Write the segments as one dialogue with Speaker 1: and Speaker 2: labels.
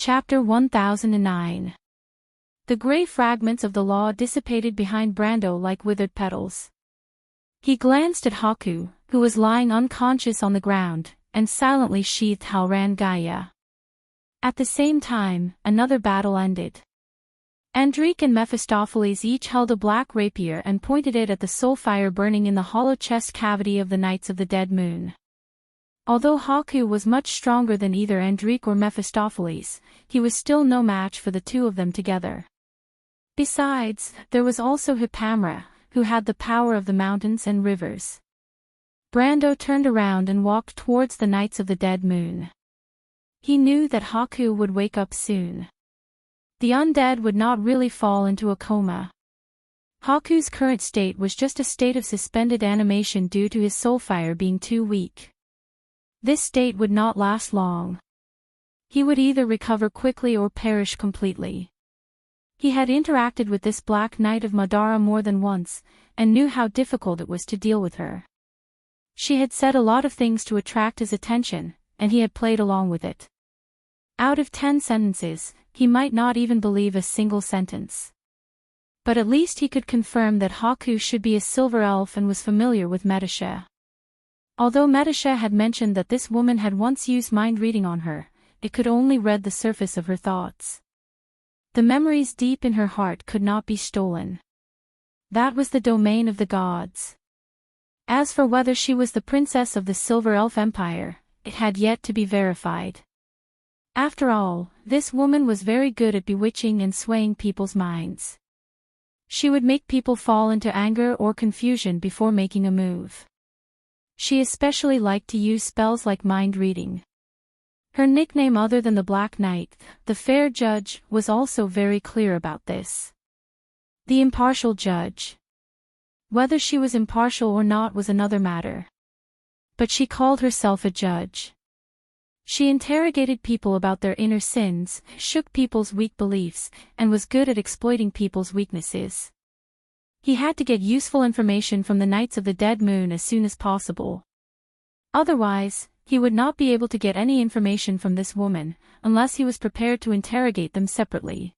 Speaker 1: Chapter 1009. The grey fragments of the law dissipated behind Brando like withered petals. He glanced at Haku, who was lying unconscious on the ground, and silently sheathed Halran Gaia. At the same time, another battle ended. Enrich and Mephistopheles each held a black rapier and pointed it at the soul fire burning in the hollow chest cavity of the Knights of the Dead Moon. Although Haku was much stronger than either Enrich or Mephistopheles, he was still no match for the two of them together. Besides, there was also Hippamra, who had the power of the mountains and rivers. Brando turned around and walked towards the Knights of the Dead Moon. He knew that Haku would wake up soon. The undead would not really fall into a coma. Haku's current state was just a state of suspended animation due to his soul fire being too weak. This state would not last long. He would either recover quickly or perish completely. He had interacted with this Black Knight of Madara more than once, and knew how difficult it was to deal with her. She had said a lot of things to attract his attention, and he had played along with it. Out of 10 sentences, he might not even believe a single sentence. But at least he could confirm that Haku should be a silver elf and was familiar with Metasha. Although Metasha had mentioned that this woman had once used mind reading on her, it could only read the surface of her thoughts. The memories deep in her heart could not be stolen. That was the domain of the gods. As for whether she was the princess of the Silver Elf Empire, it had yet to be verified. After all, this woman was very good at bewitching and swaying people's minds. She would make people fall into anger or confusion before making a move. She especially liked to use spells like mind reading. Her nickname other than the Black Knight, the Fair Judge, was also very clear about this. The Impartial Judge. Whether she was impartial or not was another matter. But she called herself a judge. She interrogated people about their inner sins, shook people's weak beliefs, and was good at exploiting people's weaknesses. He had to get useful information from the Knights of the Dead Moon as soon as possible. Otherwise, he would not be able to get any information from this woman, unless he was prepared to interrogate them separately.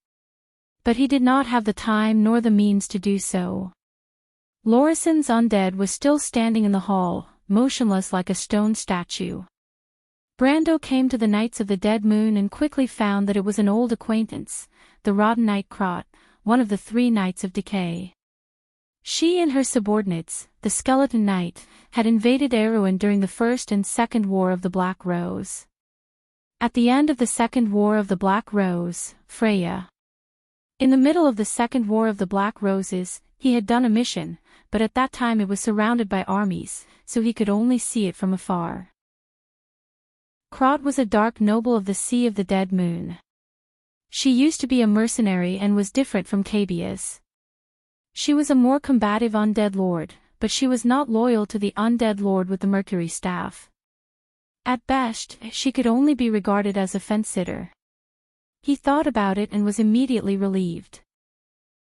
Speaker 1: But he did not have the time nor the means to do so. Lorison's undead was still standing in the hall, motionless like a stone statue. Brando came to the Knights of the Dead Moon and quickly found that it was an old acquaintance, the Rotten Knight Krot, one of the 3 Knights of Decay. She and her subordinates, the Skeleton Knight, had invaded Erewhon during the First and Second War of the Black Rose. At the end of the Second War of the Black Rose, Freya. In the middle of the Second War of the Black Roses, he had done a mission, but at that time it was surrounded by armies, so he could only see it from afar. Krot was a dark noble of the Sea of the Dead Moon. She used to be a mercenary and was different from Cabias. She was a more combative undead lord, but she was not loyal to the undead lord with the Mercury Staff. At best, she could only be regarded as a fence-sitter. He thought about it and was immediately relieved.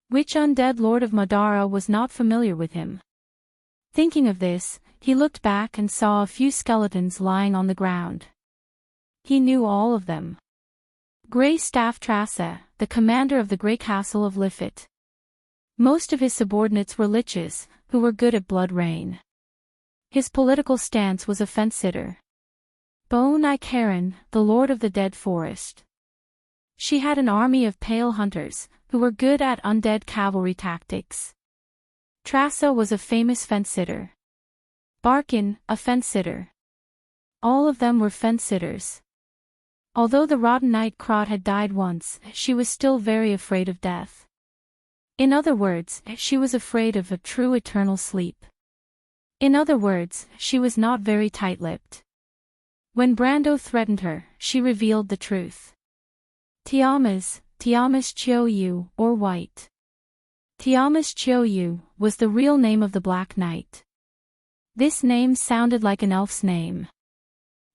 Speaker 1: Which undead lord of Madara was not familiar with him? Thinking of this, he looked back and saw a few skeletons lying on the ground. He knew all of them. Grey Staff Trassa, the commander of the Grey Castle of Lifit. Most of his subordinates were liches, who were good at blood rain. His political stance was a fence-sitter. Bone-Eye Karen, the lord of the Dead Forest. She had an army of pale hunters, who were good at undead cavalry tactics. Trassa was a famous fence-sitter. Barkin, a fence-sitter. All of them were fence-sitters. Although the Rotten Knight Krot had died once, she was still very afraid of death. In other words, she was afraid of a true eternal sleep. In other words, she was not very tight-lipped. When Brando threatened her, she revealed the truth. Tiamas Chiou, or White. Tiamas Chiou was the real name of the Black Knight. This name sounded like an elf's name.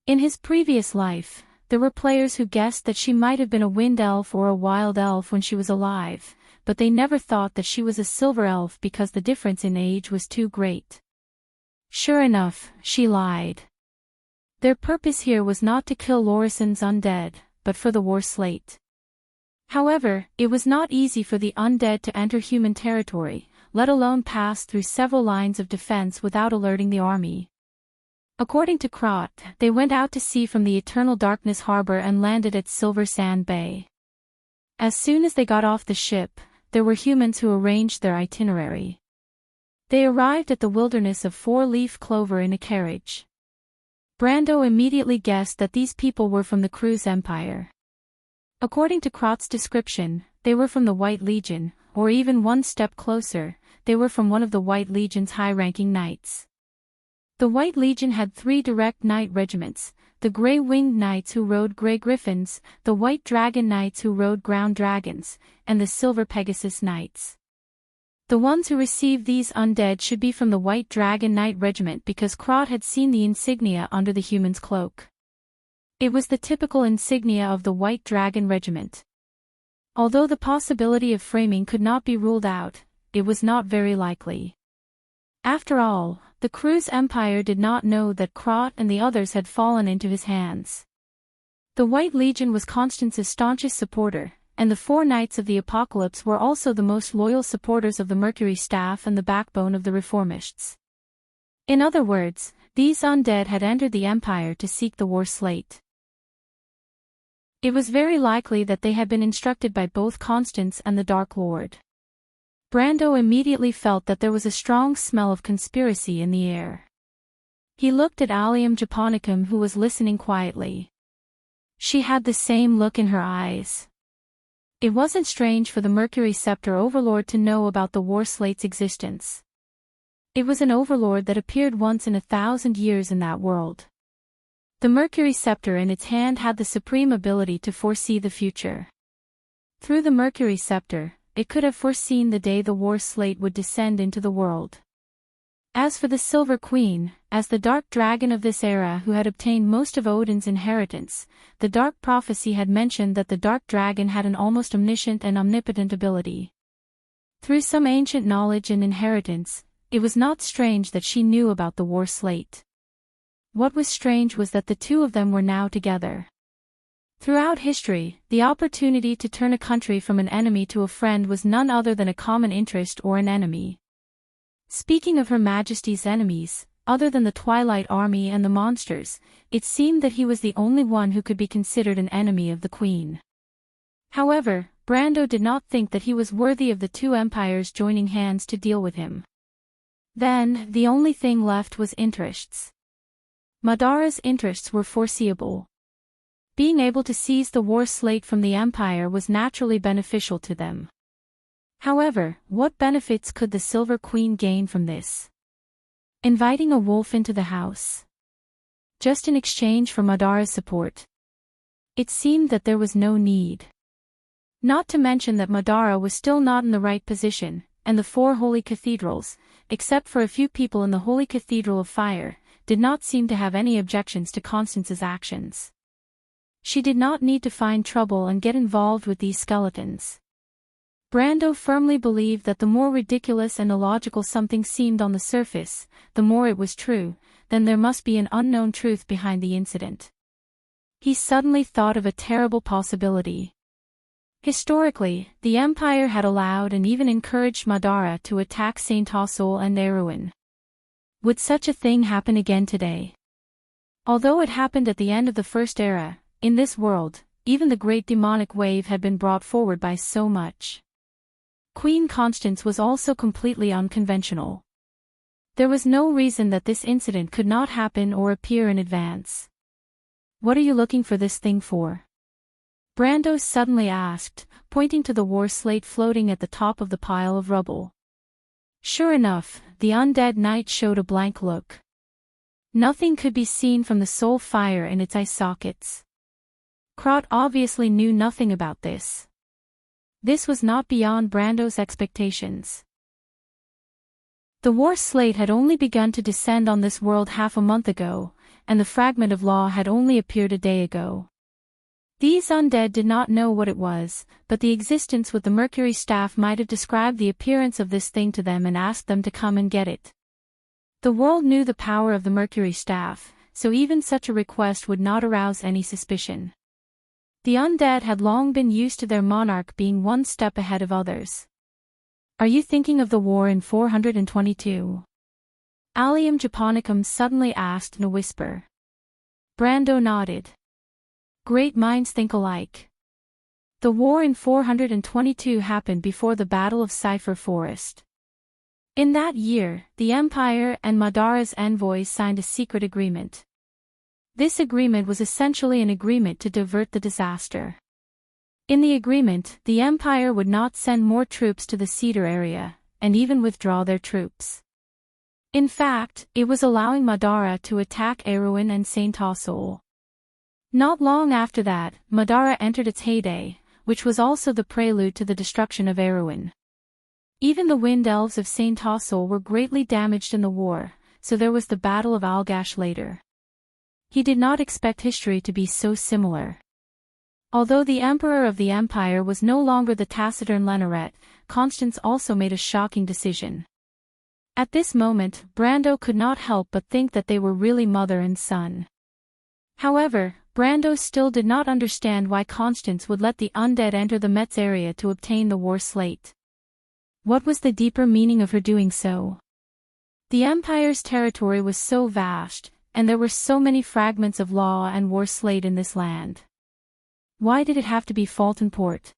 Speaker 1: In his previous life, there were players who guessed that she might have been a wind elf or a wild elf when she was alive, but they never thought that she was a silver elf because the difference in age was too great. Sure enough, she lied. Their purpose here was not to kill Lorison's undead, but for the war slate. However, it was not easy for the undead to enter human territory, let alone pass through several lines of defense without alerting the army. According to Krot, they went out to sea from the Eternal Darkness harbor and landed at Silver Sand Bay. As soon as they got off the ship, there were humans who arranged their itinerary. They arrived at the wilderness of four-leaf clover in a carriage. Brando immediately guessed that these people were from the Cruz Empire. According to Krot's description, they were from the White Legion, or even one step closer, they were from one of the White Legion's high-ranking knights. The White Legion had 3 direct knight regiments, the Grey-Winged Knights who rode Grey Griffins, the White Dragon Knights who rode Ground Dragons, and the Silver Pegasus Knights. The ones who received these undead should be from the White Dragon Knight Regiment because Krot had seen the insignia under the human's cloak. It was the typical insignia of the White Dragon Regiment. Although the possibility of framing could not be ruled out, it was not very likely. After all, the Cruz Empire did not know that Krot and the others had fallen into his hands. The White Legion was Constance's staunchest supporter, and the 4 Knights of the Apocalypse were also the most loyal supporters of the Mercury Staff and the backbone of the Reformists. In other words, these undead had entered the Empire to seek the war slate. It was very likely that they had been instructed by both Constance and the Dark Lord. Brando immediately felt that there was a strong smell of conspiracy in the air. He looked at Allium Japonicum, who was listening quietly. She had the same look in her eyes. It wasn't strange for the Mercury Scepter Overlord to know about the war slate's existence. It was an overlord that appeared once in 1,000 years in that world. The Mercury Scepter in its hand had the supreme ability to foresee the future. Through the Mercury Scepter, it could have foreseen the day the war slate would descend into the world. As for the Silver Queen, as the dark dragon of this era who had obtained most of Odin's inheritance, the dark prophecy had mentioned that the dark dragon had an almost omniscient and omnipotent ability. Through some ancient knowledge and inheritance, it was not strange that she knew about the war slate. What was strange was that the two of them were now together. Throughout history, the opportunity to turn a country from an enemy to a friend was none other than a common interest or an enemy. Speaking of Her Majesty's enemies, other than the Twilight Army and the monsters, it seemed that he was the only one who could be considered an enemy of the Queen. However, Brando did not think that he was worthy of the two empires joining hands to deal with him. Then, the only thing left was interests. Madara's interests were foreseeable. Being able to seize the war slate from the Empire was naturally beneficial to them. However, what benefits could the Silver Queen gain from this? Inviting a wolf into the house. Just in exchange for Madara's support. It seemed that there was no need. Not to mention that Madara was still not in the right position, and the 4 holy cathedrals, except for a few people in the Holy Cathedral of Fire, did not seem to have any objections to Constance's actions. She did not need to find trouble and get involved with these skeletons. Brando firmly believed that the more ridiculous and illogical something seemed on the surface, the more it was true, then there must be an unknown truth behind the incident. He suddenly thought of a terrible possibility. Historically, the Empire had allowed and even encouraged Madara to attack Saint Osol and Erwin. Would such a thing happen again today? Although it happened at the end of the First Era, in this world, even the great demonic wave had been brought forward by so much. Queen Constance was also completely unconventional. There was no reason that this incident could not happen or appear in advance. What are you looking for this thing for? Brando suddenly asked, pointing to the war slate floating at the top of the pile of rubble. Sure enough, the undead knight showed a blank look. Nothing could be seen from the soul fire in its eye sockets. Krot obviously knew nothing about this. This was not beyond Brando's expectations. The war slate had only begun to descend on this world half a month ago, and the fragment of law had only appeared a day ago. These undead did not know what it was, but the existence with the Mercury staff might have described the appearance of this thing to them and asked them to come and get it. The world knew the power of the Mercury staff, so even such a request would not arouse any suspicion. The undead had long been used to their monarch being one step ahead of others. Are you thinking of the war in 422? Allium Japonicum suddenly asked in a whisper. Brando nodded. Great minds think alike. The war in 422 happened before the Battle of Cipher Forest. In that year, the Empire and Madara's envoys signed a secret agreement. This agreement was essentially an agreement to divert the disaster. In the agreement, the Empire would not send more troops to the Cedar area, and even withdraw their troops. In fact, it was allowing Madara to attack Erewhon and Saint Tassol. Not long after that, Madara entered its heyday, which was also the prelude to the destruction of Erewhon. Even the Wind Elves of Saint Tassol were greatly damaged in the war, so there was the Battle of Algash later. He did not expect history to be so similar. Although the Emperor of the Empire was no longer the taciturn Lenoret, Constance also made a shocking decision. At this moment, Brando could not help but think that they were really mother and son. However, Brando still did not understand why Constance would let the undead enter the Metz area to obtain the war slate. What was the deeper meaning of her doing so? The Empire's territory was so vast, and there were so many fragments of law and war slate in this land. Why did it have to be Fulton Port?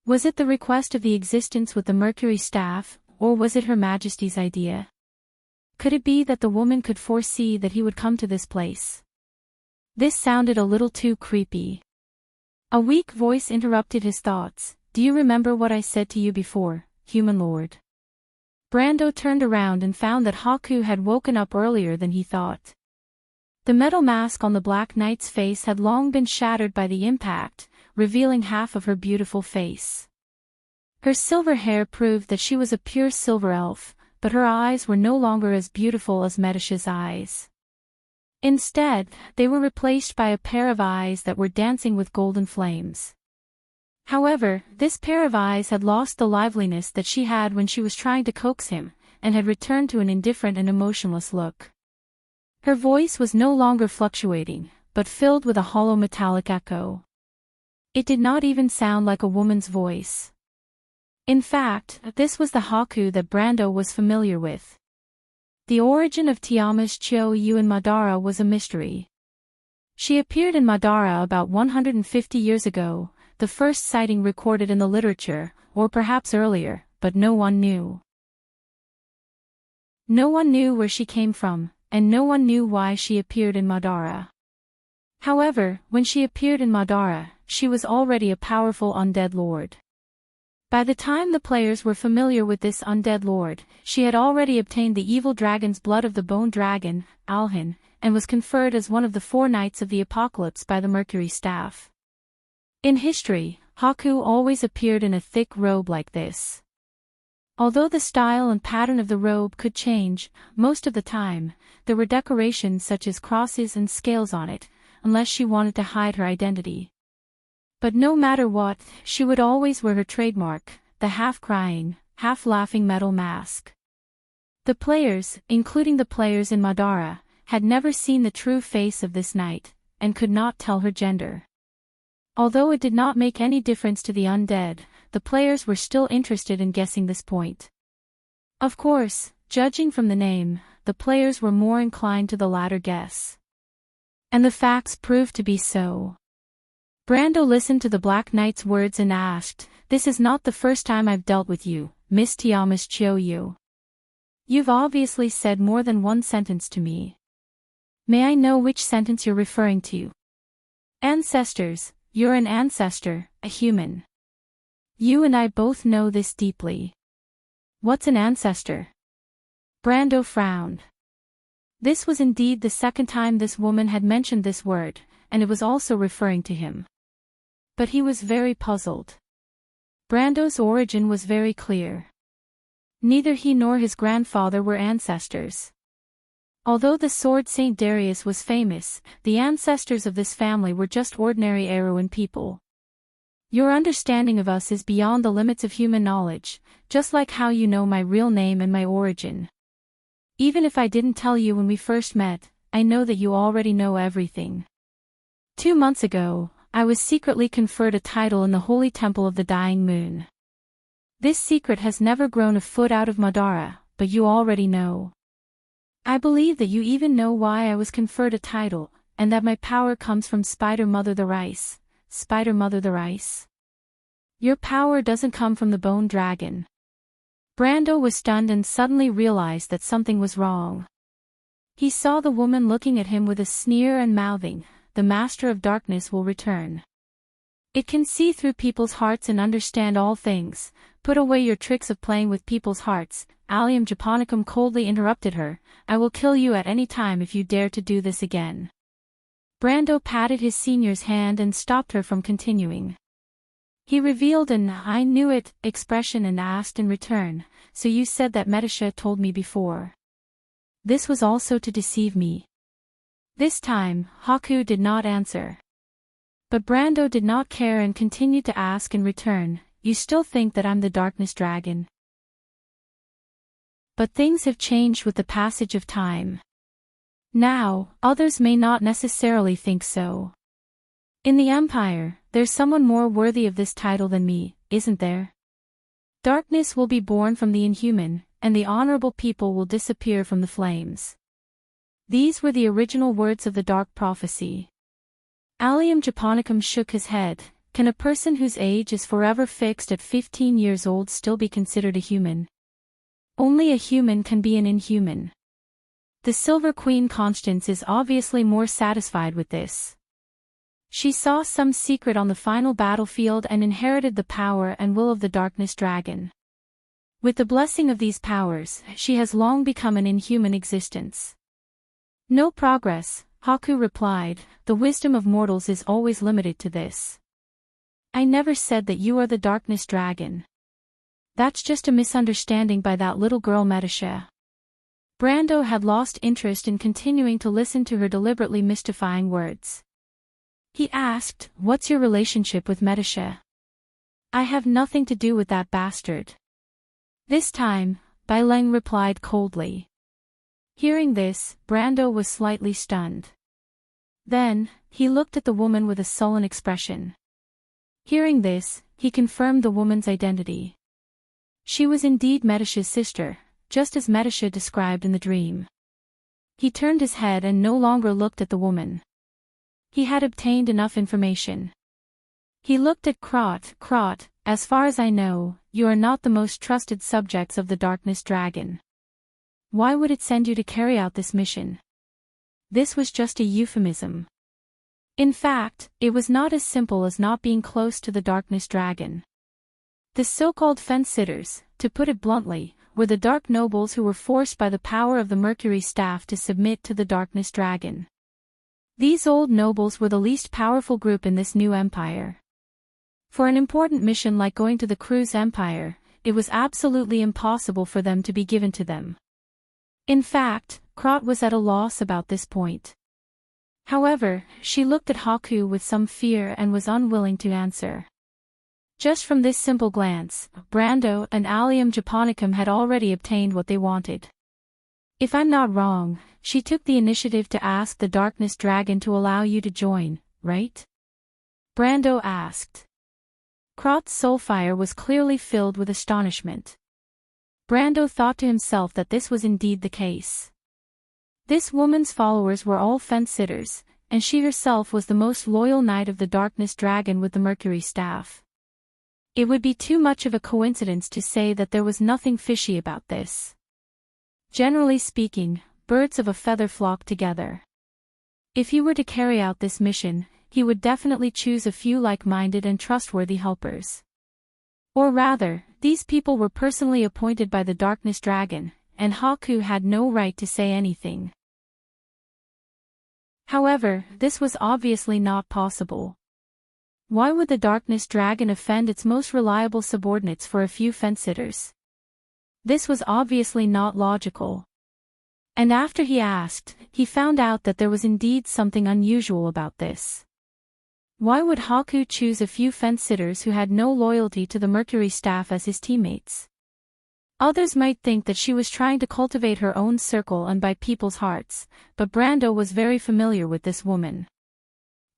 Speaker 1: Was it the request of the existence with the Mercury staff, or was it Her Majesty's idea? Could it be that the woman could foresee that he would come to this place? This sounded a little too creepy. A weak voice interrupted his thoughts. Do you remember what I said to you before, human lord? Brando turned around and found that Haku had woken up earlier than he thought. The metal mask on the Black Knight's face had long been shattered by the impact, revealing half of her beautiful face. Her silver hair proved that she was a pure silver elf, but her eyes were no longer as beautiful as Medicia's eyes. Instead, they were replaced by a pair of eyes that were dancing with golden flames. However, this pair of eyes had lost the liveliness that she had when she was trying to coax him, and had returned to an indifferent and emotionless look. Her voice was no longer fluctuating, but filled with a hollow metallic echo. It did not even sound like a woman's voice. In fact, this was the Haku that Brando was familiar with. The origin of Tiama's Chiou-Yu in Madara was a mystery. She appeared in Madara about 150 years ago, the first sighting recorded in the literature, or perhaps earlier, but no one knew. No one knew where she came from, and no one knew why she appeared in Madara. However, when she appeared in Madara, she was already a powerful undead lord. By the time the players were familiar with this undead lord, she had already obtained the evil dragon's blood of the bone dragon, Alhin, and was conferred as one of the 4 Knights of the Apocalypse by the Mercury staff. In history, Haku always appeared in a thick robe like this. Although the style and pattern of the robe could change, most of the time, there were decorations such as crosses and scales on it, unless she wanted to hide her identity. But no matter what, she would always wear her trademark, the half-crying, half-laughing metal mask. The players, including the players in Madara, had never seen the true face of this knight, and could not tell her gender. Although it did not make any difference to the undead, the players were still interested in guessing this point. Of course, judging from the name, the players were more inclined to the latter guess. And the facts proved to be so. Brando listened to the Black Knight's words and asked, "This is not the first time I've dealt with you, Miss Tiama's Chiou-Yu. You've obviously said more than one sentence to me. May I know which sentence you're referring to?" "Ancestors, you're an ancestor, a human. You and I both know this deeply." "What's an ancestor?" Brando frowned. This was indeed the second time this woman had mentioned this word, and it was also referring to him. But he was very puzzled. Brando's origin was very clear. Neither he nor his grandfather were ancestors. Although the sword Saint Darius was famous, the ancestors of this family were just ordinary Erewhon people. Your understanding of us is beyond the limits of human knowledge, just like how you know my real name and my origin. Even if I didn't tell you when we first met, I know that you already know everything. 2 months ago, I was secretly conferred a title in the holy temple of the dying moon. This secret has never grown a foot out of Madara, but you already know. I believe that you even know why I was conferred a title, and that my power comes from Spider Mother the Rice. Spider Mother the Rice? Your power doesn't come from the Bone Dragon. Brando was stunned and suddenly realized that something was wrong. He saw the woman looking at him with a sneer and mouthing, "The Master of Darkness will return. It can see through people's hearts and understand all things. Put away your tricks of playing with people's hearts." Allium Japonicum coldly interrupted her. "I will kill you at any time if you dare to do this again." Brando patted his senior's hand and stopped her from continuing. He revealed an "I knew it" expression and asked in return, "So you said that Medisha told me before. This was also to deceive me?" This time, Haku did not answer. But Brando did not care and continued to ask in return, "You still think that I'm the Darkness Dragon?" But things have changed with the passage of time. Now, others may not necessarily think so. In the Empire, there's someone more worthy of this title than me, isn't there? Darkness will be born from the inhuman, and the honorable people will disappear from the flames. These were the original words of the Dark Prophecy. Allium Japonicum shook his head. Can a person whose age is forever fixed at 15 years old still be considered a human? Only a human can be an inhuman. The Silver Queen Constance is obviously more satisfied with this. She saw some secret on the final battlefield and inherited the power and will of the Darkness Dragon. With the blessing of these powers, she has long become an inhuman existence. No progress, Haku replied. The wisdom of mortals is always limited to this. I never said that you are the Darkness Dragon. That's just a misunderstanding by that little girl Medisha. Brando had lost interest in continuing to listen to her deliberately mystifying words. He asked, "What's your relationship with Medisha?" "I have nothing to do with that bastard." This time, Bai Leng replied coldly. Hearing this, Brando was slightly stunned. Then, he looked at the woman with a sullen expression. Hearing this, he confirmed the woman's identity. She was indeed Medisha's sister, just as Medisha described in the dream. He turned his head and no longer looked at the woman. He had obtained enough information. He looked at Krot. "Krot, as far as I know, you are not the most trusted subjects of the Darkness Dragon. Why would it send you to carry out this mission?" This was just a euphemism. In fact, it was not as simple as not being close to the Darkness Dragon. The so-called fence-sitters, to put it bluntly, were the dark nobles who were forced by the power of the Mercury Staff to submit to the Darkness Dragon. These old nobles were the least powerful group in this new empire. For an important mission like going to the Cruz Empire, it was absolutely impossible for them to be given to them. In fact, Krot was at a loss about this point. However, she looked at Haku with some fear and was unwilling to answer. Just from this simple glance, Brando and Allium Japonicum had already obtained what they wanted. If I'm not wrong, she took the initiative to ask the Darkness Dragon to allow you to join, right? Brando asked. Krot's soulfire was clearly filled with astonishment. Brando thought to himself that this was indeed the case. This woman's followers were all fence-sitters, and she herself was the most loyal knight of the Darkness Dragon with the Mercury Staff. It would be too much of a coincidence to say that there was nothing fishy about this. Generally speaking, birds of a feather flock together. If he were to carry out this mission, he would definitely choose a few like-minded and trustworthy helpers. Or rather, these people were personally appointed by the Darkness Dragon, and Haku had no right to say anything. However, this was obviously not possible. Why would the Darkness Dragon offend its most reliable subordinates for a few fence-sitters? This was obviously not logical. And after he asked, he found out that there was indeed something unusual about this. Why would Haku choose a few fence-sitters who had no loyalty to the Mercury Staff as his teammates? Others might think that she was trying to cultivate her own circle and buy people's hearts, but Brando was very familiar with this woman.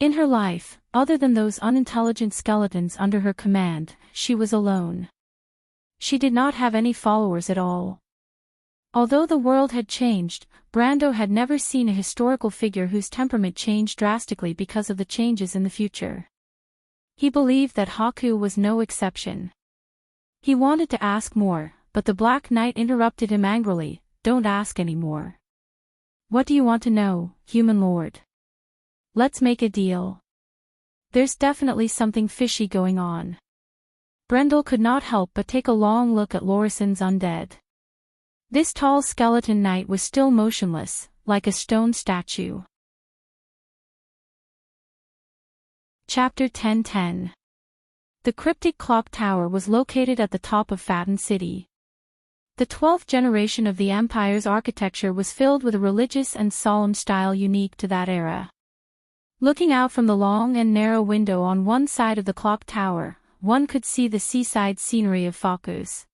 Speaker 1: In her life, Other than those unintelligent skeletons under her command, she was alone. She did not have any followers at all. Although the world had changed, Brando had never seen a historical figure whose temperament changed drastically because of the changes in the future. He believed that Haku was no exception. He wanted to ask more, but the Black Knight interrupted him angrily. Don't ask any more. What do you want to know, human lord? Let's make a deal. There's definitely something fishy going on. Brendel could not help but take a long look at Lorison's undead. This tall skeleton knight was still motionless, like a stone statue. Chapter 10:10. The cryptic clock tower was located at the top of Fatten City. The 12th generation of the Empire's architecture was filled with a religious and solemn style unique to that era. Looking out from the long and narrow window on one side of the clock tower, one could see the seaside scenery of Focus.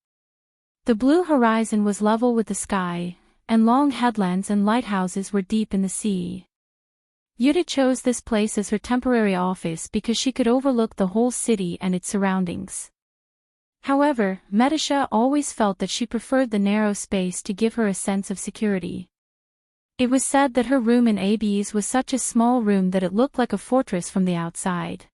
Speaker 1: The blue horizon was level with the sky, and long headlands and lighthouses were deep in the sea. Yuta chose this place as her temporary office because she could overlook the whole city and its surroundings. However, Medisha always felt that she preferred the narrow space to give her a sense of security. It was said that her room in Abes was such a small room that it looked like a fortress from the outside.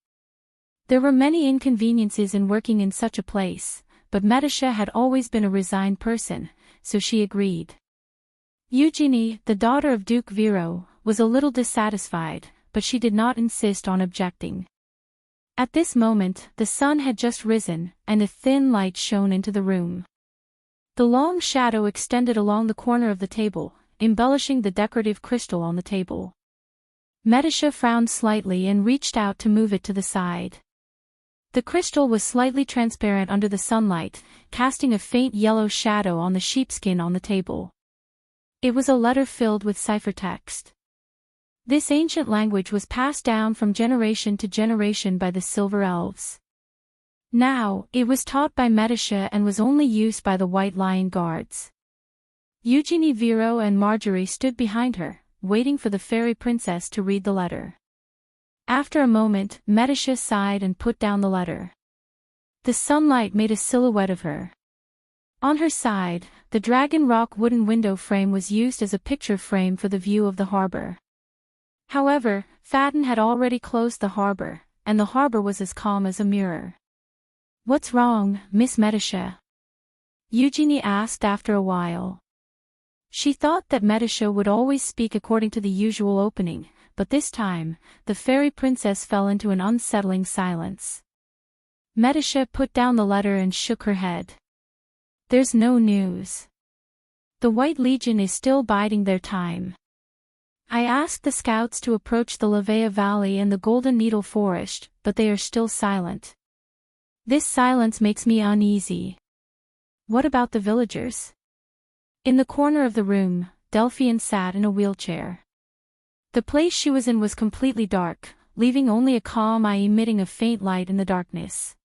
Speaker 1: There were many inconveniences in working in such a place, but Medisha had always been a resigned person, so she agreed. Eugenie, the daughter of Duke Viro, was a little dissatisfied, but she did not insist on objecting. At this moment, the sun had just risen, and a thin light shone into the room. The long shadow extended along the corner of the table, embellishing the decorative crystal on the table. Medisha frowned slightly and reached out to move it to the side. The crystal was slightly transparent under the sunlight, casting a faint yellow shadow on the sheepskin on the table. It was a letter filled with ciphertext. This ancient language was passed down from generation to generation by the Silver Elves. Now, it was taught by Medisha and was only used by the White Lion Guards. Eugenie Viro and Marjorie stood behind her, waiting for the fairy princess to read the letter. After a moment, Medisha sighed and put down the letter. The sunlight made a silhouette of her. On her side, the dragon rock wooden window frame was used as a picture frame for the view of the harbor. However, Fatten had already closed the harbor, and the harbor was as calm as a mirror. "What's wrong, Miss Medisha?" Eugenie asked after a while. She thought that Medisha would always speak according to the usual opening, but this time, the fairy princess fell into an unsettling silence. Medisha put down the letter and shook her head. "There's no news. The White Legion is still biding their time. I asked the scouts to approach the Lavea Valley and the Golden Needle Forest, but they are still silent. This silence makes me uneasy." "What about the villagers?" In the corner of the room, Delphine sat in a wheelchair. The place she was in was completely dark, leaving only a calm eye emitting a faint light in the darkness.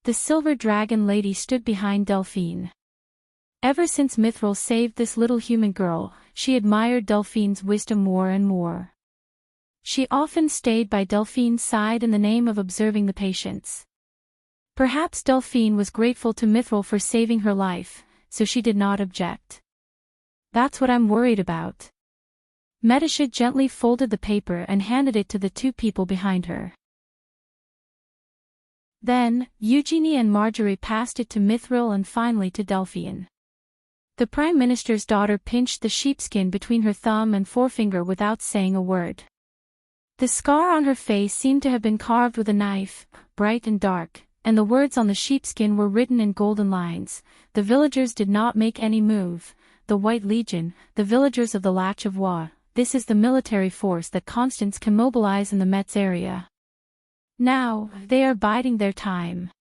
Speaker 1: The Silver Dragon Lady stood behind Delphine. Ever since Mithril saved this little human girl, she admired Delphine's wisdom more and more. She often stayed by Delphine's side in the name of observing the patients. Perhaps Delphine was grateful to Mithril for saving her life, so she did not object. "That's what I'm worried about." Medisha gently folded the paper and handed it to the two people behind her. Then, Eugenie and Marjorie passed it to Mithril and finally to Delphine. The Prime Minister's daughter pinched the sheepskin between her thumb and forefinger without saying a word. The scar on her face seemed to have been carved with a knife, bright and dark, and the words on the sheepskin were written in golden lines. The villagers did not make any move. The White Legion, the villagers of the Latch of Wa. This is the military force that Constance can mobilize in the Metz area. Now, they are biding their time.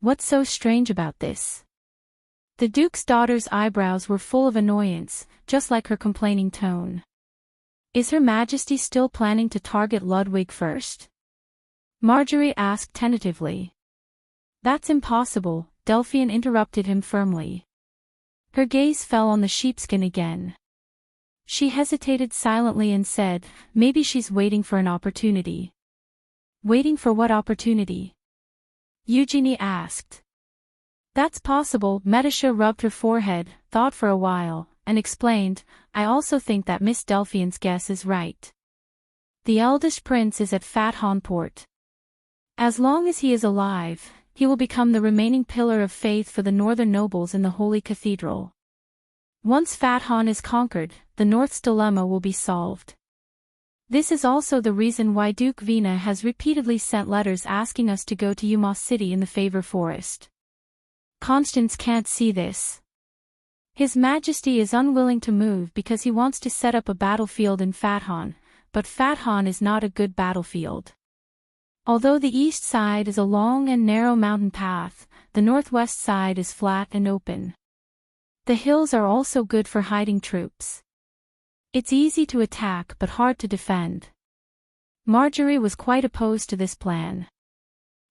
Speaker 1: What's so strange about this? The Duke's daughter's eyebrows were full of annoyance, just like her complaining tone. Is Her Majesty still planning to target Ludwig first? Marjorie asked tentatively. That's impossible, Delphine interrupted him firmly. Her gaze fell on the sheepskin again. She hesitated silently and said, maybe she's waiting for an opportunity. Waiting for what opportunity? Eugenie asked. That's possible. Medisha rubbed her forehead, thought for a while, and explained, I also think that Miss Delphine's guess is right. The eldest prince is at Fat Hawnport. As long as he is alive, he will become the remaining pillar of faith for the northern nobles in the Holy Cathedral. Once Fat Hawn is conquered, the North's dilemma will be solved. This is also the reason why Duke Vina has repeatedly sent letters asking us to go to Umos City in the Favor Forest. Constance can't see this. His Majesty is unwilling to move because he wants to set up a battlefield in Fat Hawn, but Fat Hawn is not a good battlefield. Although the east side is a long and narrow mountain path, the northwest side is flat and open. The hills are also good for hiding troops. It's easy to attack but hard to defend. Marjorie was quite opposed to this plan.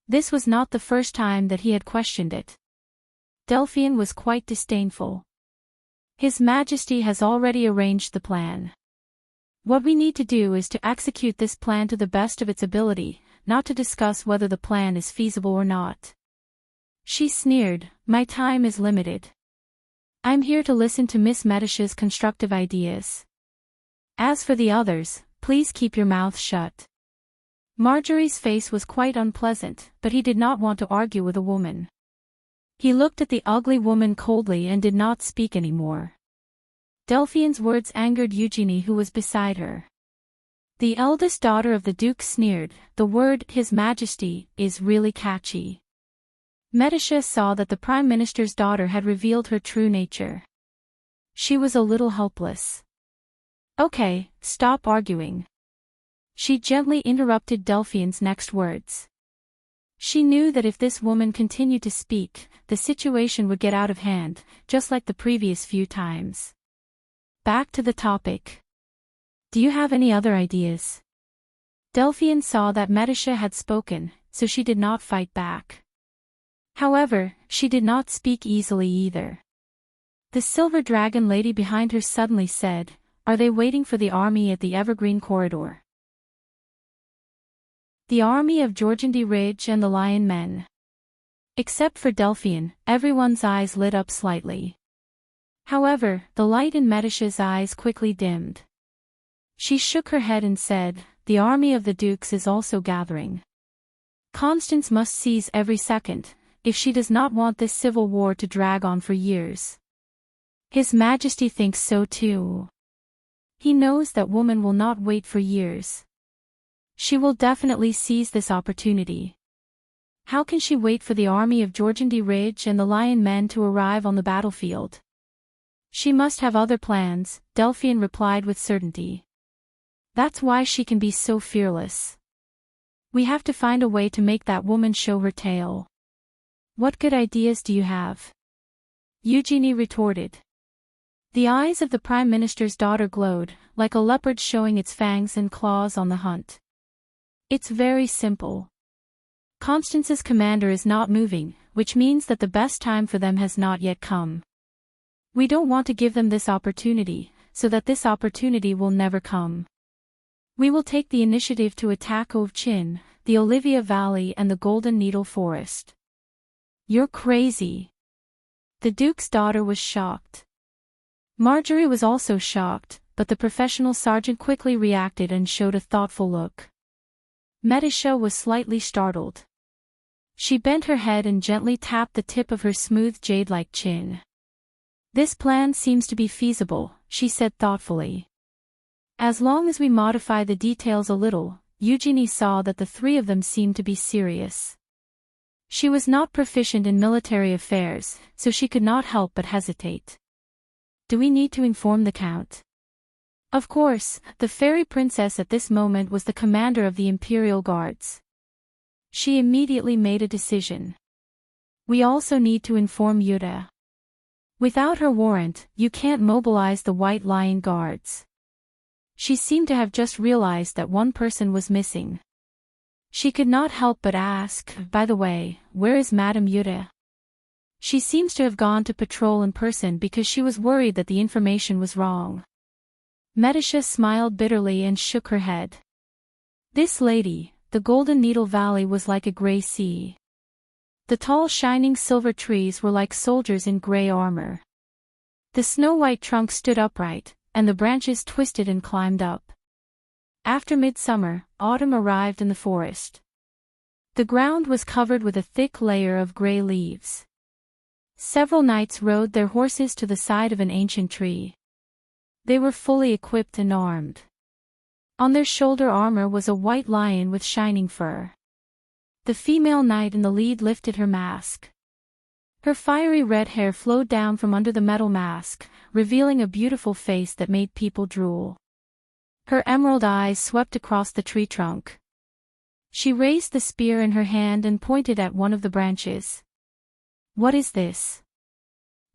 Speaker 1: This was not the first time that he had questioned it. Delphian was quite disdainful. His Majesty has already arranged the plan. What we need to do is to execute this plan to the best of its ability, not to discuss whether the plan is feasible or not. She sneered, my time is limited. I'm here to listen to Miss Medisha's constructive ideas. As for the others, please keep your mouth shut. Marjorie's face was quite unpleasant, but he did not want to argue with a woman. He looked at the ugly woman coldly and did not speak anymore. Delphian's words angered Eugenie, who was beside her. The eldest daughter of the Duke sneered, the word, His Majesty, is really catchy. Medisha saw that the Prime Minister's daughter had revealed her true nature. She was a little helpless. Okay, stop arguing. She gently interrupted Delphian's next words. She knew that if this woman continued to speak, the situation would get out of hand, just like the previous few times. Back to the topic. Do you have any other ideas? Delphian saw that Medisha had spoken, so she did not fight back. However, she did not speak easily either. The silver dragon lady behind her suddenly said, Are they waiting for the army at the Evergreen Corridor? The army of Georgandy Ridge and the Lion Men. Except for Delphian, everyone's eyes lit up slightly. However, the light in Medisha's eyes quickly dimmed. She shook her head and said, The army of the Dukes is also gathering. Constance must seize every second, if she does not want this civil war to drag on for years. His Majesty thinks so too. He knows that woman will not wait for years. She will definitely seize this opportunity. How can she wait for the army of Georgandy Ridge and the Lion Men to arrive on the battlefield? She must have other plans, Delphian replied with certainty. That's why she can be so fearless. We have to find a way to make that woman show her tail. What good ideas do you have? Eugenie retorted. The eyes of the Prime Minister's daughter glowed, like a leopard showing its fangs and claws on the hunt. It's very simple. Constance's commander is not moving, which means that the best time for them has not yet come. We don't want to give them this opportunity, so that this opportunity will never come. We will take the initiative to attack Ovchin, the Olivia Valley and the Golden Needle Forest. You're crazy. The Duke's daughter was shocked. Marjorie was also shocked, but the professional sergeant quickly reacted and showed a thoughtful look. Medisha was slightly startled. She bent her head and gently tapped the tip of her smooth jade-like chin. This plan seems to be feasible, she said thoughtfully. As long as we modify the details a little, Eugenie saw that the three of them seemed to be serious. She was not proficient in military affairs, so she could not help but hesitate. Do we need to inform the Count? Of course, the fairy princess at this moment was the commander of the Imperial Guards. She immediately made a decision. We also need to inform Yuta. Without her warrant, you can't mobilize the White Lion Guards. She seemed to have just realized that one person was missing. She could not help but ask, by the way, where is Madame Yuta? She seems to have gone to patrol in person because she was worried that the information was wrong. Medisha smiled bitterly and shook her head. This lady, the Golden Needle Valley was like a gray sea. The tall shining silver trees were like soldiers in gray armor. The snow-white trunk stood upright, and the branches twisted and climbed up. After midsummer, autumn arrived in the forest. The ground was covered with a thick layer of gray leaves. Several knights rode their horses to the side of an ancient tree. They were fully equipped and armed. On their shoulder armor was a white lion with shining fur. The female knight in the lead lifted her mask. Her fiery red hair flowed down from under the metal mask, revealing a beautiful face that made people drool. Her emerald eyes swept across the tree trunk. She raised the spear in her hand and pointed at one of the branches. "What is this?"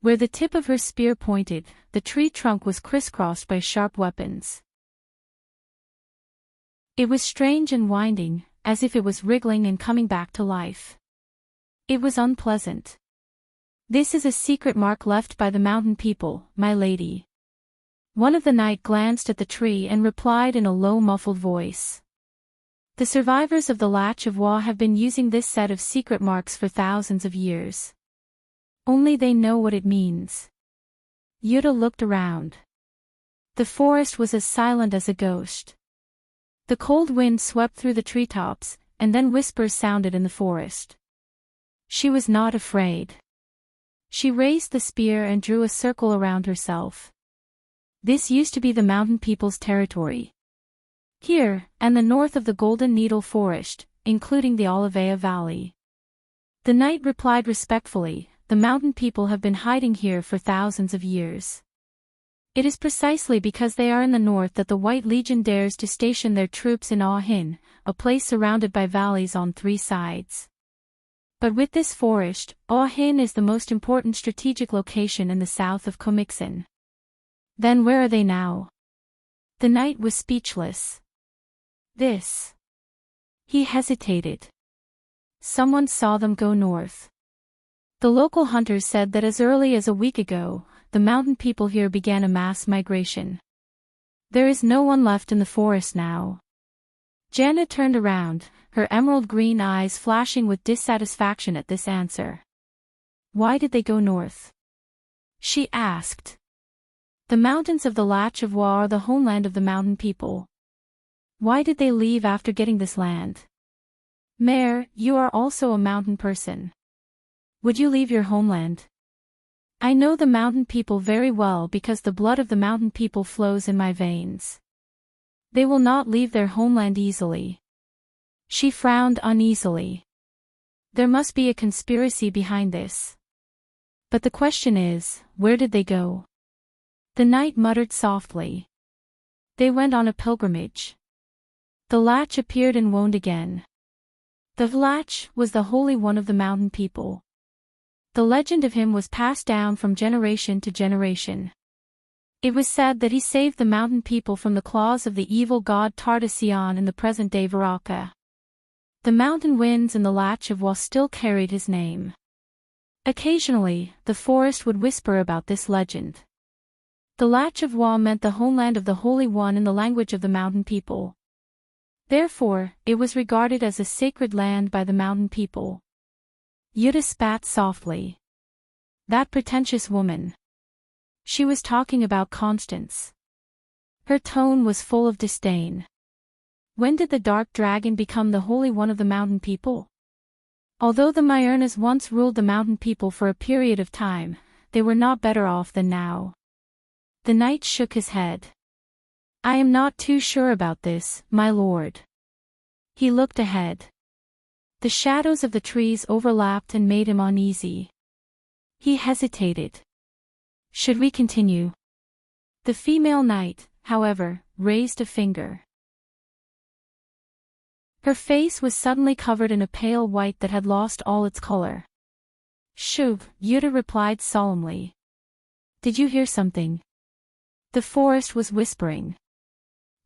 Speaker 1: Where the tip of her spear pointed, the tree trunk was crisscrossed by sharp weapons. It was strange and winding, as if it was wriggling and coming back to life. It was unpleasant. "This is a secret mark left by the mountain people, my lady." One of the knights glanced at the tree and replied in a low muffled voice. "The survivors of the Latch of Wa have been using this set of secret marks for thousands of years. Only they know what it means." Yuta looked around. The forest was as silent as a ghost. The cold wind swept through the treetops, and then whispers sounded in the forest. She was not afraid. She raised the spear and drew a circle around herself. This used to be the mountain people's territory. Here, and the north of the Golden Needle Forest, including the Olivea Valley. The knight replied respectfully, "The mountain people have been hiding here for thousands of years. It is precisely because they are in the north that the White Legion dares to station their troops in Ahin, a place surrounded by valleys on 3 sides. But with this forest, Ahin is the most important strategic location in the south of Komixin." "Then where are they now?" The knight was speechless. "This." He hesitated. "Someone saw them go north. The local hunters said that as early as a week ago, the mountain people here began a mass migration. There is no one left in the forest now." Janet turned around, her emerald green eyes flashing with dissatisfaction at this answer. "Why did they go north?" she asked. "The mountains of the Latch of Wa are the homeland of the mountain people. Why did they leave after getting this land?" "Mare, you are also a mountain person. Would you leave your homeland?" "I know the mountain people very well because the blood of the mountain people flows in my veins. They will not leave their homeland easily." She frowned uneasily. "There must be a conspiracy behind this. But the question is, where did they go?" The knight muttered softly. "They went on a pilgrimage." The Latch appeared and wound again. The Latch was the Holy One of the mountain people. The legend of him was passed down from generation to generation. It was said that he saved the mountain people from the claws of the evil god Tartessian in the present-day Varaka. The mountain winds and the Latch of Wa still carried his name. Occasionally, the forest would whisper about this legend. The Latch of Wa meant the homeland of the Holy One in the language of the mountain people. Therefore, it was regarded as a sacred land by the mountain people. Yuta spat softly. That pretentious woman. She was talking about Constance. Her tone was full of disdain. When did the dark dragon become the Holy One of the mountain people? Although the Myernas once ruled the mountain people for a period of time, they were not better off than now. The knight shook his head. "I am not too sure about this, my lord." He looked ahead. The shadows of the trees overlapped and made him uneasy. He hesitated. "Should we continue?" The female knight, however, raised a finger. Her face was suddenly covered in a pale white that had lost all its color. "Shoo," Yuta replied solemnly. "Did you hear something?" The forest was whispering.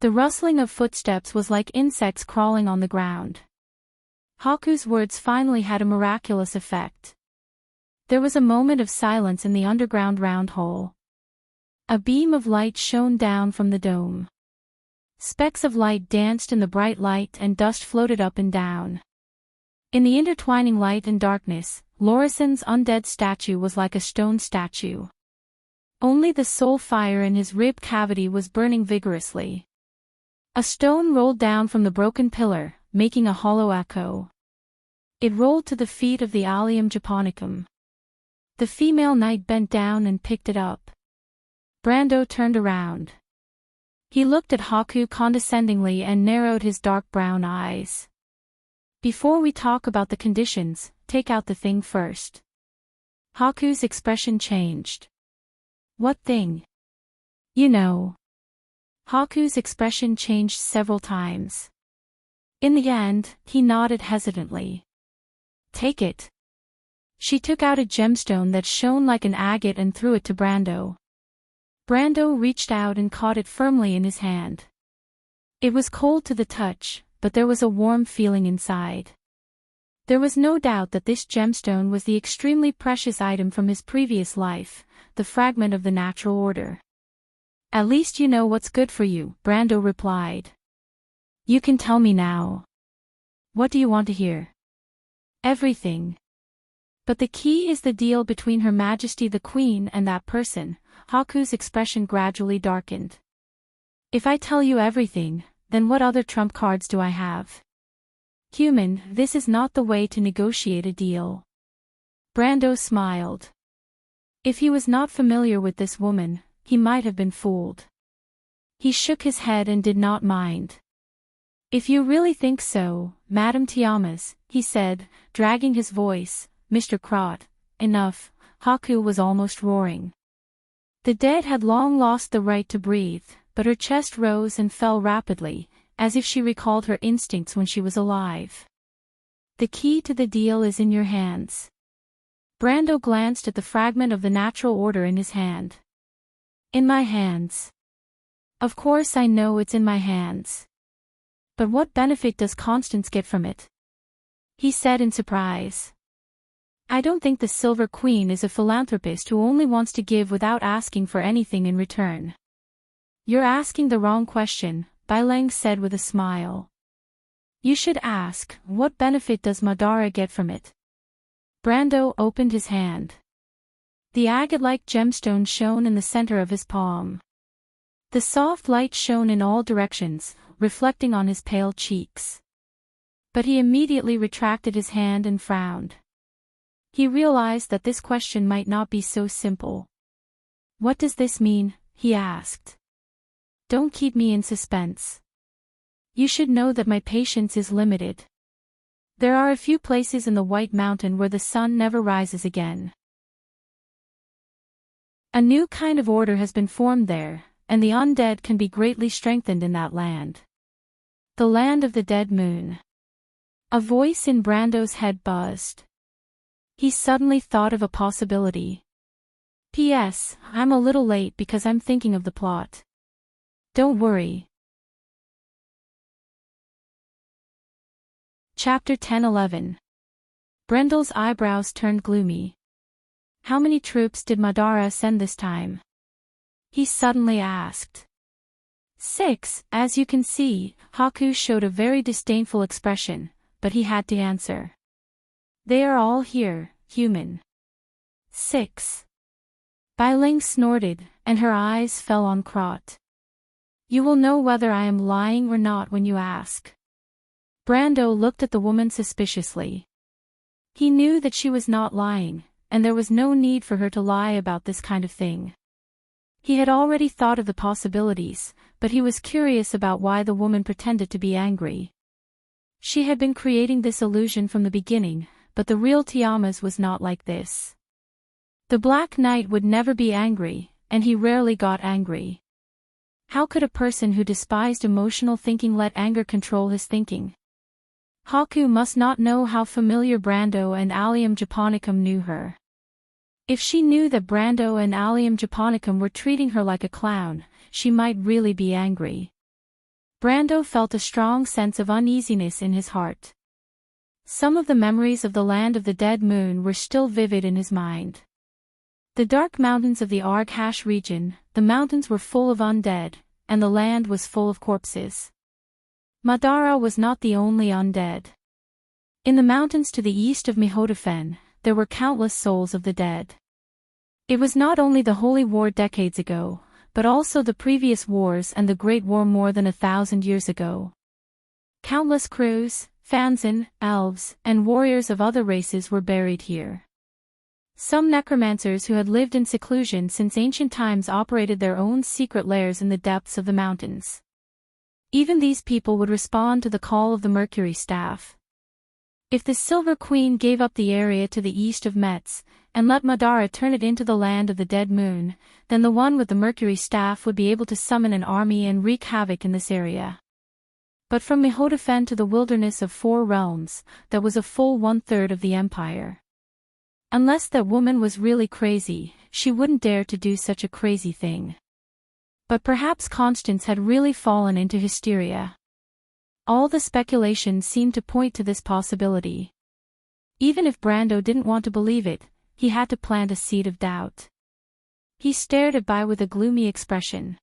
Speaker 1: The rustling of footsteps was like insects crawling on the ground. Haku's words finally had a miraculous effect. There was a moment of silence in the underground round hole. A beam of light shone down from the dome. Specks of light danced in the bright light and dust floated up and down. In the intertwining light and darkness, Lorison's undead statue was like a stone statue. Only the soul fire in his rib cavity was burning vigorously. A stone rolled down from the broken pillar, making a hollow echo. It rolled to the feet of the Allium Japonicum. The female knight bent down and picked it up. Brando turned around. He looked at Haku condescendingly and narrowed his dark brown eyes. Before we talk about the conditions, take out the thing first. Haku's expression changed. What thing? You know. Haku's expression changed several times. In the end, he nodded hesitantly. Take it. She took out a gemstone that shone like an agate and threw it to Brando. Brando reached out and caught it firmly in his hand. It was cold to the touch, but there was a warm feeling inside. There was no doubt that this gemstone was the extremely precious item from his previous life, the fragment of the natural order. At least you know what's good for you, Brando replied. You can tell me now. What do you want to hear? Everything. But the key is the deal between Her Majesty the Queen and that person. Haku's expression gradually darkened. If I tell you everything, then what other trump cards do I have? Human, this is not the way to negotiate a deal. Brando smiled. If he was not familiar with this woman, he might have been fooled. He shook his head and did not mind. If you really think so, Madame Tiamas, he said, dragging his voice, Mr. Crot, enough. Haku was almost roaring. The dead had long lost the right to breathe, but her chest rose and fell rapidly, as if she recalled her instincts when she was alive. The key to the deal is in your hands. Brando glanced at the fragment of the natural order in his hand. In my hands. Of course I know it's in my hands. But what benefit does Constance get from it? He said in surprise. I don't think the Silver Queen is a philanthropist who only wants to give without asking for anything in return. You're asking the wrong question, Baileng said with a smile. You should ask, what benefit does Madara get from it? Brando opened his hand. The agate-like gemstone shone in the center of his palm. The soft light shone in all directions, reflecting on his pale cheeks. But he immediately retracted his hand and frowned. He realized that this question might not be so simple. What does this mean? He asked. Don't keep me in suspense. You should know that my patience is limited. There are a few places in the White Mountain where the sun never rises again. A new kind of order has been formed there, and the undead can be greatly strengthened in that land. The land of the dead moon. A voice in Brando's head buzzed. He suddenly thought of a possibility. P.S. I'm a little late because I'm thinking of the plot. Don't worry. Chapter 10-11. Brendel's eyebrows turned gloomy. How many troops did Madara send this time? He suddenly asked. 6, as you can see. Haku showed a very disdainful expression, but he had to answer. They are all here, human. 6. Baileng snorted, and her eyes fell on Crot. You will know whether I am lying or not when you ask. Brando looked at the woman suspiciously. He knew that she was not lying, and there was no need for her to lie about this kind of thing. He had already thought of the possibilities, but he was curious about why the woman pretended to be angry. She had been creating this illusion from the beginning, but the real Tiamas was not like this. The Black Knight would never be angry, and he rarely got angry. How could a person who despised emotional thinking let anger control his thinking? Haku must not know how familiar Brando and Allium Japonicum knew her. If she knew that Brando and Allium Japonicum were treating her like a clown, she might really be angry. Brando felt a strong sense of uneasiness in his heart. Some of the memories of the land of the dead moon were still vivid in his mind. The dark mountains of the Arghash region, the mountains were full of undead, and the land was full of corpses. Madara was not the only undead. In the mountains to the east of Mihodafen, there were countless souls of the dead. It was not only the Holy War decades ago, but also the previous wars and the Great War more than 1,000 years ago. Countless crews, Fanzin, elves, and warriors of other races were buried here. Some necromancers who had lived in seclusion since ancient times operated their own secret lairs in the depths of the mountains. Even these people would respond to the call of the Mercury Staff. If the Silver Queen gave up the area to the east of Metz, and let Madara turn it into the land of the Dead Moon, then the one with the Mercury Staff would be able to summon an army and wreak havoc in this area. But from Mihodafen to the wilderness of 4 realms, that was a full 1/3 of the empire. Unless that woman was really crazy, she wouldn't dare to do such a crazy thing. But perhaps Constance had really fallen into hysteria. All the speculation seemed to point to this possibility. Even if Brando didn't want to believe it, he had to plant a seed of doubt. He stared at Bai with a gloomy expression.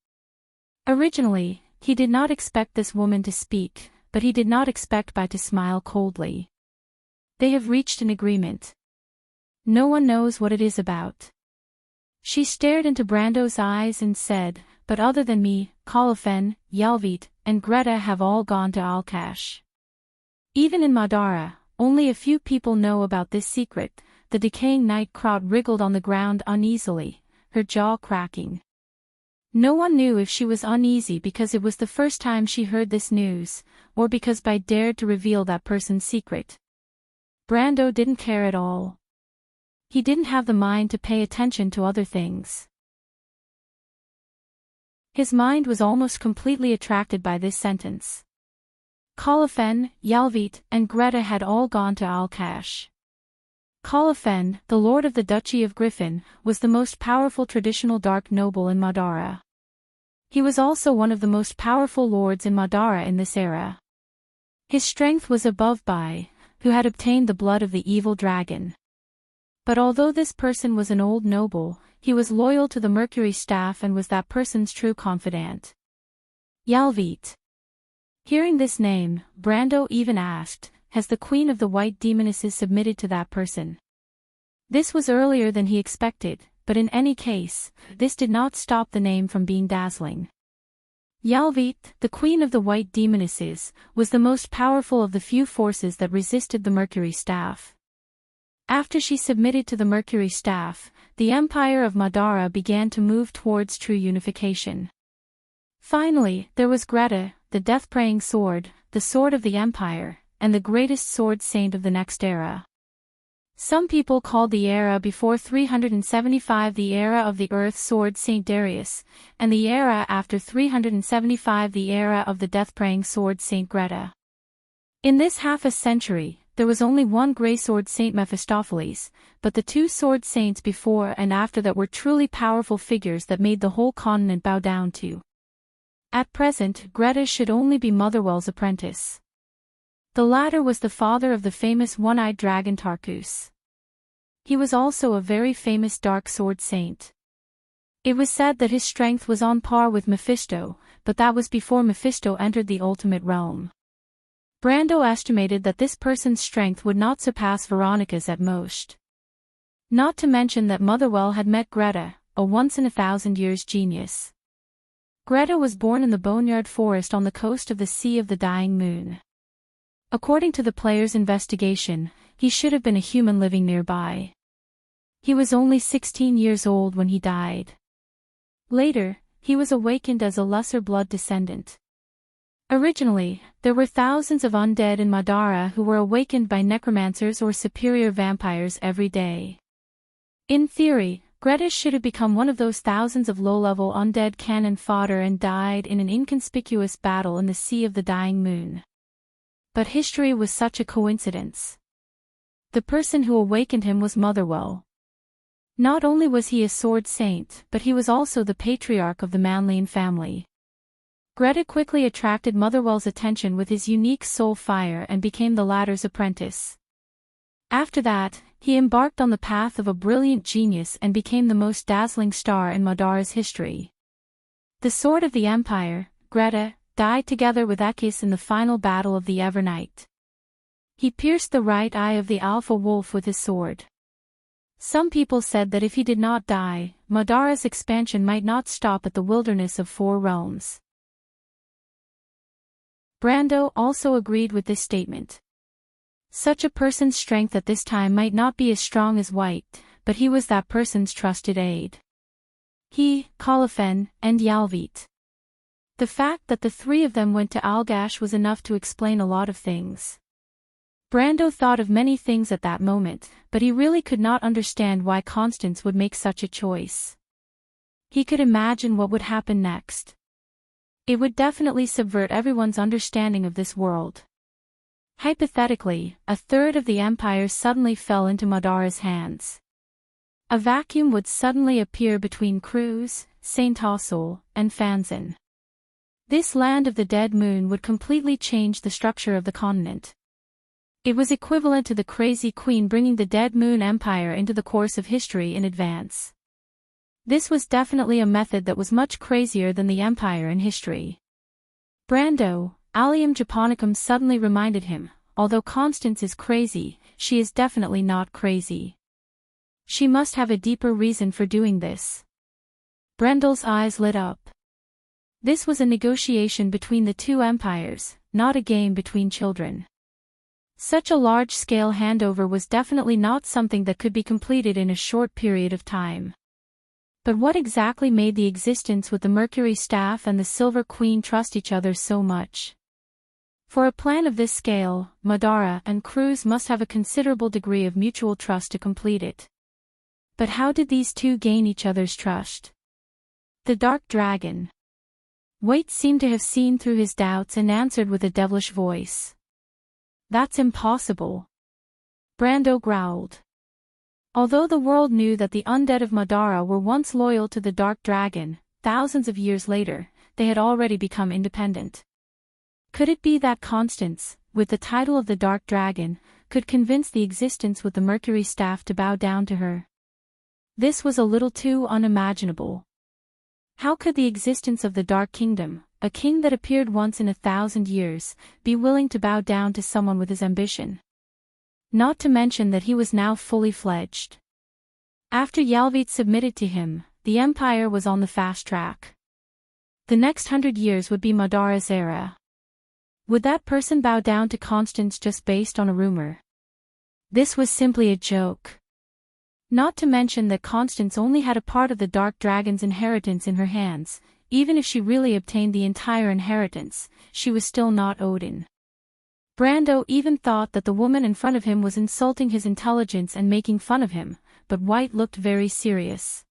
Speaker 1: Originally, he did not expect this woman to speak, but he did not expect Bai to smile coldly. They have reached an agreement. No one knows what it is about. She stared into Brando's eyes and said, but other than me, Kalafen, Yalvit, and Greta have all gone to Alkash. Even in Madara, only a few people know about this secret. The decaying night crowd wriggled on the ground uneasily, her jaw cracking. No one knew if she was uneasy because it was the first time she heard this news, or because Bai dared to reveal that person's secret. Brando didn't care at all. He didn't have the mind to pay attention to other things. His mind was almost completely attracted by this sentence. Kalafen, Yalvit, and Greta had all gone to Alkash. Kalafen, the lord of the Duchy of Griffin, was the most powerful traditional dark noble in Madara. He was also one of the most powerful lords in Madara in this era. His strength was above Bai, who had obtained the blood of the evil dragon. But although this person was an old noble, he was loyal to the Mercury Staff and was that person's true confidant. Yalvit. Hearing this name, Brando even asked, has the Queen of the White Demonesses submitted to that person? This was earlier than he expected, but in any case, this did not stop the name from being dazzling. Yalvit, the Queen of the White Demonesses, was the most powerful of the few forces that resisted the Mercury Staff. After she submitted to the Mercury Staff, the Empire of Madara began to move towards true unification. Finally, there was Greta, the death-praying sword, the sword of the Empire, and the greatest sword saint of the next era. Some people called the era before 375 the era of the Earth Sword Saint Darius, and the era after 375 the era of the death-praying sword Saint Greta. In this half a century, there was only one grey sword Saint Mephistopheles, but the 2 sword saints before and after that were truly powerful figures that made the whole continent bow down to. At present, Greta should only be Motherwell's apprentice. The latter was the father of the famous one-eyed dragon Tarkus. He was also a very famous dark sword saint. It was said that his strength was on par with Mephisto, but that was before Mephisto entered the ultimate realm. Brando estimated that this person's strength would not surpass Veronica's at most. Not to mention that Motherwell had met Greta, a once-in-a-thousand-years genius. Greta was born in the Boneyard Forest on the coast of the Sea of the Dying Moon. According to the player's investigation, he should have been a human living nearby. He was only 16 years old when he died. Later, he was awakened as a lesser blood descendant. Originally, there were thousands of undead in Madara who were awakened by necromancers or superior vampires every day. In theory, Greta should have become one of those thousands of low-level undead cannon fodder and died in an inconspicuous battle in the Sea of the Dying Moon. But history was such a coincidence. The person who awakened him was Motherwell. Not only was he a sword saint, but he was also the patriarch of the Manlian family. Greta quickly attracted Motherwell's attention with his unique soul fire and became the latter's apprentice. After that, he embarked on the path of a brilliant genius and became the most dazzling star in Madara's history. The sword of the Empire, Greta, died together with Akis in the final battle of the Evernight. He pierced the right eye of the alpha wolf with his sword. Some people said that if he did not die, Madara's expansion might not stop at the wilderness of 4 realms. Brando also agreed with this statement. Such a person's strength at this time might not be as strong as White, but he was that person's trusted aide. He, Colifen, and Yalvit. The fact that the 3 of them went to Algash was enough to explain a lot of things. Brando thought of many things at that moment, but he really could not understand why Constance would make such a choice. He could imagine what would happen next. It would definitely subvert everyone's understanding of this world. Hypothetically, a third of the Empire suddenly fell into Madara's hands. A vacuum would suddenly appear between Cruz, Saint Ossul, and Fanzan. This land of the dead moon would completely change the structure of the continent. It was equivalent to the crazy queen bringing the dead moon empire into the course of history in advance. This was definitely a method that was much crazier than the empire in history. Brando, Allium Japonicum suddenly reminded him, although Constance is crazy, she is definitely not crazy. She must have a deeper reason for doing this. Brendel's eyes lit up. This was a negotiation between the 2 empires, not a game between children. Such a large-scale handover was definitely not something that could be completed in a short period of time. But what exactly made the existence with the Mercury Staff and the Silver Queen trust each other so much? For a plan of this scale, Madara and Cruz must have a considerable degree of mutual trust to complete it. But how did these 2 gain each other's trust? The Dark Dragon. White seemed to have seen through his doubts and answered with a devilish voice. That's impossible. Brando growled. Although the world knew that the undead of Madara were once loyal to the Dark Dragon, thousands of years later, they had already become independent. Could it be that Constance, with the title of the Dark Dragon, could convince the existence with the Mercury Staff to bow down to her? This was a little too unimaginable. How could the existence of the Dark Kingdom, a king that appeared once in 1,000 years, be willing to bow down to someone with his ambition? Not to mention that he was now fully fledged. After Yalvit submitted to him, the empire was on the fast track. The next 100 years would be Madara's era. Would that person bow down to Constance just based on a rumor? This was simply a joke. Not to mention that Constance only had a part of the Dark Dragon's inheritance in her hands. Even if she really obtained the entire inheritance, she was still not Odin. Brando even thought that the woman in front of him was insulting his intelligence and making fun of him, but White looked very serious.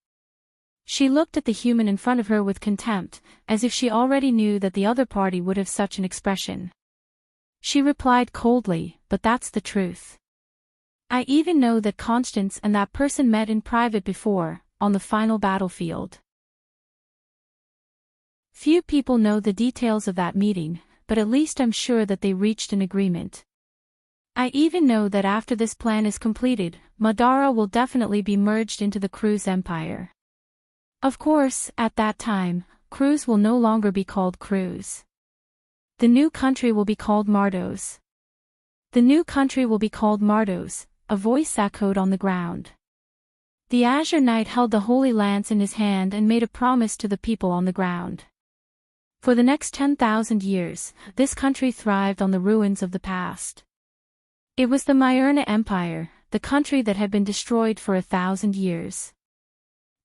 Speaker 1: She looked at the human in front of her with contempt, as if she already knew that the other party would have such an expression. She replied coldly, "But that's the truth. I even know that Constance and that person met in private before, on the final battlefield." Few people know the details of that meeting, but at least I'm sure that they reached an agreement. I even know that after this plan is completed, Madara will definitely be merged into the Cruz Empire. Of course, at that time, Cruz will no longer be called Cruz. The new country will be called Mardos. The new country will be called Mardos, a voice echoed on the ground. The Azure Knight held the holy lance in his hand and made a promise to the people on the ground. For the next 10,000 years, this country thrived on the ruins of the past. It was the Myrna Empire, the country that had been destroyed for 1,000 years.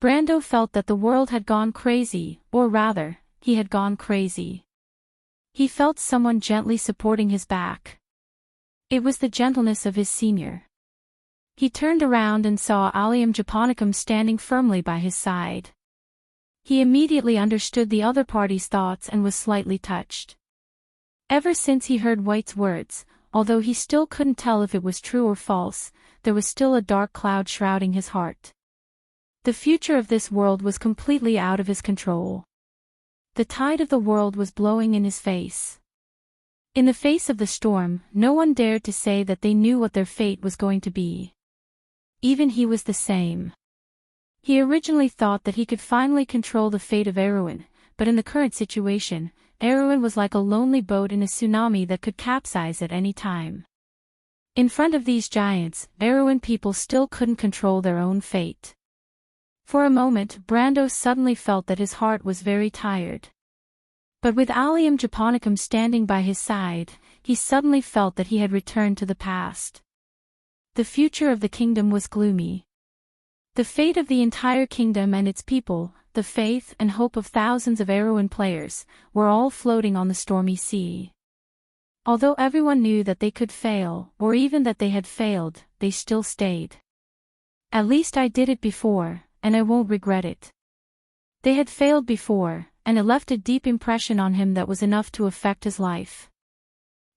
Speaker 1: Brando felt that the world had gone crazy, or rather, he had gone crazy. He felt someone gently supporting his back. It was the gentleness of his senior. He turned around and saw Allium Japonicum standing firmly by his side. He immediately understood the other party's thoughts and was slightly touched. Ever since he heard White's words, although he still couldn't tell if it was true or false, there was still a dark cloud shrouding his heart. The future of this world was completely out of his control. The tide of the world was blowing in his face. In the face of the storm, no one dared to say that they knew what their fate was going to be. Even he was the same. He originally thought that he could finally control the fate of Erwin, but in the current situation, Erwin was like a lonely boat in a tsunami that could capsize at any time. In front of these giants, Erwin people still couldn't control their own fate. For a moment, Brando suddenly felt that his heart was very tired. But with Allium Japonicum standing by his side, he suddenly felt that he had returned to the past. The future of the kingdom was gloomy. The fate of the entire kingdom and its people, the faith and hope of thousands of Erwin players, were all floating on the stormy sea. Although everyone knew that they could fail, or even that they had failed, they still stayed. At least I did it before, and I won't regret it. They had failed before, and it left a deep impression on him that was enough to affect his life.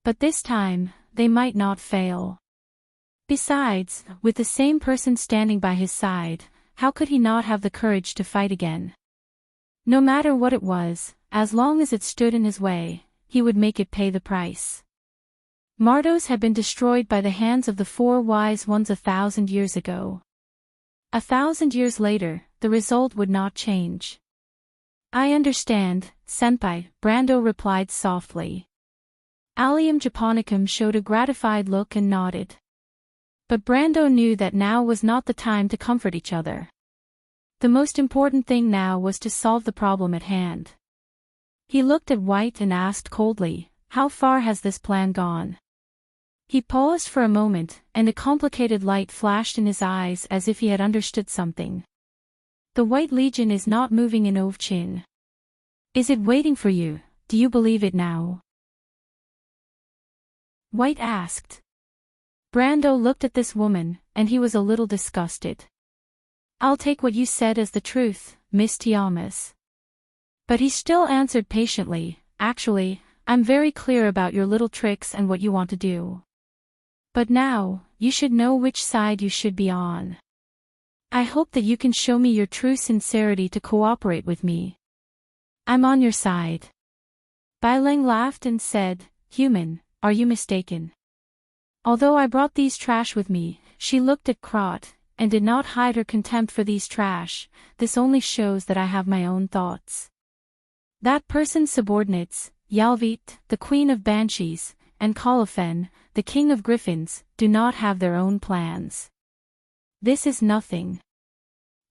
Speaker 1: But this time, they might not fail. Besides, with the same person standing by his side, how could he not have the courage to fight again? No matter what it was, as long as it stood in his way, he would make it pay the price. Mardos had been destroyed by the hands of the four wise ones 1,000 years ago. 1,000 years later, the result would not change. I understand, Senpai, Brando replied softly. Allium Japonicum showed a gratified look and nodded. But Brando knew that now was not the time to comfort each other. The most important thing now was to solve the problem at hand. He looked at White and asked coldly, "How far has this plan gone?" He paused for a moment, and a complicated light flashed in his eyes as if he had understood something. The White Legion is not moving in Ovchin. Is it waiting for you? Do you believe it now? White asked. Brando looked at this woman, and he was a little disgusted. I'll take what you said as the truth, Miss Tiamas. But he still answered patiently, actually, I'm very clear about your little tricks and what you want to do. But now, you should know which side you should be on. I hope that you can show me your true sincerity to cooperate with me. I'm on your side. Bailang laughed and said, Human, are you mistaken? Although I brought these trash with me, she looked at Krot, and did not hide her contempt for these trash. This only shows that I have my own thoughts. That person's subordinates, Yalvit, the Queen of Banshees, and Colofen, the King of Griffins, do not have their own plans. This is nothing.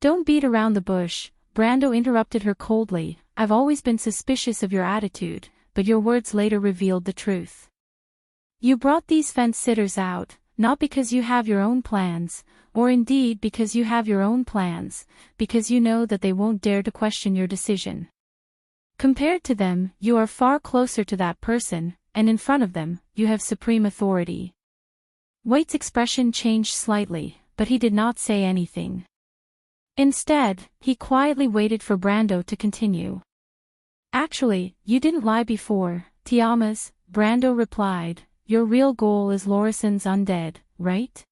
Speaker 1: Don't beat around the bush, Brando interrupted her coldly. I've always been suspicious of your attitude, but your words later revealed the truth. You brought these fence-sitters out, not because you have your own plans, or indeed because you have your own plans, because you know that they won't dare to question your decision. Compared to them, you are far closer to that person, and in front of them, you have supreme authority. White's expression changed slightly, but he did not say anything. Instead, he quietly waited for Brando to continue. Actually, you didn't lie before, Tiamas, Brando replied. Your real goal is Lorison's undead, right?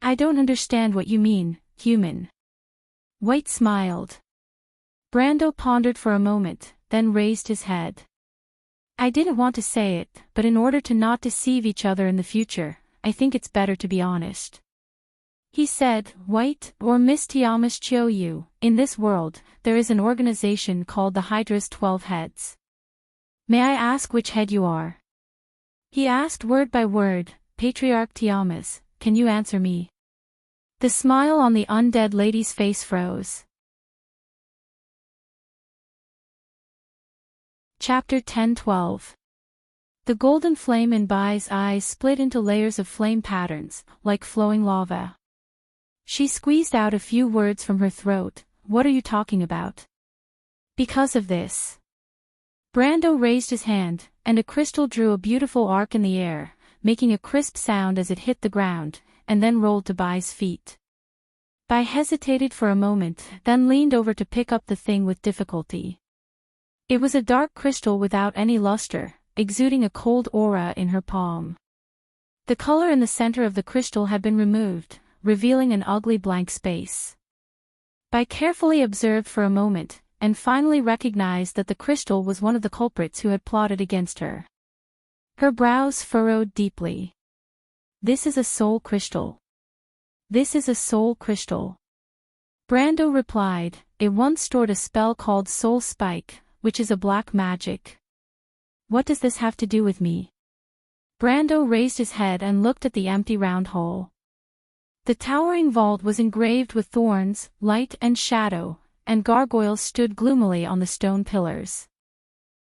Speaker 1: I don't understand what you mean, human. White smiled. Brando pondered for a moment, then raised his head. I didn't want to say it, but in order to not deceive each other in the future, I think it's better to be honest. He said, White, or Miss Tiamas Chiou, in this world, there is an organization called the Hydra's 12 Heads. May I ask which head you are? He asked word by word, Patriarch Tiamas, can you answer me? The smile on the undead lady's face froze. Chapter 10-12. The golden flame in Bai's eyes split into layers of flame patterns, like flowing lava. She squeezed out a few words from her throat. What are you talking about? Because of this. Brando raised his hand, and a crystal drew a beautiful arc in the air, making a crisp sound as it hit the ground, and then rolled to Bai's feet. Bai hesitated for a moment, then leaned over to pick up the thing with difficulty. It was a dark crystal without any luster, exuding a cold aura in her palm. The color in the center of the crystal had been removed, revealing an ugly blank space. Bai carefully observed for a moment, and finally recognized that the crystal was one of the culprits who had plotted against her. Her brows furrowed deeply. This is a soul crystal. This is a soul crystal. Brando replied, it once stored a spell called Soul Spike, which is a black magic. What does this have to do with me? Brando raised his head and looked at the empty round hall. The towering vault was engraved with thorns, light and shadow, and gargoyles stood gloomily on the stone pillars.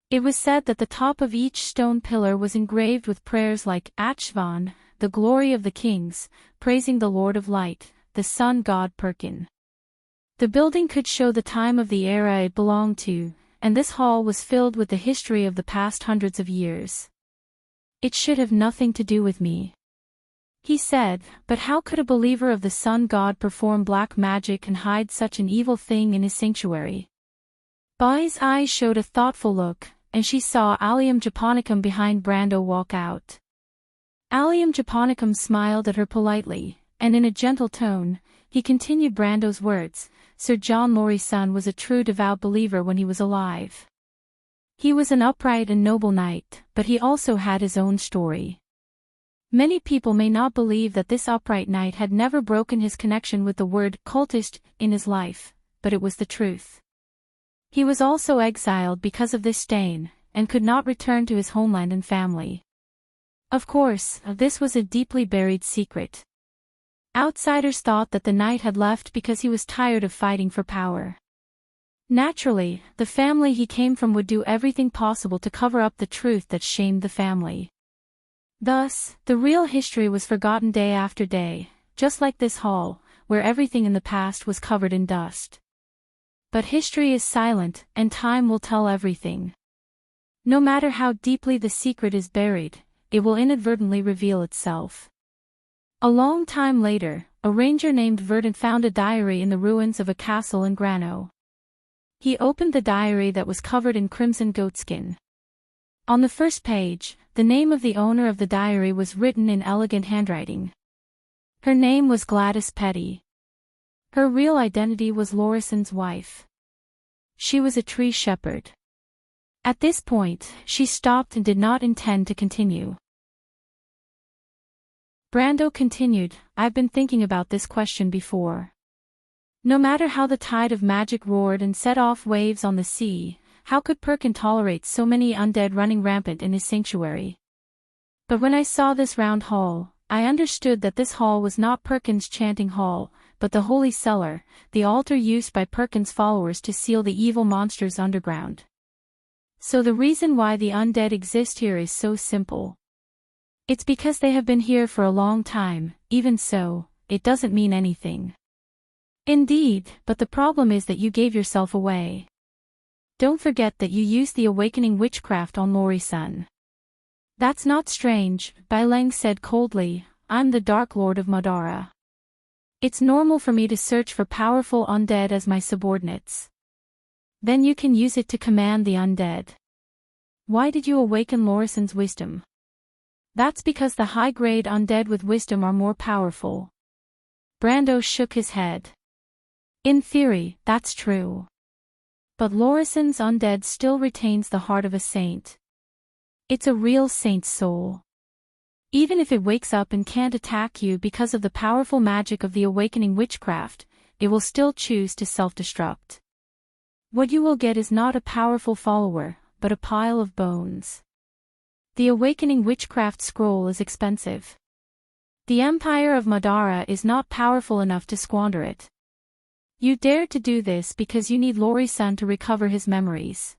Speaker 1: It was said that the top of each stone pillar was engraved with prayers like Achvan, the glory of the kings, praising the Lord of Light, the sun god Perkin. The building could show the time of the era it belonged to, and this hall was filled with the history of the past hundreds of years. It should have nothing to do with me, he said, but how could a believer of the sun god perform black magic and hide such an evil thing in his sanctuary? Bai's eyes showed a thoughtful look, and she saw Allium Japonicum behind Brando walk out. Allium Japonicum smiled at her politely, and in a gentle tone, he continued Brando's words. Sir John Lorry's son was a true devout believer when he was alive. He was an upright and noble knight, but he also had his own story. Many people may not believe that this upright knight had never broken his connection with the word cultist in his life, but it was the truth. He was also exiled because of this stain, and could not return to his homeland and family. Of course, this was a deeply buried secret. Outsiders thought that the knight had left because he was tired of fighting for power. Naturally, the family he came from would do everything possible to cover up the truth that shamed the family. Thus, the real history was forgotten day after day, just like this hall, where everything in the past was covered in dust. But history is silent, and time will tell everything. No matter how deeply the secret is buried, it will inadvertently reveal itself. A long time later, a ranger named Verdant found a diary in the ruins of a castle in Grano. He opened the diary that was covered in crimson goatskin. On the first page, the name of the owner of the diary was written in elegant handwriting. Her name was Gladys Petty. Her real identity was Lorison's wife. She was a tree shepherd. At this point, she stopped and did not intend to continue. Brando continued, I've been thinking about this question before. No matter how the tide of magic roared and set off waves on the sea, how could Perkin tolerate so many undead running rampant in his sanctuary? But when I saw this round hall, I understood that this hall was not Perkin's chanting hall, but the holy cellar, the altar used by Perkin's followers to seal the evil monsters underground. So the reason why the undead exist here is so simple. It's because they have been here for a long time. Even so, it doesn't mean anything. Indeed, but the problem is that you gave yourself away. Don't forget that you used the awakening witchcraft on Lori-san. That's not strange, Bai Leng said coldly, I'm the Dark Lord of Madara. It's normal for me to search for powerful undead as my subordinates. Then you can use it to command the undead. Why did you awaken Lorison's wisdom? That's because the high-grade undead with wisdom are more powerful. Brando shook his head. In theory, that's true. But Lorison's undead still retains the heart of a saint. It's a real saint's soul. Even if it wakes up and can't attack you because of the powerful magic of the awakening witchcraft, it will still choose to self-destruct. What you will get is not a powerful follower, but a pile of bones. The awakening witchcraft scroll is expensive. The Empire of Madara is not powerful enough to squander it. You dared to do this because you need Lori-san to recover his memories.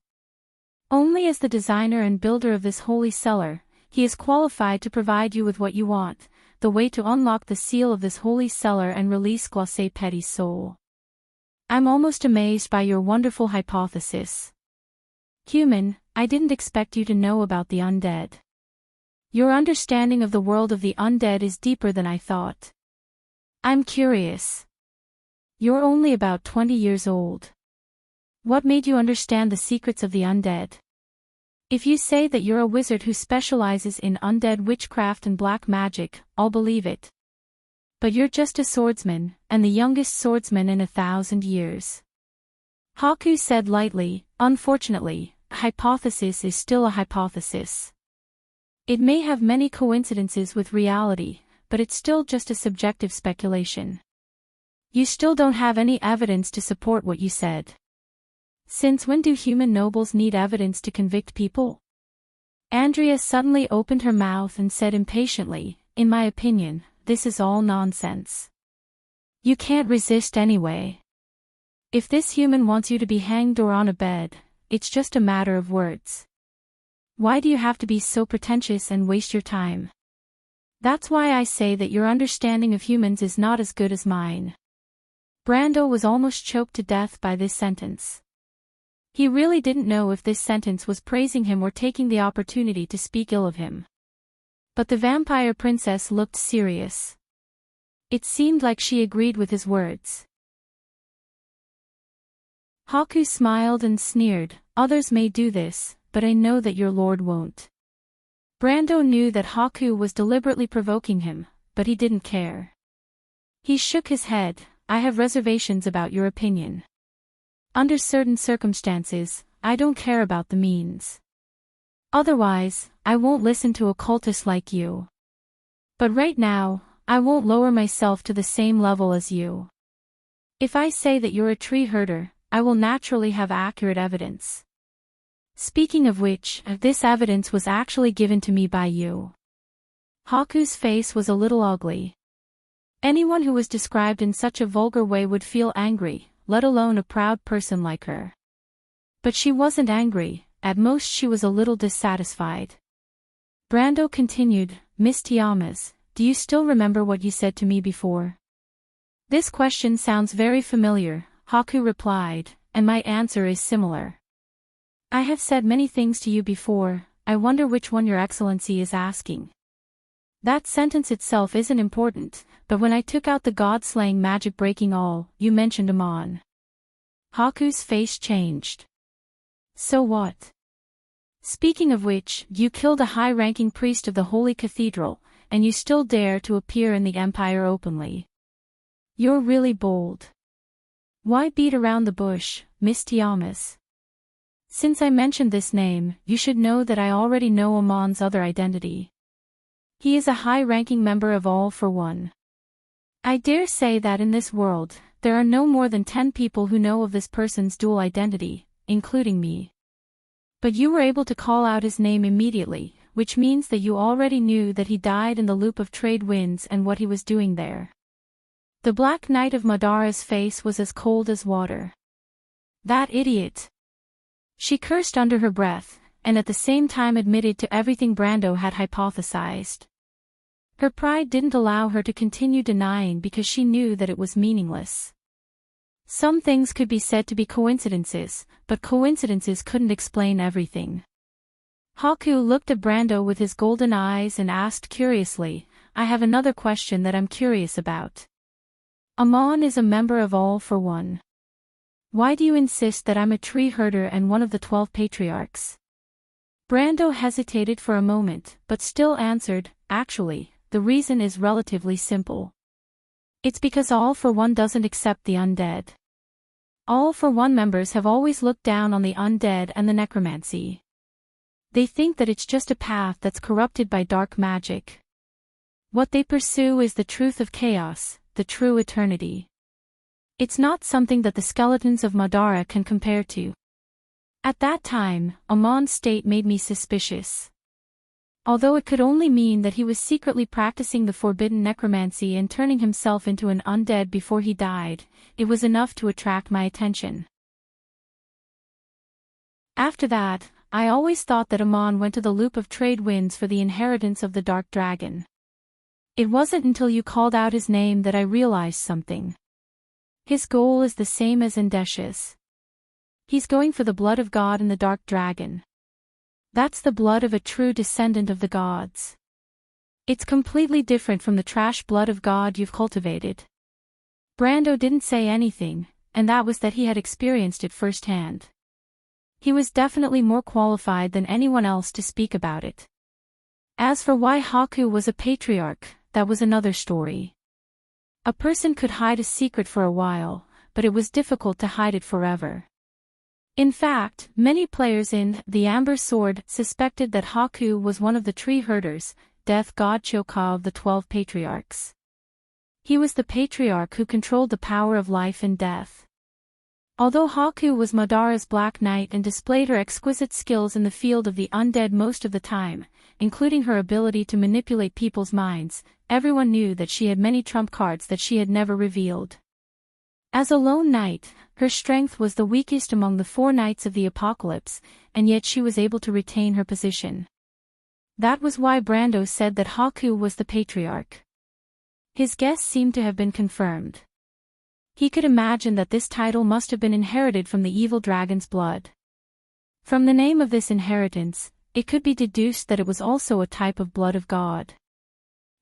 Speaker 1: Only as the designer and builder of this holy cellar, he is qualified to provide you with what you want, the way to unlock the seal of this holy cellar and release Glacé Petty's soul. I'm almost amazed by your wonderful hypothesis. Human, I didn't expect you to know about the undead. Your understanding of the world of the undead is deeper than I thought. I'm curious. You're only about 20 years old. What made you understand the secrets of the undead? If you say that you're a wizard who specializes in undead witchcraft and black magic, I'll believe it. But you're just a swordsman, and the youngest swordsman in 1,000 years. Haku said lightly, unfortunately, a hypothesis is still a hypothesis. It may have many coincidences with reality, but it's still just a subjective speculation. You still don't have any evidence to support what you said. Since when do human nobles need evidence to convict people? Andrea suddenly opened her mouth and said impatiently, in my opinion, this is all nonsense. You can't resist anyway. If this human wants you to be hanged or on a bed, it's just a matter of words. Why do you have to be so pretentious and waste your time? That's why I say that your understanding of humans is not as good as mine. Brando was almost choked to death by this sentence. He really didn't know if this sentence was praising him or taking the opportunity to speak ill of him. But the vampire princess looked serious. It seemed like she agreed with his words. Haku smiled and sneered, others may do this, but I know that your lord won't. Brando knew that Haku was deliberately provoking him, but he didn't care. He shook his head, I have reservations about your opinion. Under certain circumstances, I don't care about the means. Otherwise, I won't listen to a cultist like you. But right now, I won't lower myself to the same level as you. If I say that you're a tree herder, I will naturally have accurate evidence. Speaking of which, this evidence was actually given to me by you. Haku's face was a little ugly. Anyone who was described in such a vulgar way would feel angry, let alone a proud person like her. But she wasn't angry, at most she was a little dissatisfied. Brando continued, Miss Tiamas, do you still remember what you said to me before? This question sounds very familiar, Haku replied, and my answer is similar. I have said many things to you before, I wonder which one your excellency is asking. That sentence itself isn't important, but when I took out the god-slaying magic breaking all, you mentioned Amon. Haku's face changed. So what? Speaking of which, you killed a high-ranking priest of the Holy Cathedral, and you still dare to appear in the Empire openly. You're really bold. Why beat around the bush, Miss Tiamas? Since I mentioned this name, you should know that I already know Amon's other identity. He is a high-ranking member of All for One. I dare say that in this world, there are no more than 10 people who know of this person's dual identity, including me. But you were able to call out his name immediately, which means that you already knew that he died in the loop of trade winds and what he was doing there. The Black Knight of Madara's face was as cold as water. That idiot! She cursed under her breath, and at the same time admitted to everything Brando had hypothesized. Her pride didn't allow her to continue denying because she knew that it was meaningless. Some things could be said to be coincidences, but coincidences couldn't explain everything. Haku looked at Brando with his golden eyes and asked curiously, I have another question that I'm curious about. Amon is a member of All for One. Why do you insist that I'm a tree herder and one of the 12 patriarchs? Brando hesitated for a moment, but still answered, actually, the reason is relatively simple. It's because All for One doesn't accept the undead. All for One members have always looked down on the undead and the necromancy. They think that it's just a path that's corrupted by dark magic. What they pursue is the truth of chaos, the true eternity. It's not something that the skeletons of Madara can compare to. At that time, Amon's state made me suspicious. Although it could only mean that he was secretly practicing the forbidden necromancy and turning himself into an undead before he died, it was enough to attract my attention. After that, I always thought that Amon went to the loop of trade winds for the inheritance of the Dark Dragon. It wasn't until you called out his name that I realized something. His goal is the same as Indesha's. He's going for the blood of God and the Dark Dragon. That's the blood of a true descendant of the gods. It's completely different from the trash blood of God you've cultivated. Brando didn't say anything, and that was that he had experienced it firsthand. He was definitely more qualified than anyone else to speak about it. As for why Haku was a patriarch, that was another story. A person could hide a secret for a while, but it was difficult to hide it forever. In fact, many players in The Amber Sword suspected that Haku was one of the tree herders, death god Choka of the 12 patriarchs. He was the patriarch who controlled the power of life and death. Although Haku was Madara's Black Knight and displayed her exquisite skills in the field of the undead most of the time, including her ability to manipulate people's minds, everyone knew that she had many trump cards that she had never revealed. As a lone knight, her strength was the weakest among the 4 knights of the Apocalypse, and yet she was able to retain her position. That was why Brando said that Haku was the patriarch. His guess seemed to have been confirmed. He could imagine that this title must have been inherited from the evil dragon's blood. From the name of this inheritance, it could be deduced that it was also a type of blood of God.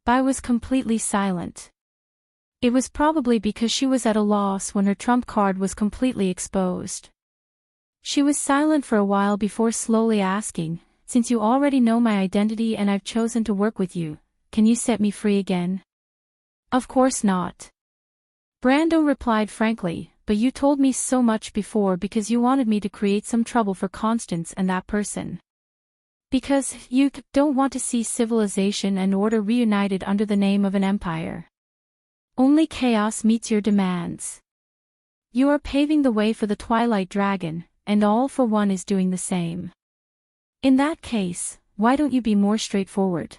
Speaker 1: Bai was completely silent. It was probably because she was at a loss when her trump card was completely exposed. She was silent for a while before slowly asking, "Since you already know my identity and I've chosen to work with you, can you set me free again?" "Of course not." Brando replied frankly, "But you told me so much before because you wanted me to create some trouble for Constance and that person. Because you don't want to see civilization and order reunited under the name of an empire. Only chaos meets your demands. You are paving the way for the Twilight Dragon, and All for One is doing the same. In that case, why don't you be more straightforward?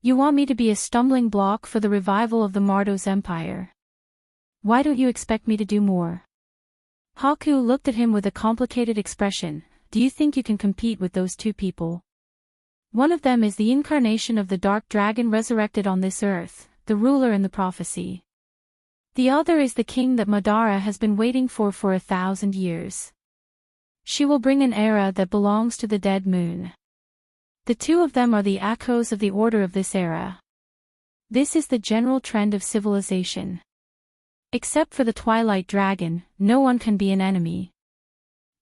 Speaker 1: You want me to be a stumbling block for the revival of the Mardos Empire. Why don't you expect me to do more?" Haku looked at him with a complicated expression. "Do you think you can compete with those 2 people? One of them is the incarnation of the Dark Dragon resurrected on this earth, the ruler in the prophecy. The other is the king that Madara has been waiting for 1,000 years. She will bring an era that belongs to the dead moon. The 2 of them are the echoes of the order of this era. This is the general trend of civilization. Except for the Twilight Dragon, no one can be an enemy.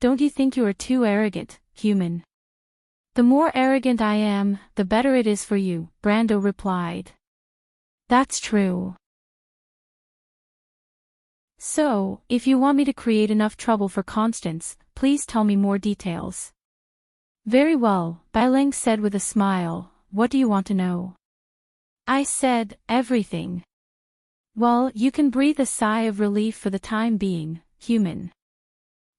Speaker 1: Don't you think you are too arrogant, human?" "The more arrogant I am, the better it is for you," Brando replied. "That's true. So, if you want me to create enough trouble for Constance, please tell me more details." "Very well," Bailing said with a smile. "What do you want to know?" "I said, everything." "Well, you can breathe a sigh of relief for the time being, human."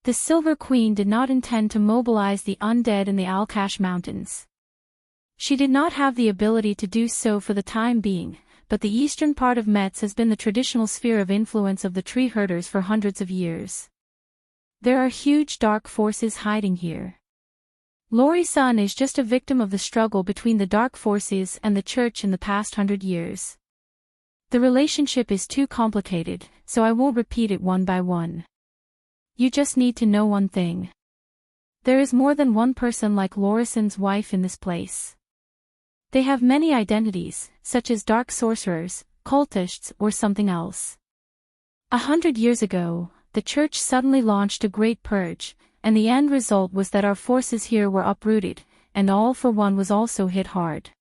Speaker 1: The Silver Queen did not intend to mobilize the undead in the Alkash Mountains. She did not have the ability to do so for the time being, but the eastern part of Metz has been the traditional sphere of influence of the tree herders for hundreds of years. There are huge dark forces hiding here. Lori-san is just a victim of the struggle between the dark forces and the church in the past 100 years. The relationship is too complicated, so I won't repeat it one by one. You just need to know one thing. There is more than one person like Lorisan's wife in this place. They have many identities, such as dark sorcerers, cultists, or something else. 100 years ago, the church suddenly launched a great purge, and the end result was that our forces here were uprooted, and All for One was also hit hard.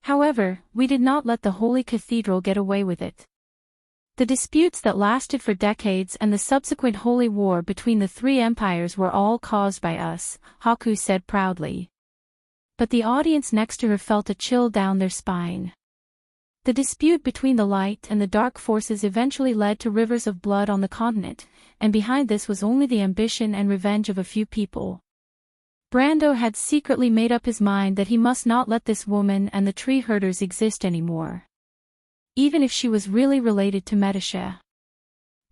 Speaker 1: However, we did not let the Holy Cathedral get away with it. The disputes that lasted for decades and the subsequent holy war between the 3 empires were all caused by us, Haku said proudly. But the audience next to her felt a chill down their spine. The dispute between the light and the dark forces eventually led to rivers of blood on the continent, and behind this was only the ambition and revenge of a few people. Brando had secretly made up his mind that he must not let this woman and the tree herders exist anymore. Even if she was really related to Medisha.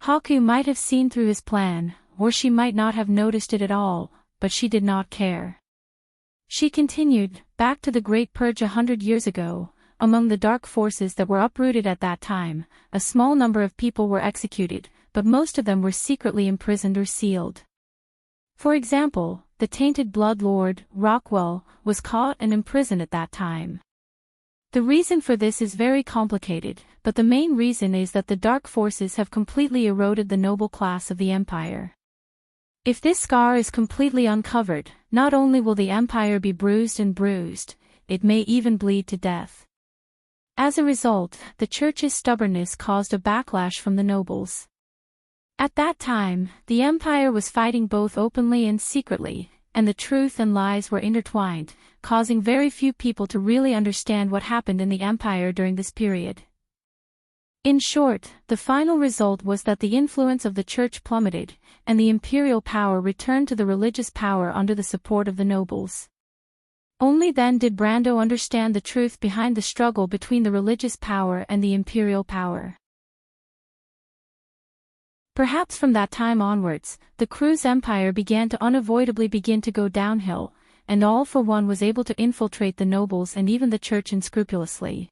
Speaker 1: Haku might have seen through his plan, or she might not have noticed it at all, but she did not care. She continued, back to the Great Purge 100 years ago, among the dark forces that were uprooted at that time, a small number of people were executed, but most of them were secretly imprisoned or sealed. For example, the tainted blood lord, Rockwell, was caught and imprisoned at that time. The reason for this is very complicated, but the main reason is that the dark forces have completely eroded the noble class of the empire. If this scar is completely uncovered, not only will the empire be bruised and bruised, it may even bleed to death. As a result, the church's stubbornness caused a backlash from the nobles. At that time, the empire was fighting both openly and secretly, and the truth and lies were intertwined, causing very few people to really understand what happened in the empire during this period. In short, the final result was that the influence of the church plummeted, and the imperial power returned to the religious power under the support of the nobles. Only then did Brando understand the truth behind the struggle between the religious power and the imperial power. Perhaps from that time onwards, the Cruz Empire began to unavoidably go downhill, and All for One was able to infiltrate the nobles and even the church unscrupulously.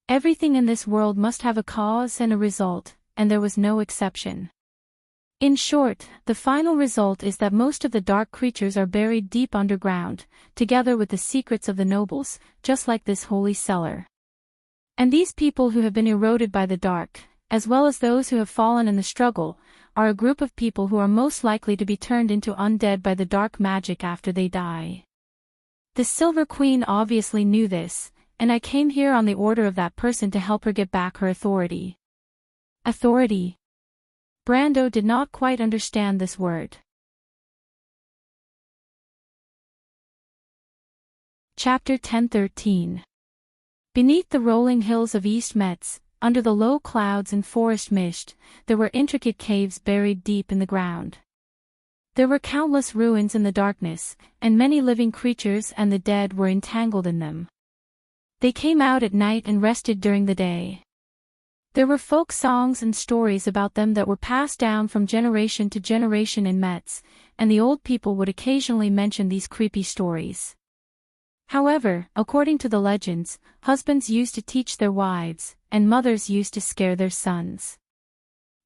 Speaker 1: Everything in this world must have a cause and a result, and there was no exception. In short, the final result is that most of the dark creatures are buried deep underground, together with the secrets of the nobles, just like this holy cellar. And these people who have been eroded by the dark, as well as those who have fallen in the struggle, are a group of people who are most likely to be turned into undead by the dark magic after they die. The Silver Queen obviously knew this, and I came here on the order of that person to help her get back her authority. Authority. Brando did not quite understand this word. Chapter 10:13. Beneath the rolling hills of East Metz, under the low clouds and forest mist, there were intricate caves buried deep in the ground. There were countless ruins in the darkness, and many living creatures and the dead were entangled in them. They came out at night and rested during the day. There were folk songs and stories about them that were passed down from generation to generation in Metz, and the old people would occasionally mention these creepy stories. However, according to the legends, husbands used to teach their wives, and mothers used to scare their sons.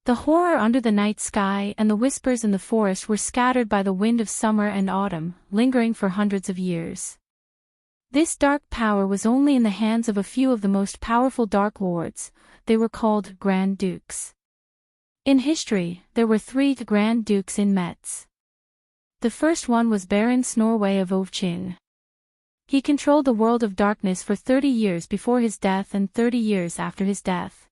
Speaker 1: The horror under the night sky and the whispers in the forest were scattered by the wind of summer and autumn, lingering for hundreds of years. This dark power was only in the hands of a few of the most powerful Dark Lords. They were called Grand Dukes. In history, there were 3 Grand Dukes in Metz. The first one was Baron Snorway of Ovchin. He controlled the world of darkness for 30 years before his death and 30 years after his death.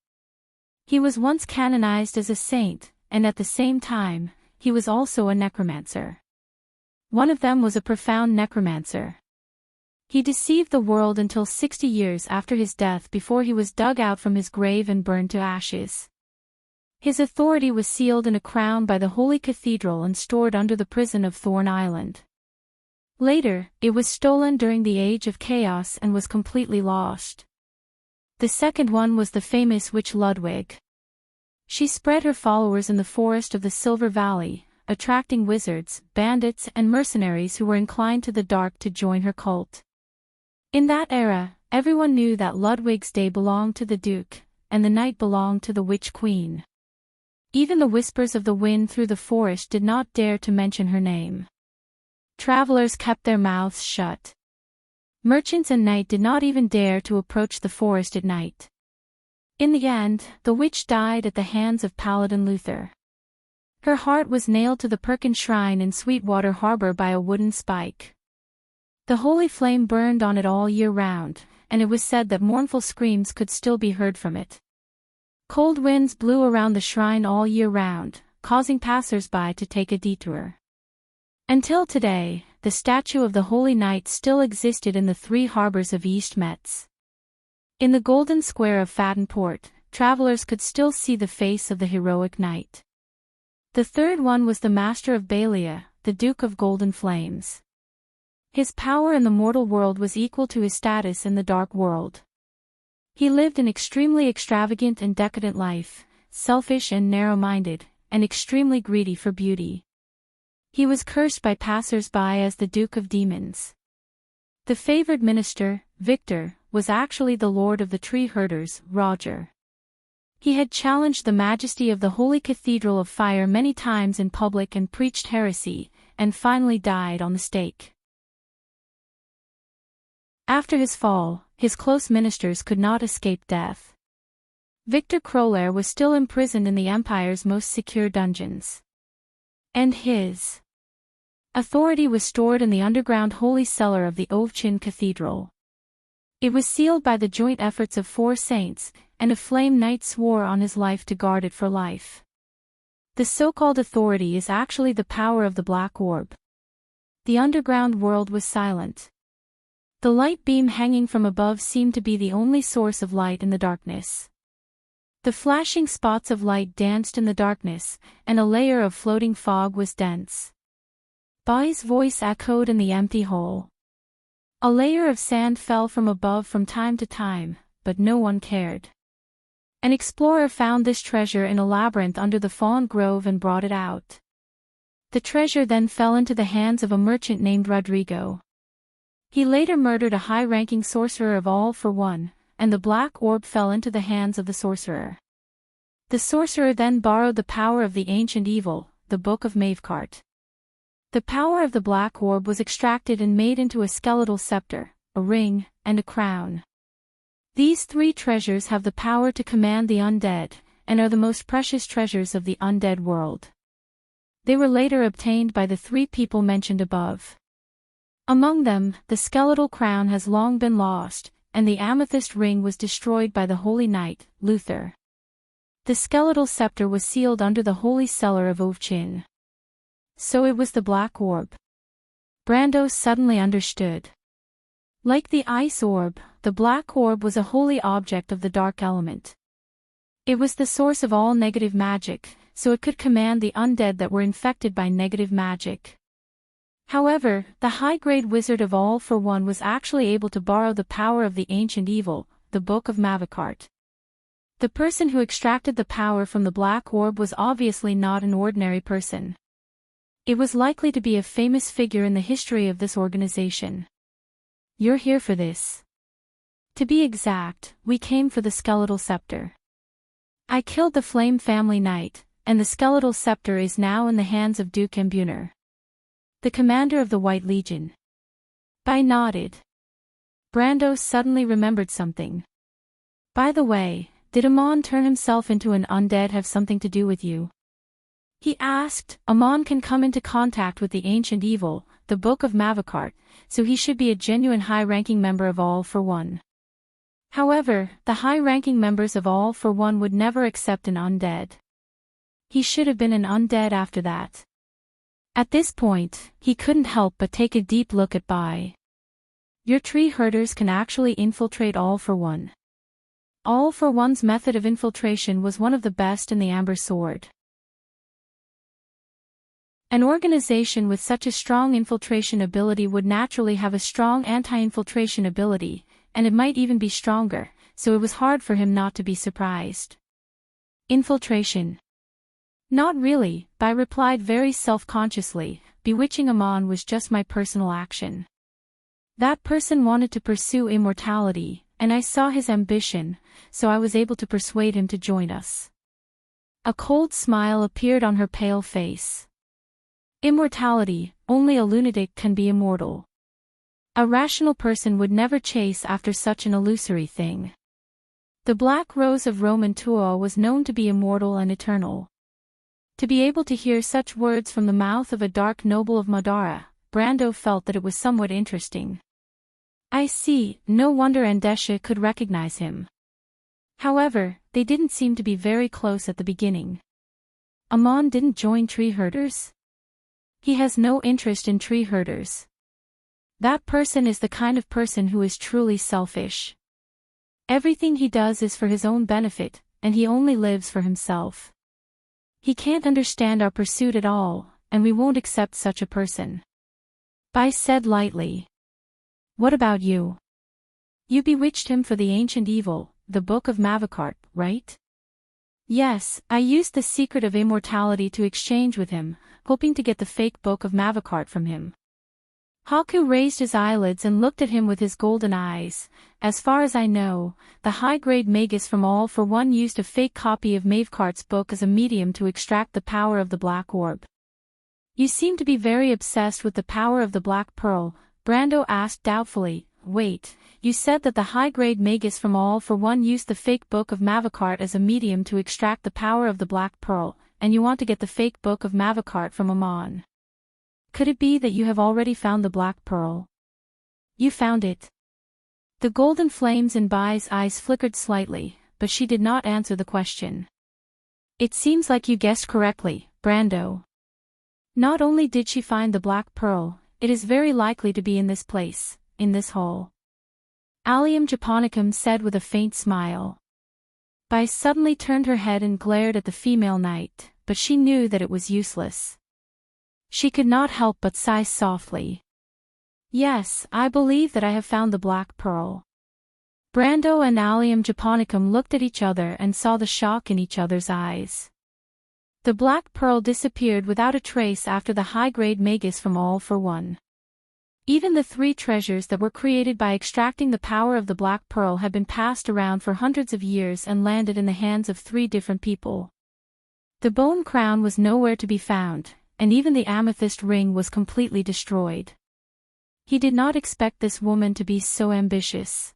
Speaker 1: He was once canonized as a saint, and at the same time, he was also a necromancer. One of them was a profound necromancer. He deceived the world until 60 years after his death before he was dug out from his grave and burned to ashes. His authority was sealed in a crown by the Holy Cathedral and stored under the prison of Thorn Island. Later, it was stolen during the Age of Chaos and was completely lost. The second one was the famous witch Ludwig. She spread her followers in the forest of the Silver Valley, attracting wizards, bandits and mercenaries who were inclined to the dark to join her cult. In that era, everyone knew that Ludwig's day belonged to the Duke, and the night belonged to the Witch Queen. Even the whispers of the wind through the forest did not dare to mention her name. Travelers kept their mouths shut. Merchants and knights did not even dare to approach the forest at night. In the end, the witch died at the hands of Paladin Luther. Her heart was nailed to the Perkin Shrine in Sweetwater Harbor by a wooden spike. The holy flame burned on it all year round, and it was said that mournful screams could still be heard from it. Cold winds blew around the shrine all year round, causing passers-by to take a detour. Until today, the statue of the Holy Knight still existed in the 3 harbors of East Metz. In the golden square of Fattenport, travelers could still see the face of the heroic knight. The third one was the Master of Balia, the Duke of Golden Flames. His power in the mortal world was equal to his status in the dark world. He lived an extremely extravagant and decadent life, selfish and narrow-minded, and extremely greedy for beauty. He was cursed by passers-by as the Duke of Demons. The favored minister, Victor, was actually the lord of the tree herders, Roger. He had challenged the majesty of the Holy Cathedral of Fire many times in public and preached heresy, and finally died on the stake. After his fall, his close ministers could not escape death. Victor Crollaire was still imprisoned in the Empire's most secure dungeons. And his authority was stored in the underground holy cellar of the Ovchin Cathedral. It was sealed by the joint efforts of 4 saints, and a flame knight swore on his life to guard it for life. The so-called authority is actually the power of the Black Orb. The underground world was silent. The light beam hanging from above seemed to be the only source of light in the darkness. The flashing spots of light danced in the darkness, and a layer of floating fog was dense. Bai's voice echoed in the empty hole. A layer of sand fell from above from time to time, but no one cared. An explorer found this treasure in a labyrinth under the fallen grove and brought it out. The treasure then fell into the hands of a merchant named Rodrigo. He later murdered a high-ranking sorcerer of All for One, and the black orb fell into the hands of the sorcerer. The sorcerer then borrowed the power of the ancient evil, the Book of Mavecart. The power of the black orb was extracted and made into a skeletal scepter, a ring, and a crown. These three treasures have the power to command the undead, and are the most precious treasures of the undead world. They were later obtained by the three people mentioned above. Among them, the skeletal crown has long been lost, and the amethyst ring was destroyed by the holy knight, Luther. The skeletal scepter was sealed under the holy cellar of Ovchin. So it was the black orb. Brando suddenly understood. Like the ice orb, the black orb was a holy object of the dark element. It was the source of all negative magic, so it could command the undead that were infected by negative magic. However, the high-grade wizard of All for One was actually able to borrow the power of the ancient evil, the Book of Mavecart. The person who extracted the power from the black orb was obviously not an ordinary person. It was likely to be a famous figure in the history of this organization. You're here for this. To be exact, we came for the skeletal scepter. I killed the Flame family knight, and the skeletal scepter is now in the hands of Duke Embuner, the commander of the White Legion. Bai nodded. Brando suddenly remembered something. By the way, did Amon turn himself into an undead have something to do with you? He asked. Amon can come into contact with the ancient evil, the Book of Mavecart, so he should be a genuine high-ranking member of All for One. However, the high-ranking members of All for One would never accept an undead. He should have been an undead after that. At this point, he couldn't help but take a deep look at Bai. Your tree herders can actually infiltrate All for One. All for One's method of infiltration was one of the best in the Amber Sword. An organization with such a strong infiltration ability would naturally have a strong anti-infiltration ability, and it might even be stronger, so it was hard for him not to be surprised. Infiltration? Not really, Bai replied very self-consciously. Bewitching Amon was just my personal action. That person wanted to pursue immortality, and I saw his ambition, so I was able to persuade him to join us. A cold smile appeared on her pale face. Immortality, only a lunatic can be immortal. A rational person would never chase after such an illusory thing. The Black Rose of Roman Tuo was known to be immortal and eternal. To be able to hear such words from the mouth of a dark noble of Madara, Brando felt that it was somewhat interesting. I see, no wonder Andesha could recognize him. However, they didn't seem to be very close at the beginning. Amon didn't join tree herders? He has no interest in tree herders. That person is the kind of person who is truly selfish. Everything he does is for his own benefit, and he only lives for himself. He can't understand our pursuit at all, and we won't accept such a person. Bai said lightly. What about you? You bewitched him for the ancient evil, the Book of Mavecart, right? Yes, I used the secret of immortality to exchange with him, hoping to get the fake Book of Mavecart from him. Haku raised his eyelids and looked at him with his golden eyes. As far as I know, the high-grade magus from All for One used a fake copy of Mavecart's book as a medium to extract the power of the Black Orb. You seem to be very obsessed with the power of the Black Pearl, Brando asked doubtfully. Wait, you said that the high-grade magus from All for One used the fake Book of Mavecart as a medium to extract the power of the Black Pearl, and you want to get the fake Book of Mavecart from Amon. Could it be that you have already found the Black Pearl? You found it. The golden flames in Bai's eyes flickered slightly, but she did not answer the question. It seems like you guessed correctly, Brando. Not only did she find the Black Pearl, it is very likely to be in this place, in this hole. Allium Japonicum said with a faint smile. Bai suddenly turned her head and glared at the female knight, but she knew that it was useless. She could not help but sigh softly. Yes, I believe that I have found the Black Pearl. Brando and Allium Japonicum looked at each other and saw the shock in each other's eyes. The Black Pearl disappeared without a trace after the high-grade magus from All for One. Even the 3 treasures that were created by extracting the power of the Black Pearl had been passed around for hundreds of years and landed in the hands of 3 different people. The bone crown was nowhere to be found, and even the amethyst ring was completely destroyed. He did not expect this woman to be so ambitious.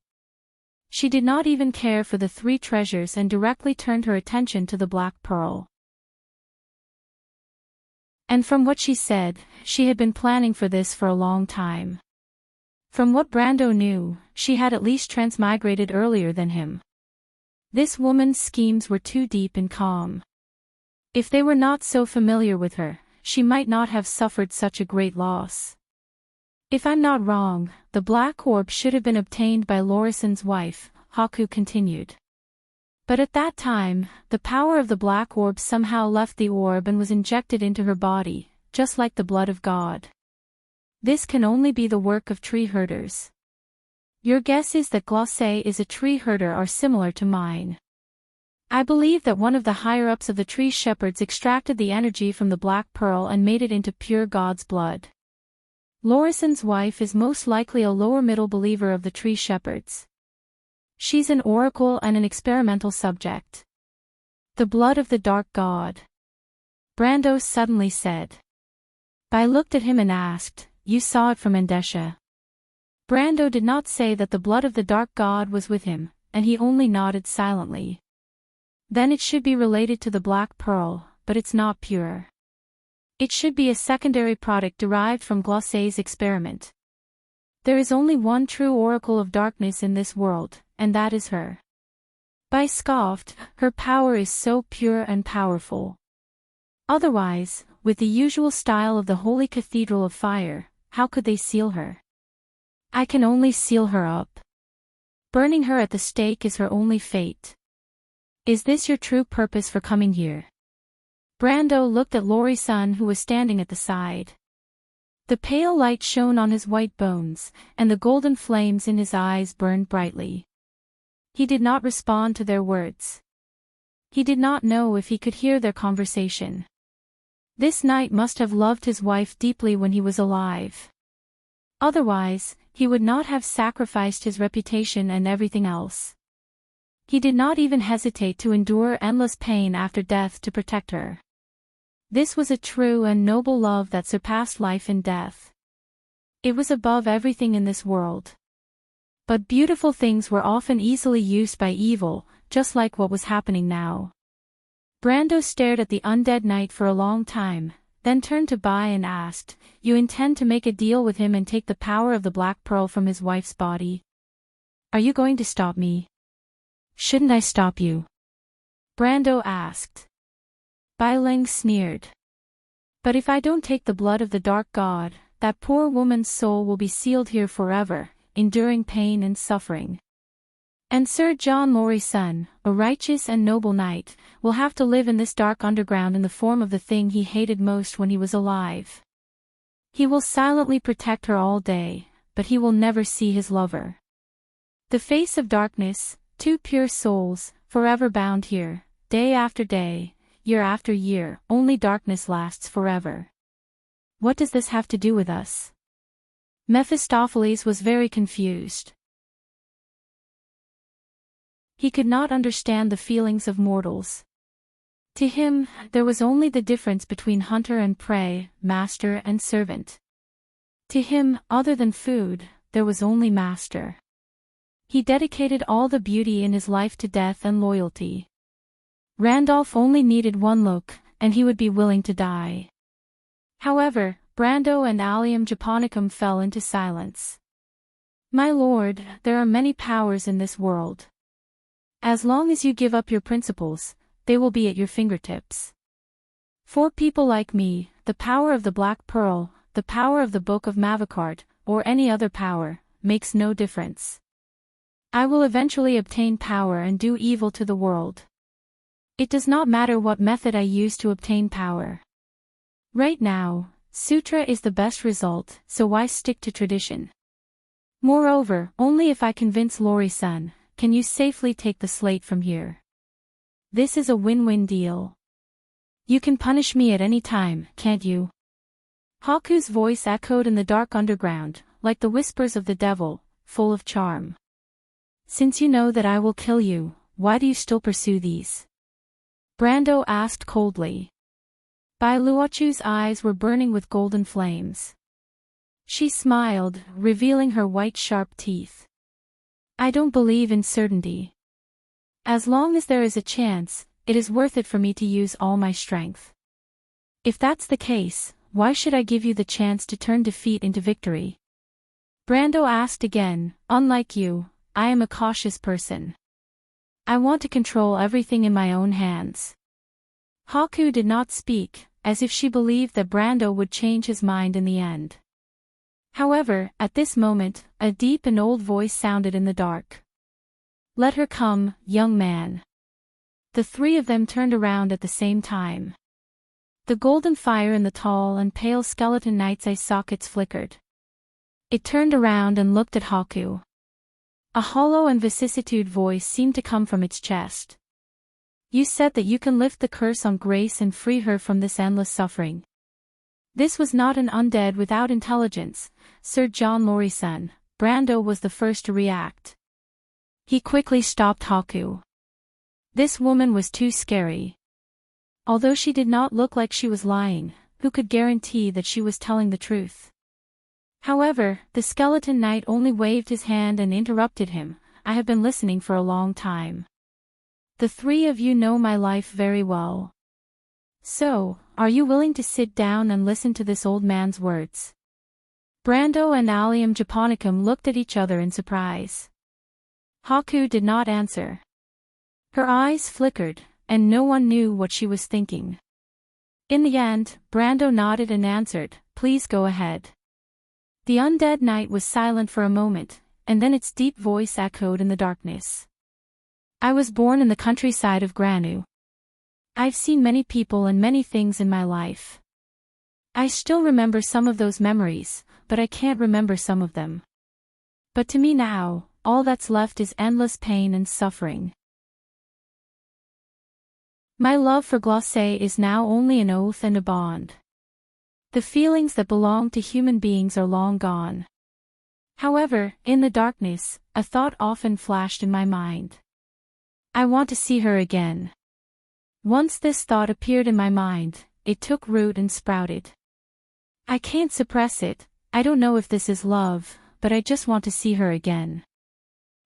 Speaker 1: She did not even care for the 3 treasures and directly turned her attention to the Black Pearl. And from what she said, she had been planning for this for a long time. From what Brando knew, she had at least transmigrated earlier than him. This woman's schemes were too deep and calm. If they were not so familiar with her, she might not have suffered such a great loss. If I'm not wrong, the black orb should have been obtained by Lorison's wife, Haku continued. But at that time, the power of the black orb somehow left the orb and was injected into her body, just like the blood of God. This can only be the work of tree herders. Your guess is that Glacé is a tree herder are similar to mine. I believe that one of the higher-ups of the tree shepherds extracted the energy from the black pearl and made it into pure God's blood. Lorison's wife is most likely a lower-middle believer of the tree shepherds. She's an oracle and an experimental subject. The blood of the dark god. Brando suddenly said. Bai looked at him and asked, "You saw it from Endesha?" Brando did not say that the blood of the dark god was with him, and he only nodded silently. Then it should be related to the black pearl, but it's not pure. It should be a secondary product derived from Glacé's experiment. There is only one true oracle of darkness in this world, and that is her. Bai scoffed, her power is so pure and powerful. Otherwise, with the usual style of the Holy Cathedral of Fire, how could they seal her? I can only seal her up. Burning her at the stake is her only fate. Is this your true purpose for coming here? Brando looked at Lorison who was standing at the side. The pale light shone on his white bones, and the golden flames in his eyes burned brightly. He did not respond to their words. He did not know if he could hear their conversation. This knight must have loved his wife deeply when he was alive. Otherwise, he would not have sacrificed his reputation and everything else. He did not even hesitate to endure endless pain after death to protect her. This was a true and noble love that surpassed life and death. It was above everything in this world. But beautiful things were often easily used by evil, just like what was happening now. Brando stared at the undead knight for a long time, then turned to Bai and asked, "You intend to make a deal with him and take the power of the black pearl from his wife's body? Are you going to stop me?" "Shouldn't I stop you?" Brando asked. Bai Ling sneered. "But if I don't take the blood of the dark god, that poor woman's soul will be sealed here forever, enduring pain and suffering. And Sir John Lorison, a righteous and noble knight, will have to live in this dark underground in the form of the thing he hated most when he was alive. He will silently protect her all day, but he will never see his lover. The face of darkness, 2 pure souls, forever bound here, day after day, year after year, only darkness lasts forever. What does this have to do with us?" Mephistopheles was very confused. He could not understand the feelings of mortals. To him, there was only the difference between hunter and prey, master and servant. To him, other than food, there was only master. He dedicated all the beauty in his life to death and loyalty. Randolph only needed one look, and he would be willing to die. However, Brando and Allium Japonicum fell into silence. "My lord, there are many powers in this world. As long as you give up your principles, they will be at your fingertips. For people like me, the power of the Black Pearl, the power of the Book of Mavacart, or any other power, makes no difference. I will eventually obtain power and do evil to the world. It does not matter what method I use to obtain power. Right now, Sutra is the best result, so why stick to tradition? Moreover, only if I convince Lori-san, can you safely take the slate from here. This is a win-win deal. You can punish me at any time, can't you? Haku's voice echoed in the dark underground, like the whispers of the devil, full of charm. Since you know that I will kill you, why do you still pursue these? Brando asked coldly. Bai Luochu's eyes were burning with golden flames. She smiled, revealing her white sharp teeth. I don't believe in certainty. As long as there is a chance, it is worth it for me to use all my strength. If that's the case, why should I give you the chance to turn defeat into victory? Brando asked again. Unlike you, I am a cautious person. I want to control everything in my own hands. Haku did not speak, as if she believed that Brando would change his mind in the end. However, at this moment, a deep and old voice sounded in the dark. Let her come, young man. The three of them turned around at the same time. The golden fire in the tall and pale skeleton knight's eye sockets flickered. It turned around and looked at Haku. A hollow and vicissitude voice seemed to come from its chest. You said that you can lift the curse on Grace and free her from this endless suffering. This was not an undead without intelligence, Sir John Lori-san. Brando was the first to react. He quickly stopped Haku. This woman was too scary. Although she did not look like she was lying, who could guarantee that she was telling the truth? However, the skeleton knight only waved his hand and interrupted him. I have been listening for a long time. The three of you know my life very well. So, are you willing to sit down and listen to this old man's words? Brando and Allium Japonicum looked at each other in surprise. Haku did not answer. Her eyes flickered, and no one knew what she was thinking. In the end, Brando nodded and answered, Please go ahead. The undead knight was silent for a moment, and then its deep voice echoed in the darkness. I was born in the countryside of Granu. I've seen many people and many things in my life. I still remember some of those memories, but I can't remember some of them. But to me now, all that's left is endless pain and suffering. My love for Glace is now only an oath and a bond. The feelings that belong to human beings are long gone. However, in the darkness, a thought often flashed in my mind. I want to see her again. Once this thought appeared in my mind, it took root and sprouted. I can't suppress it. I don't know if this is love, but I just want to see her again.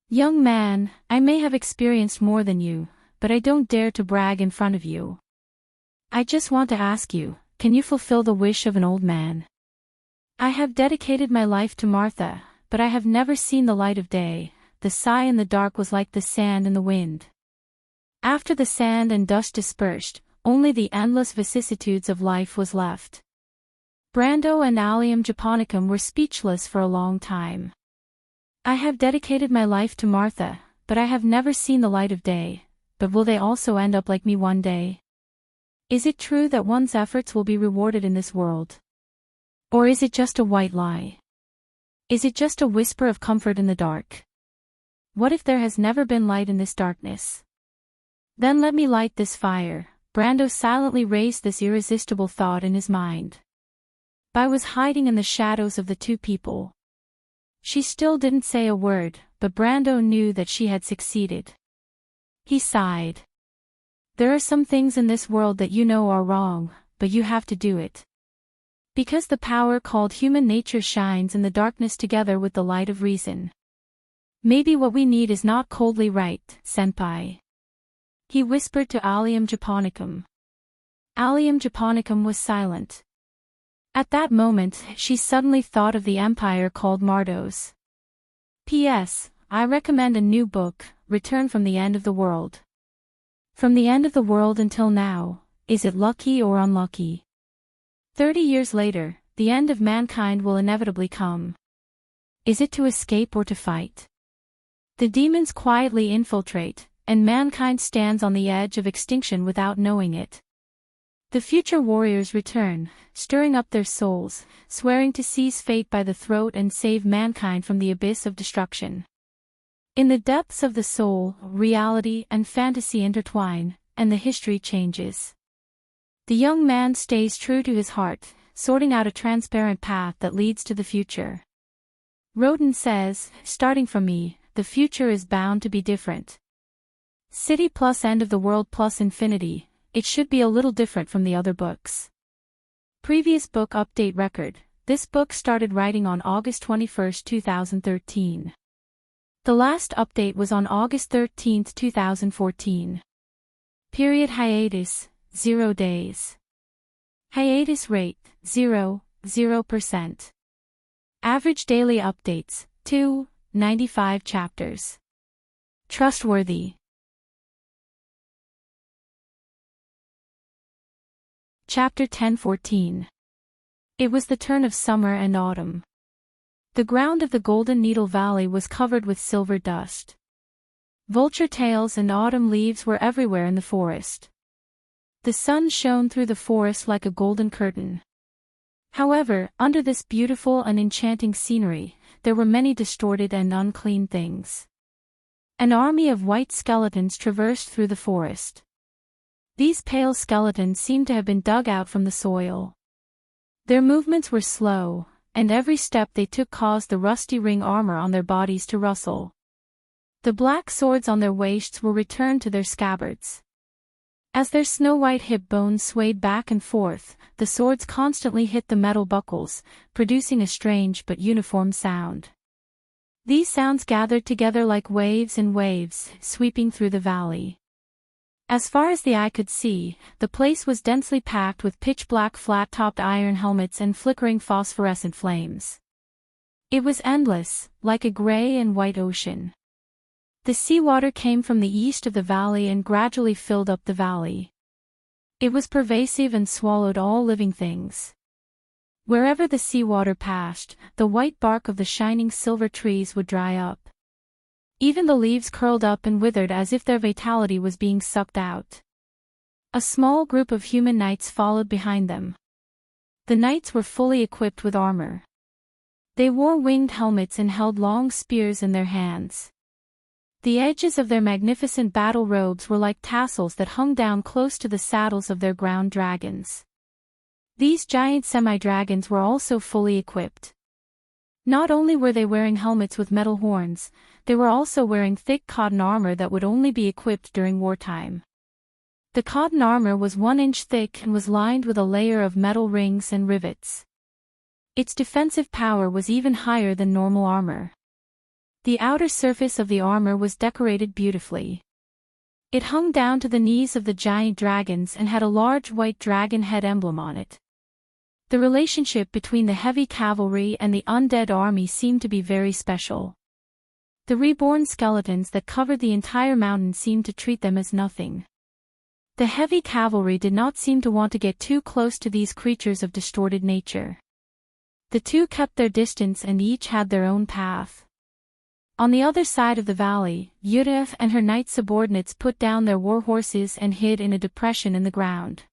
Speaker 1: Young man, I may have experienced more than you, but I don't dare to brag in front of you. I just want to ask you, can you fulfill the wish of an old man? I have dedicated my life to Martha, but I have never seen the light of day. The sigh in the dark was like the sand in the wind. After the sand and dust dispersed, only the endless vicissitudes of life was left. Brando and Allium Japonicum were speechless for a long time. I have dedicated my life to Martha, but I have never seen the light of day. But will they also end up like me one day? Is it true that one's efforts will be rewarded in this world? Or is it just a white lie? Is it just a whisper of comfort in the dark? What if there has never been light in this darkness? Then let me light this fire. Brando silently raised this irresistible thought in his mind. Bai was hiding in the shadows of the two people. She still didn't say a word, but Brando knew that she had succeeded. He sighed. There are some things in this world that you know are wrong, but you have to do it. Because the power called human nature shines in the darkness together with the light of reason. Maybe what we need is not coldly right, senpai. He whispered to Allium Japonicum. Allium Japonicum was silent. At that moment, she suddenly thought of the empire called Mardos. P.S. I recommend a new book, Return from the End of the World. From the end of the world until now, is it lucky or unlucky? 30 years later, the end of mankind will inevitably come. Is it to escape or to fight? The demons quietly infiltrate, and mankind stands on the edge of extinction without knowing it. The future warriors return, stirring up their souls, swearing to seize fate by the throat and save mankind from the abyss of destruction. In the depths of the soul, reality and fantasy intertwine, and the history changes. The young man stays true to his heart, sorting out a transparent path that leads to the future. Roden says, starting from me, the future is bound to be different. City plus end of the world plus infinity, it should be a little different from the other books. Previous book update record, this book started writing on August 21, 2013. The last update was on August 13, 2014. Period hiatus, 0 days. Hiatus rate, 0%. Average daily updates, 95 chapters. Trustworthy. Chapter 10-14. It was the turn of summer and autumn. The ground of the Golden Needle Valley was covered with silver dust. Vulture tails and autumn leaves were everywhere in the forest. The sun shone through the forest like a golden curtain. However, under this beautiful and enchanting scenery, there were many distorted and unclean things. An army of white skeletons traversed through the forest. These pale skeletons seemed to have been dug out from the soil. Their movements were slow, and every step they took caused the rusty ring armor on their bodies to rustle. The black swords on their waists were returned to their scabbards. As their snow-white hip bones swayed back and forth, the swords constantly hit the metal buckles, producing a strange but uniform sound. These sounds gathered together like waves and waves, sweeping through the valley. As far as the eye could see, the place was densely packed with pitch-black flat-topped iron helmets and flickering phosphorescent flames. It was endless, like a gray and white ocean. The seawater came from the east of the valley and gradually filled up the valley. It was pervasive and swallowed all living things. Wherever the seawater passed, the white bark of the shining silver trees would dry up. Even the leaves curled up and withered as if their vitality was being sucked out. A small group of human knights followed behind them. The knights were fully equipped with armor. They wore winged helmets and held long spears in their hands. The edges of their magnificent battle robes were like tassels that hung down close to the saddles of their ground dragons. These giant semi-dragons were also fully equipped. Not only were they wearing helmets with metal horns, they were also wearing thick cotton armor that would only be equipped during wartime. The cotton armor was 1 inch thick and was lined with a layer of metal rings and rivets. Its defensive power was even higher than normal armor. The outer surface of the armor was decorated beautifully. It hung down to the knees of the giant dragons and had a large white dragon head emblem on it. The relationship between the heavy cavalry and the undead army seemed to be very special. The reborn skeletons that covered the entire mountain seemed to treat them as nothing. The heavy cavalry did not seem to want to get too close to these creatures of distorted nature. The two kept their distance and each had their own path. On the other side of the valley, Yudith and her knight subordinates put down their war horses and hid in a depression in the ground.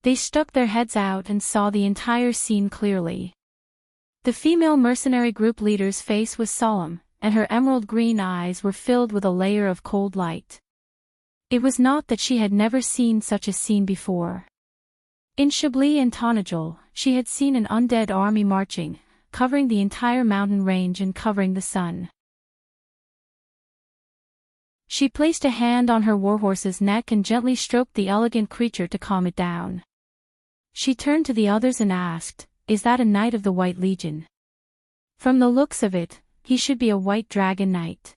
Speaker 1: They stuck their heads out and saw the entire scene clearly. The female mercenary group leader's face was solemn, and her emerald green eyes were filled with a layer of cold light. It was not that she had never seen such a scene before. In Chablis and Tonajol, she had seen an undead army marching, covering the entire mountain range and covering the sun. She placed a hand on her warhorse's neck and gently stroked the elegant creature to calm it down. She turned to the others and asked, "Is that a knight of the White Legion?" "From the looks of it, he should be a white dragon knight."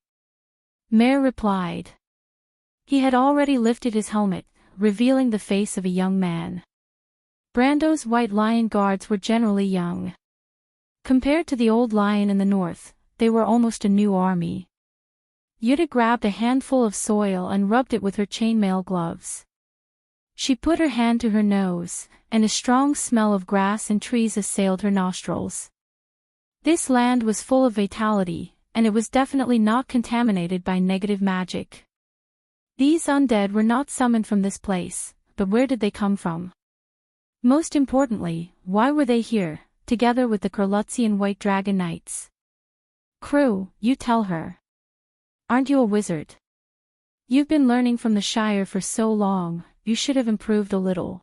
Speaker 1: Mare replied. He had already lifted his helmet, revealing the face of a young man. Brando's White Lion guards were generally young. Compared to the old lion in the north, they were almost a new army. Yuta grabbed a handful of soil and rubbed it with her chainmail gloves. She put her hand to her nose, and a strong smell of grass and trees assailed her nostrils. This land was full of vitality, and it was definitely not contaminated by negative magic. These undead were not summoned from this place, but where did they come from? Most importantly, why were they here, together with the Kurlutzian White Dragon Knights? Crew, you tell her. Aren't you a wizard? You've been learning from the Shire for so long, you should have improved a little.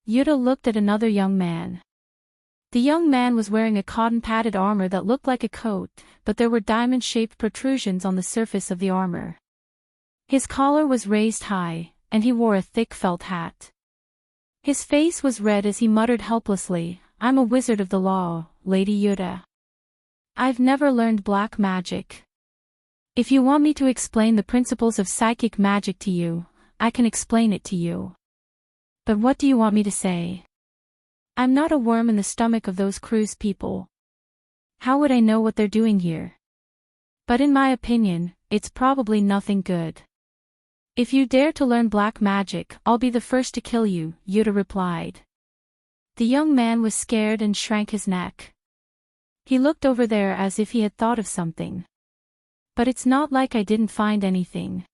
Speaker 1: Yuta looked at another young man. The young man was wearing a cotton-padded armor that looked like a coat, but there were diamond-shaped protrusions on the surface of the armor. His collar was raised high, and he wore a thick felt hat. His face was red as he muttered helplessly, "I'm a wizard of the law, Lady Yuta. I've never learned black magic. If you want me to explain the principles of psychic magic to you, I can explain it to you. But what do you want me to say? I'm not a worm in the stomach of those cruise people. How would I know what they're doing here? But in my opinion, it's probably nothing good. If you dare to learn black magic, I'll be the first to kill you," Yuta replied. The young man was scared and shrank his neck. He looked over there as if he had thought of something. But it's not like I didn't find anything.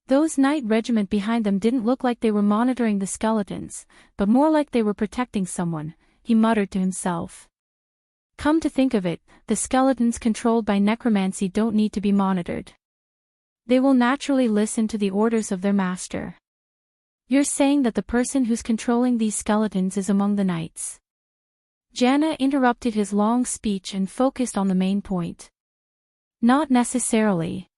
Speaker 1: Those knight regiment behind them didn't look like they were monitoring the skeletons, but more like they were protecting someone, he muttered to himself. Come to think of it, the skeletons controlled by necromancy don't need to be monitored. They will naturally listen to the orders of their master. You're saying that the person who's controlling these skeletons is among the knights. Jana interrupted his long speech and focused on the main point. Not necessarily.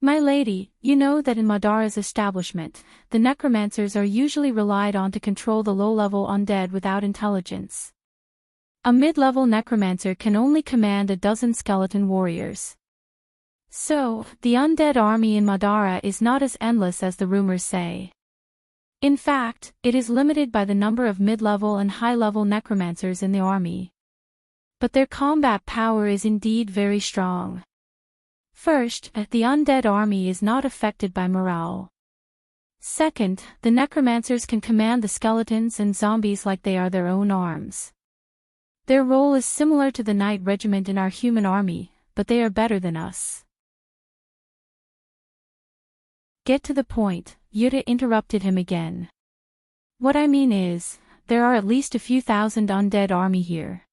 Speaker 1: My lady, you know that in Madara's establishment, the necromancers are usually relied on to control the low-level undead without intelligence. A mid-level necromancer can only command a dozen skeleton warriors. So, the undead army in Madara is not as endless as the rumors say. In fact, it is limited by the number of mid-level and high-level necromancers in the army. But their combat power is indeed very strong. First, the undead army is not affected by morale. Second, the necromancers can command the skeletons and zombies like they are their own arms. Their role is similar to the knight regiment in our human army, but they are better than us. Get to the point, Yuta interrupted him again. What I mean is, there are at least a few thousand undead army here.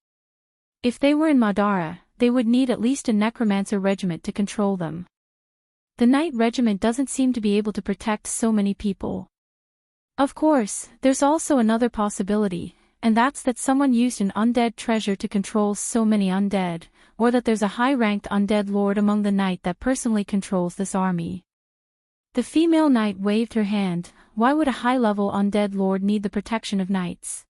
Speaker 1: If they were in Madara, they would need at least a necromancer regiment to control them. The knight regiment doesn't seem to be able to protect so many people. Of course, there's also another possibility, and that's that someone used an undead treasure to control so many undead, or that there's a high-ranked undead lord among the knight that personally controls this army. The female knight waved her hand. Why would a high-level undead lord need the protection of knights?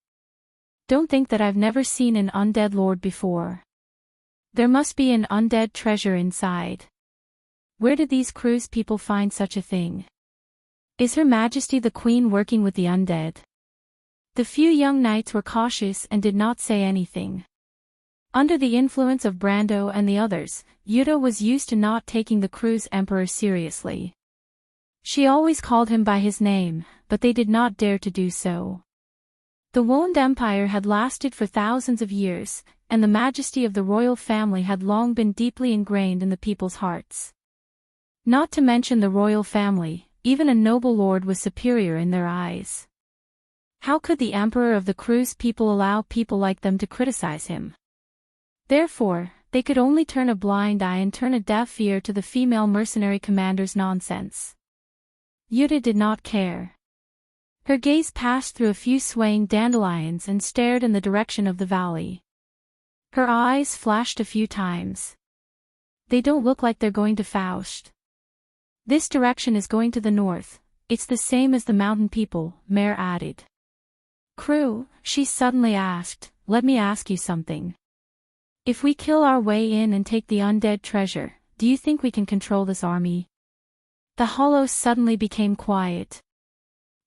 Speaker 1: Don't think that I've never seen an undead lord before. There must be an undead treasure inside. Where did these cruise people find such a thing? Is Her Majesty the Queen working with the undead? The few young knights were cautious and did not say anything. Under the influence of Brando and the others, Yuta was used to not taking the cruise emperor seriously. She always called him by his name, but they did not dare to do so. The Wound Empire had lasted for thousands of years, and the majesty of the royal family had long been deeply ingrained in the people's hearts. Not to mention the royal family, even a noble lord was superior in their eyes. How could the emperor of the cruise people allow people like them to criticize him? Therefore, they could only turn a blind eye and turn a deaf ear to the female mercenary commander's nonsense. Yuta did not care. Her gaze passed through a few swaying dandelions and stared in the direction of the valley. Her eyes flashed a few times. They don't look like they're going to Faust. This direction is going to the north. It's the same as the mountain people, Mare added. Crew, she suddenly asked, let me ask you something. If we kill our way in and take the undead treasure, do you think we can control this army? The hollow suddenly became quiet.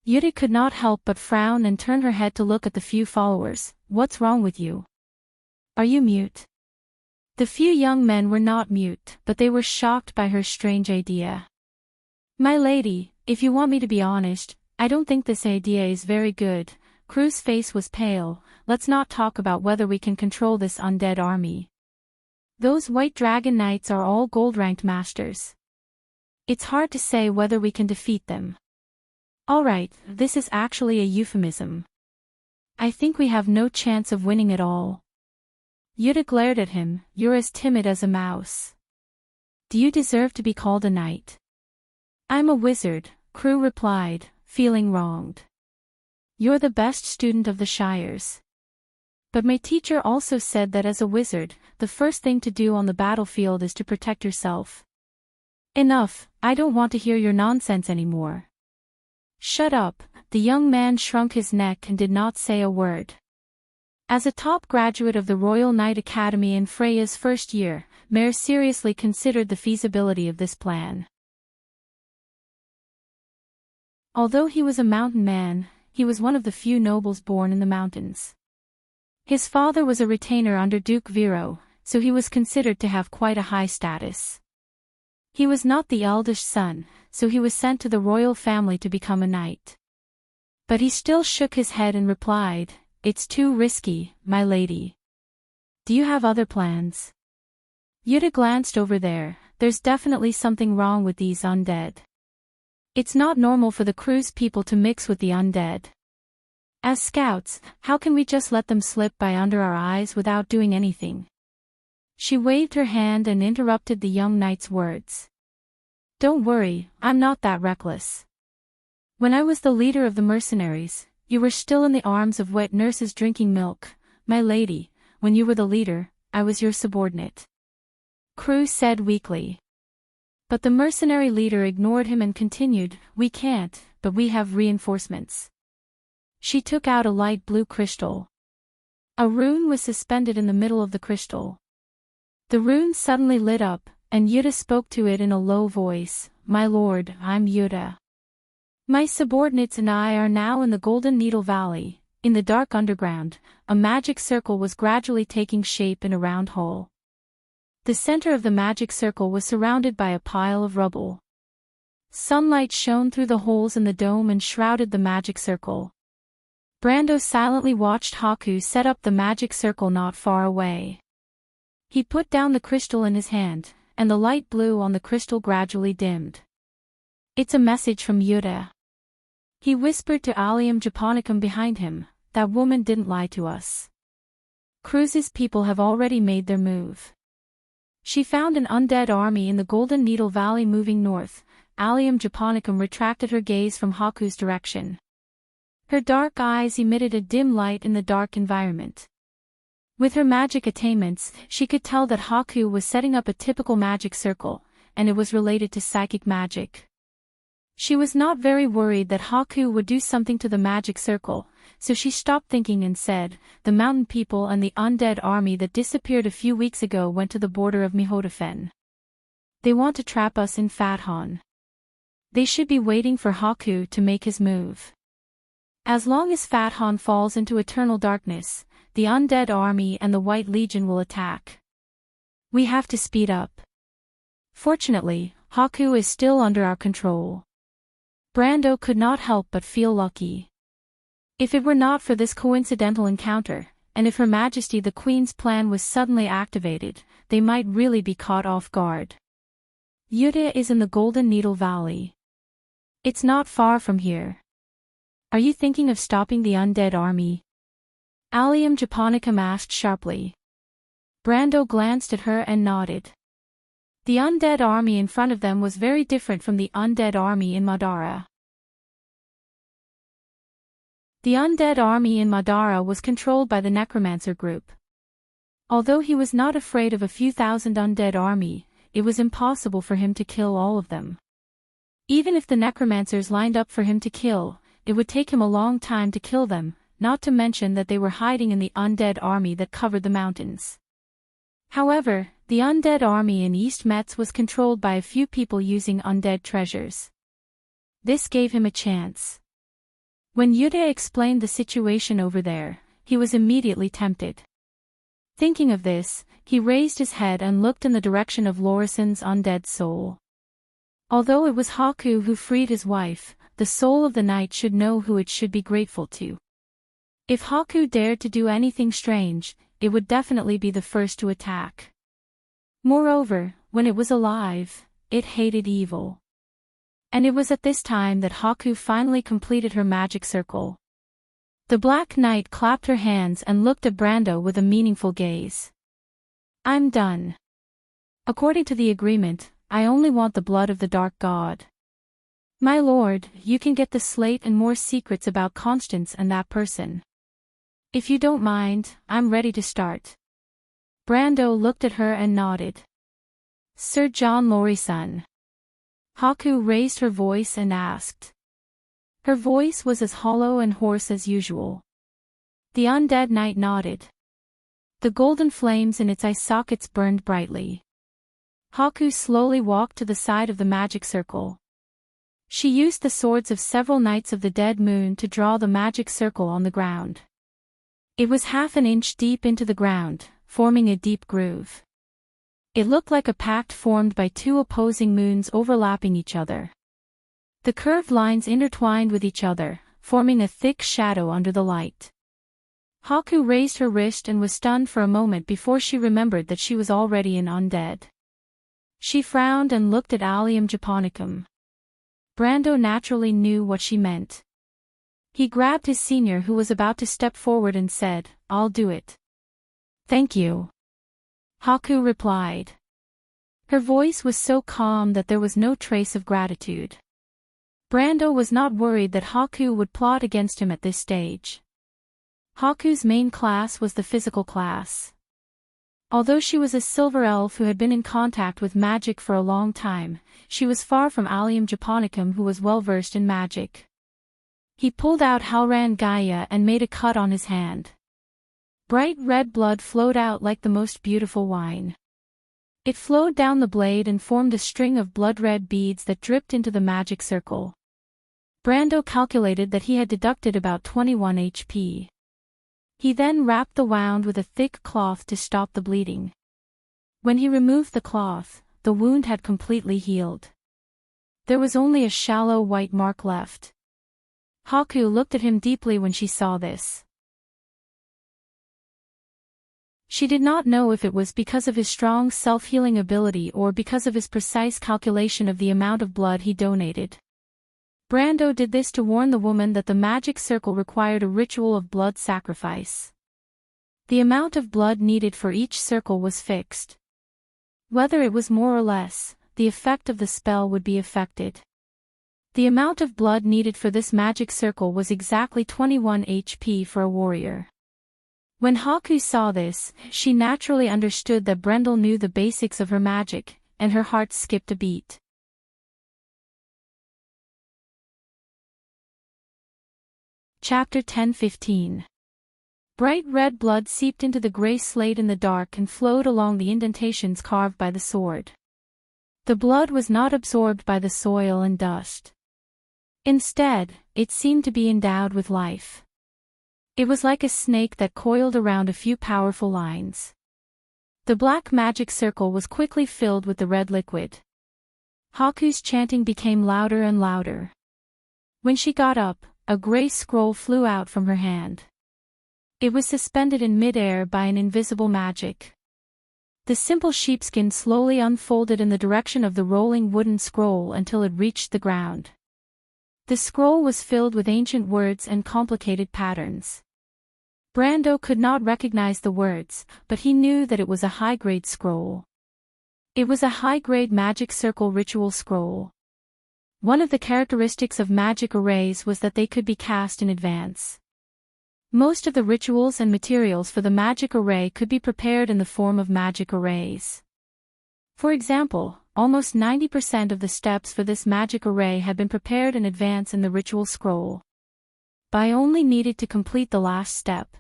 Speaker 1: Yuta could not help but frown and turn her head to look at the few followers. What's wrong with you? Are you mute? The few young men were not mute, but they were shocked by her strange idea. My lady, if you want me to be honest, I don't think this idea is very good. Crew's face was pale. Let's not talk about whether we can control this undead army. Those white dragon knights are all gold-ranked masters. It's hard to say whether we can defeat them. Alright, this is actually a euphemism. I think we have no chance of winning at all. Yuta glared at him. You're as timid as a mouse. Do you deserve to be called a knight? I'm a wizard, Crew replied, feeling wronged. You're the best student of the Shires. But my teacher also said that as a wizard, the first thing to do on the battlefield is to protect yourself. Enough, I don't want to hear your nonsense anymore. Shut up, the young man shrunk his neck and did not say a word. As a top graduate of the Royal Knight Academy in Freya's first year, Mare seriously considered the feasibility of this plan. Although he was a mountain man, he was one of the few nobles born in the mountains. His father was a retainer under Duke Viro, so he was considered to have quite a high status. He was not the eldest son, so he was sent to the royal family to become a knight. But he still shook his head and replied, "It's too risky, my lady. Do you have other plans?" Yuta glanced over there. There's definitely something wrong with these undead. It's not normal for the crew's people to mix with the undead. As scouts, how can we just let them slip by under our eyes without doing anything? She waved her hand and interrupted the young knight's words. Don't worry, I'm not that reckless. When I was the leader of the mercenaries, you were still in the arms of wet nurses drinking milk, my lady. When you were the leader, I was your subordinate. Crew said weakly. But the mercenary leader ignored him and continued, We can't, but we have reinforcements. She took out a light blue crystal. A rune was suspended in the middle of the crystal. The rune suddenly lit up, and Yuta spoke to it in a low voice, My lord, I'm Yuta. My subordinates and I are now in the Golden Needle Valley. In the dark underground, a magic circle was gradually taking shape in a round hole. The center of the magic circle was surrounded by a pile of rubble. Sunlight shone through the holes in the dome and shrouded the magic circle. Brando silently watched Haku set up the magic circle not far away. He put down the crystal in his hand, and the light blue on the crystal gradually dimmed. It's a message from Yuta. He whispered to Allium Japonicum behind him, that woman didn't lie to us. Cruz's people have already made their move. She found an undead army in the Golden Needle Valley moving north. Allium Japonicum retracted her gaze from Haku's direction. Her dark eyes emitted a dim light in the dark environment. With her magic attainments, she could tell that Haku was setting up a typical magic circle, and it was related to psychic magic. She was not very worried that Haku would do something to the magic circle, so she stopped thinking and said, The mountain people and the undead army that disappeared a few weeks ago went to the border of Mihodafen. They want to trap us in Fathon. They should be waiting for Haku to make his move. As long as Fathon falls into eternal darkness, the undead army and the White Legion will attack. We have to speed up. Fortunately, Haku is still under our control. Brando could not help but feel lucky. If it were not for this coincidental encounter, and if Her Majesty the Queen's plan was suddenly activated, they might really be caught off guard. Yuta is in the Golden Needle Valley. It's not far from here. Are you thinking of stopping the undead army? Allium Japonicum asked sharply. Brando glanced at her and nodded. The undead army in front of them was very different from the undead army in Madara. The undead army in Madara was controlled by the Necromancer group. Although he was not afraid of a few thousand undead army, it was impossible for him to kill all of them. Even if the Necromancers lined up for him to kill, it would take him a long time to kill them, not to mention that they were hiding in the undead army that covered the mountains. However, the undead army in East Metz was controlled by a few people using undead treasures. This gave him a chance. When Yuta explained the situation over there, he was immediately tempted. Thinking of this, he raised his head and looked in the direction of Lorisen's undead soul. Although it was Haku who freed his wife, the soul of the knight should know who it should be grateful to. If Haku dared to do anything strange, it would definitely be the first to attack. Moreover, when it was alive, it hated evil. And it was at this time that Haku finally completed her magic circle. The Black Knight clapped her hands and looked at Brando with a meaningful gaze. "I'm done. According to the agreement, I only want the blood of the Dark God. My lord, you can get the slate and more secrets about Constance and that person. If you don't mind, I'm ready to start." Brando looked at her and nodded. "Sir John Lorry-san." Haku raised her voice and asked. Her voice was as hollow and hoarse as usual. The undead knight nodded. The golden flames in its eye sockets burned brightly. Haku slowly walked to the side of the magic circle. She used the swords of several knights of the dead moon to draw the magic circle on the ground. It was half an inch deep into the ground, forming a deep groove. It looked like a pact formed by two opposing moons overlapping each other. The curved lines intertwined with each other, forming a thick shadow under the light. Haku raised her wrist and was stunned for a moment before she remembered that she was already an undead. She frowned and looked at Allium Japonicum. Brando naturally knew what she meant. He grabbed his senior who was about to step forward and said, "I'll do it." "Thank you," Haku replied. Her voice was so calm that there was no trace of gratitude. Brando was not worried that Haku would plot against him at this stage. Haku's main class was the physical class. Although she was a silver elf who had been in contact with magic for a long time, she was far from Allium Japonicum who was well versed in magic. He pulled out Halran Gaia and made a cut on his hand. Bright red blood flowed out like the most beautiful wine. It flowed down the blade and formed a string of blood-red beads that dripped into the magic circle. Brando calculated that he had deducted about 21 HP. He then wrapped the wound with a thick cloth to stop the bleeding. When he removed the cloth, the wound had completely healed. There was only a shallow white mark left. Haku looked at him deeply when she saw this. She did not know if it was because of his strong self-healing ability or because of his precise calculation of the amount of blood he donated. Brando did this to warn the woman that the magic circle required a ritual of blood sacrifice. The amount of blood needed for each circle was fixed. Whether it was more or less, the effect of the spell would be affected. The amount of blood needed for this magic circle was exactly 21 HP for a warrior. When Haku saw this, she naturally understood that Brendel knew the basics of her magic, and her heart skipped a beat. Chapter 10-15. Bright red blood seeped into the gray slate in the dark and flowed along the indentations carved by the sword. The blood was not absorbed by the soil and dust. Instead, it seemed to be endowed with life. It was like a snake that coiled around a few powerful lines. The black magic circle was quickly filled with the red liquid. Haku's chanting became louder and louder. When she got up, a gray scroll flew out from her hand. It was suspended in mid-air by an invisible magic. The simple sheepskin slowly unfolded in the direction of the rolling wooden scroll until it reached the ground. The scroll was filled with ancient words and complicated patterns. Brando could not recognize the words, but he knew that it was a high-grade scroll. It was a high-grade magic circle ritual scroll. One of the characteristics of magic arrays was that they could be cast in advance. Most of the rituals and materials for the magic array could be prepared in the form of magic arrays. For example, almost 90% of the steps for this magic array had been prepared in advance in the ritual scroll. Bai only needed to complete the last step.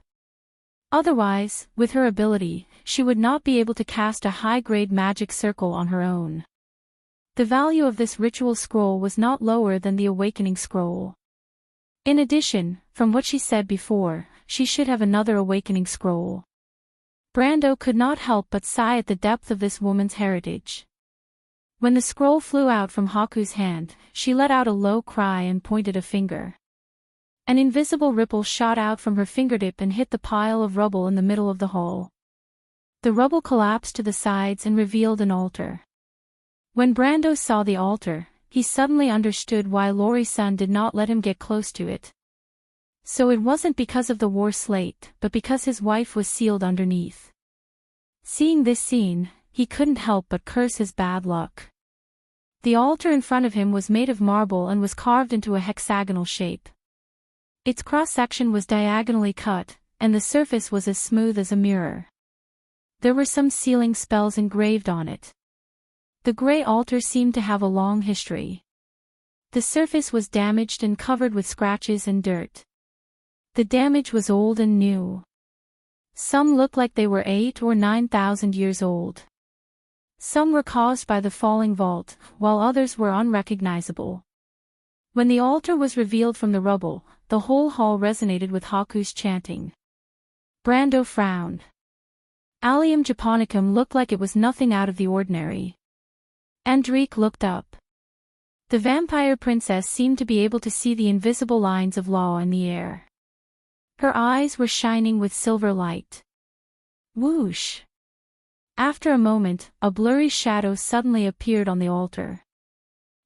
Speaker 1: Otherwise, with her ability, she would not be able to cast a high-grade magic circle on her own. The value of this ritual scroll was not lower than the awakening scroll. In addition, from what she said before, she should have another awakening scroll. Brando could not help but sigh at the depth of this woman's heritage. When the scroll flew out from Haku's hand, she let out a low cry and pointed a finger. An invisible ripple shot out from her fingertip and hit the pile of rubble in the middle of the hole. The rubble collapsed to the sides and revealed an altar. When Brando saw the altar, he suddenly understood why Laurie's son did not let him get close to it. So it wasn't because of the war slate, but because his wife was sealed underneath. Seeing this scene, he couldn't help but curse his bad luck. The altar in front of him was made of marble and was carved into a hexagonal shape. Its cross-section was diagonally cut, and the surface was as smooth as a mirror. There were some sealing spells engraved on it. The grey altar seemed to have a long history. The surface was damaged and covered with scratches and dirt. The damage was old and new. Some looked like they were 8,000 or 9,000 years old. Some were caused by the falling vault, while others were unrecognizable. When the altar was revealed from the rubble, the whole hall resonated with Haku's chanting. Brando frowned. Allium Japonicum looked like it was nothing out of the ordinary. Enrich looked up. The vampire princess seemed to be able to see the invisible lines of law in the air. Her eyes were shining with silver light. Whoosh! After a moment, a blurry shadow suddenly appeared on the altar.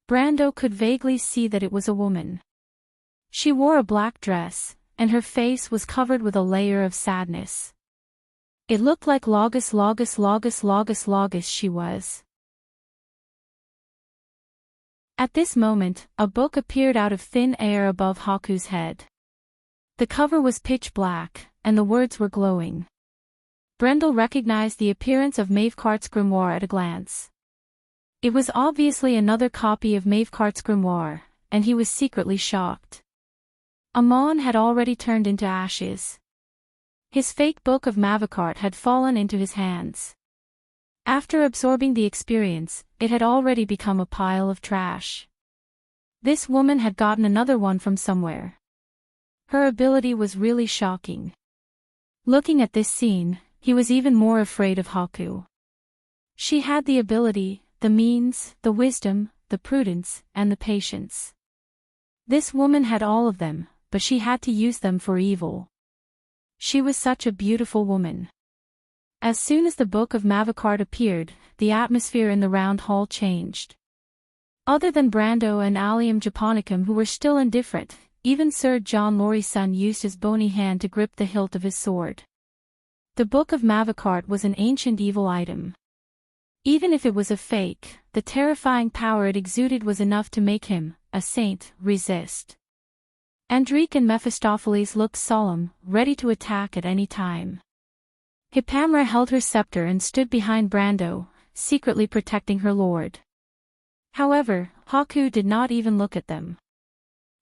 Speaker 1: Brando could vaguely see that it was a woman. She wore a black dress, and her face was covered with a layer of sadness. It looked like Logus she was. At this moment, a book appeared out of thin air above Haku's head. The cover was pitch black, and the words were glowing. Brendel recognized the appearance of Maevecart's grimoire at a glance. It was obviously another copy of Maevecart's grimoire, and he was secretly shocked. Amon had already turned into ashes. His fake book of Maevecourt had fallen into his hands. After absorbing the experience, it had already become a pile of trash. This woman had gotten another one from somewhere. Her ability was really shocking. Looking at this scene, he was even more afraid of Haku. She had the ability, the means, the wisdom, the prudence, and the patience. This woman had all of them, but she had to use them for evil. She was such a beautiful woman. As soon as the Book of Maevecourt appeared, the atmosphere in the round hall changed. Other than Brando and Allium Japonicum, who were still indifferent, even Sir John Laurie's son used his bony hand to grip the hilt of his sword. The Book of Maevecourt was an ancient evil item. Even if it was a fake, the terrifying power it exuded was enough to make him, a saint, resist. Enrich and Mephistopheles looked solemn, ready to attack at any time. Hippamra held her scepter and stood behind Brando, secretly protecting her lord. However, Haku did not even look at them.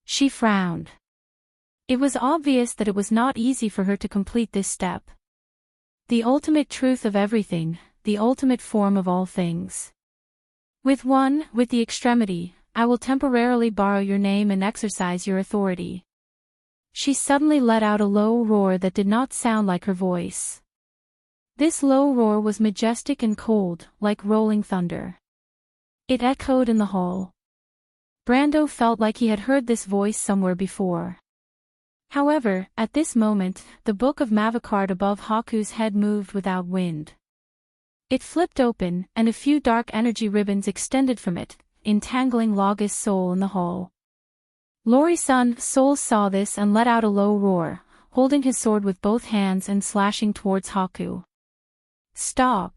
Speaker 1: She frowned. It was obvious that it was not easy for her to complete this step. The ultimate truth of everything, the ultimate form of all things. With the extremity, I will temporarily borrow your name and exercise your authority. She suddenly let out a low roar that did not sound like her voice. This low roar was majestic and cold, like rolling thunder. It echoed in the hall. Brando felt like he had heard this voice somewhere before. However, at this moment, the Book of Maevecourt above Haku's head moved without wind. It flipped open, and a few dark energy ribbons extended from it, entangling Logus Soul in the hall. Laurie's son, Soul, saw this and let out a low roar, holding his sword with both hands and slashing towards Haku. Stop!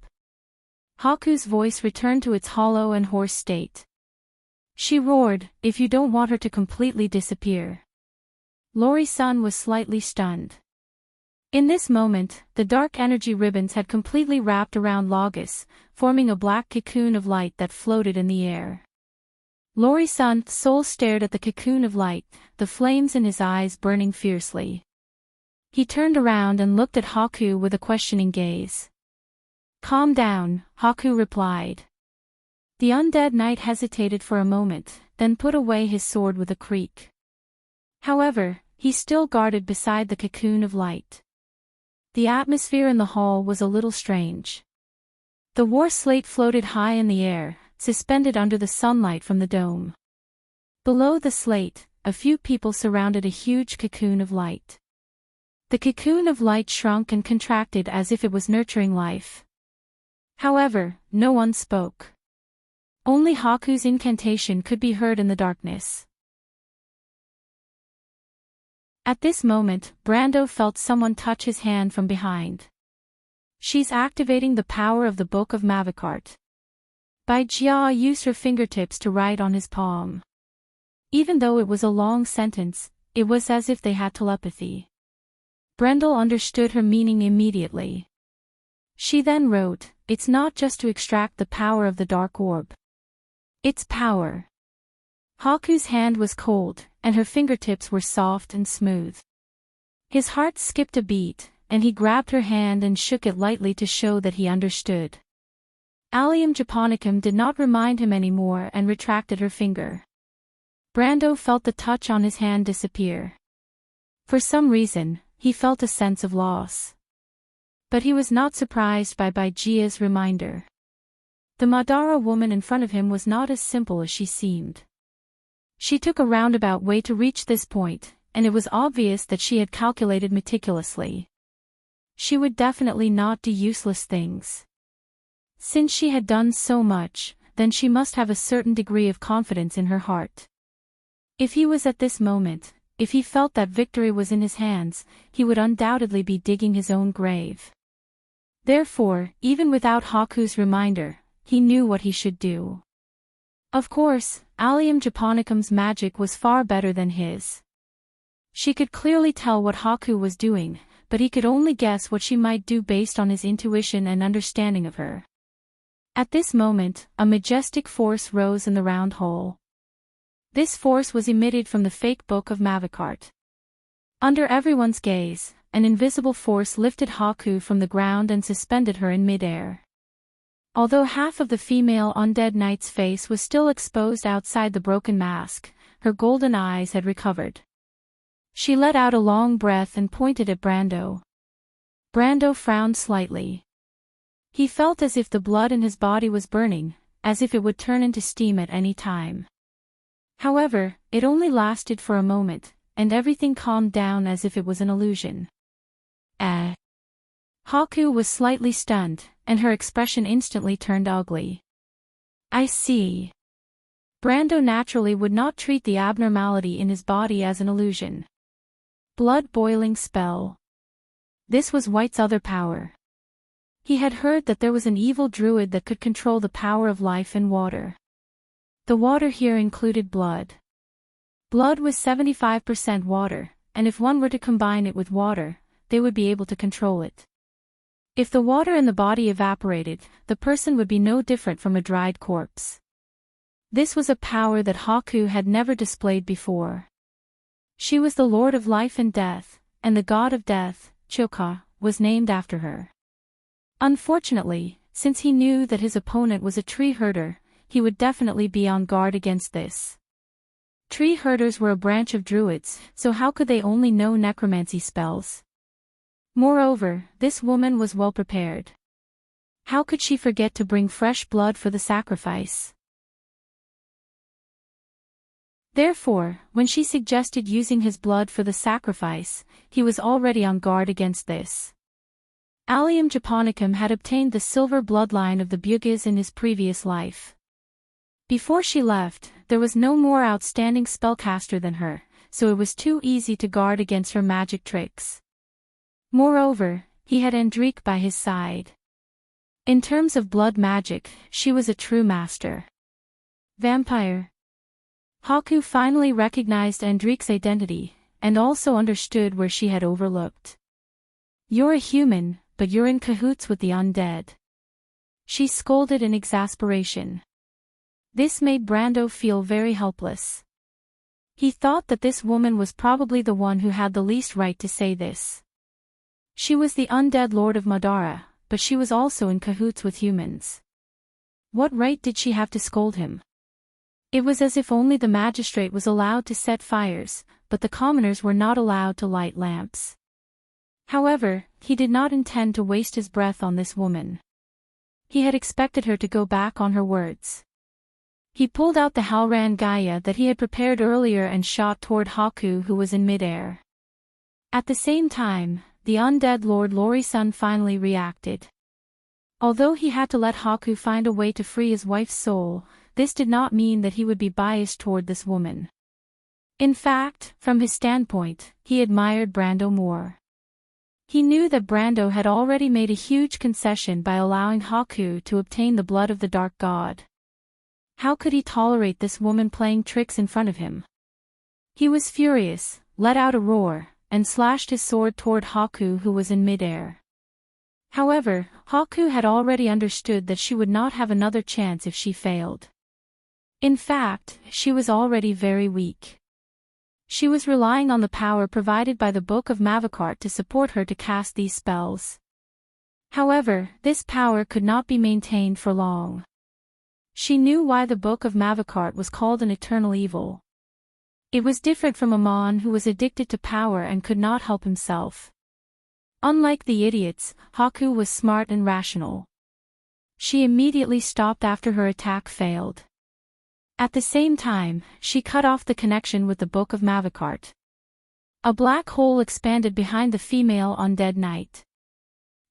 Speaker 1: Haku's voice returned to its hollow and hoarse state. She roared, if you don't want her to completely disappear. Laurie's son was slightly stunned. In this moment, the dark energy ribbons had completely wrapped around Logus, forming a black cocoon of light that floated in the air. Laurie's son, Soul, stared at the cocoon of light, the flames in his eyes burning fiercely. He turned around and looked at Haku with a questioning gaze. Calm down, Haku replied. The undead knight hesitated for a moment, then put away his sword with a creak. However, he still guarded beside the cocoon of light. The atmosphere in the hall was a little strange. The war slate floated high in the air, suspended under the sunlight from the dome. Below the slate, a few people surrounded a huge cocoon of light. The cocoon of light shrunk and contracted as if it was nurturing life. However, no one spoke. Only Haku's incantation could be heard in the darkness. At this moment, Brando felt someone touch his hand from behind. She's activating the power of the Book of Mavicart. Bai Jia used her fingertips to write on his palm. Even though it was a long sentence, it was as if they had telepathy. Brendel understood her meaning immediately. She then wrote, "It's not just to extract the power of the dark orb. It's power." Haku's hand was cold, and her fingertips were soft and smooth. His heart skipped a beat, and he grabbed her hand and shook it lightly to show that he understood. Allium Japonicum did not remind him anymore and retracted her finger. Brando felt the touch on his hand disappear. For some reason, he felt a sense of loss. But he was not surprised by Baijia's reminder. The Madara woman in front of him was not as simple as she seemed. She took a roundabout way to reach this point, and it was obvious that she had calculated meticulously. She would definitely not do useless things. Since she had done so much, then she must have a certain degree of confidence in her heart. If he was at this moment, if he felt that victory was in his hands, he would undoubtedly be digging his own grave. Therefore, even without Haku's reminder, he knew what he should do. Of course, Allium Japonicum's magic was far better than his. She could clearly tell what Haku was doing, but he could only guess what she might do based on his intuition and understanding of her. At this moment, a majestic force rose in the round hole. This force was emitted from the fake Book of Mavicart. Under everyone's gaze, an invisible force lifted Haku from the ground and suspended her in midair. Although half of the female undead knight's face was still exposed outside the broken mask, her golden eyes had recovered. She let out a long breath and pointed at Brando. Brando frowned slightly. He felt as if the blood in his body was burning, as if it would turn into steam at any time. However, it only lasted for a moment, and everything calmed down as if it was an illusion. Haku was slightly stunned, and her expression instantly turned ugly. I see. Brando naturally would not treat the abnormality in his body as an illusion. Blood-boiling spell. This was White's other power. He had heard that there was an evil druid that could control the power of life and water. The water here included blood. Blood was 75% water, and if one were to combine it with water, they would be able to control it. If the water in the body evaporated, the person would be no different from a dried corpse. This was a power that Haku had never displayed before. She was the Lord of Life and Death, and the god of death, Choka, was named after her. Unfortunately, since he knew that his opponent was a tree herder, he would definitely be on guard against this. Tree herders were a branch of druids, so how could they only know necromancy spells? Moreover, this woman was well prepared. How could she forget to bring fresh blood for the sacrifice? Therefore, when she suggested using his blood for the sacrifice, he was already on guard against this. Allium Japonicum had obtained the silver bloodline of the Bugis in his previous life. Before she left, there was no more outstanding spellcaster than her, so it was too easy to guard against her magic tricks. Moreover, he had Enrich by his side. In terms of blood magic, she was a true master. Vampire. Haku finally recognized Enrich's identity, and also understood where she had overlooked. You're a human, but you're in cahoots with the undead. She scolded in exasperation. This made Brando feel very helpless. He thought that this woman was probably the one who had the least right to say this. She was the undead Lord of Madara, but she was also in cahoots with humans. What right did she have to scold him? It was as if only the magistrate was allowed to set fires, but the commoners were not allowed to light lamps. However, he did not intend to waste his breath on this woman. He had expected her to go back on her words. He pulled out the Halran Gaia that he had prepared earlier and shot toward Haku, who was in midair. At the same time, the undead Lord Lori-san finally reacted. Although he had to let Haku find a way to free his wife's soul, this did not mean that he would be biased toward this woman. In fact, from his standpoint, he admired Brando more. He knew that Brando had already made a huge concession by allowing Haku to obtain the blood of the Dark God. How could he tolerate this woman playing tricks in front of him? He was furious, let out a roar, and slashed his sword toward Haku, who was in midair. However, Haku had already understood that she would not have another chance if she failed. In fact, she was already very weak. She was relying on the power provided by the Book of Mavakart to support her to cast these spells. However, this power could not be maintained for long. She knew why the Book of Mavakart was called an eternal evil. It was different from Amon, who was addicted to power and could not help himself. Unlike the idiots, Haku was smart and rational. She immediately stopped after her attack failed. At the same time, she cut off the connection with the Book of Mavakart. A black hole expanded behind the female undead knight.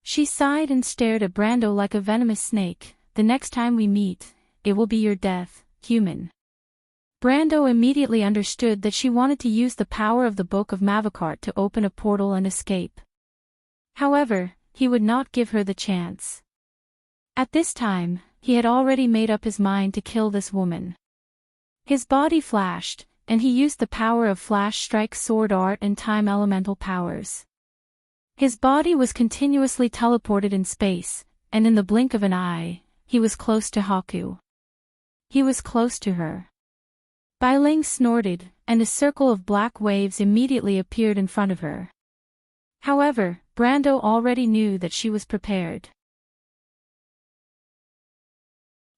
Speaker 1: She sighed and stared at Brando like a venomous snake. "The next time we meet, it will be your death, human." Brando immediately understood that she wanted to use the power of the Book of Mavakart to open a portal and escape. However, he would not give her the chance. At this time, he had already made up his mind to kill this woman. His body flashed, and he used the power of Flash Strike Sword Art and Time Elemental powers. His body was continuously teleported in space, and in the blink of an eye, he was close to Haku. He was close to her. Bai Ling snorted, and a circle of black waves immediately appeared in front of her. However, Brando already knew that she was prepared.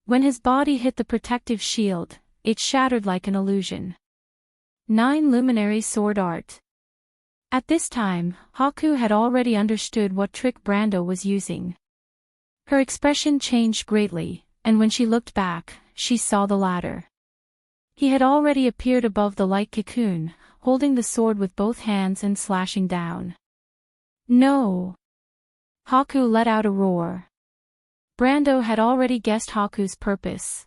Speaker 1: When his body hit the protective shield, it shattered like an illusion. 9 Luminary Sword Art. At this time, Haku had already understood what trick Brando was using. Her expression changed greatly, and when she looked back, she saw the ladder. He had already appeared above the light cocoon, holding the sword with both hands and slashing down. "No!" Haku let out a roar. Brando had already guessed Haku's purpose.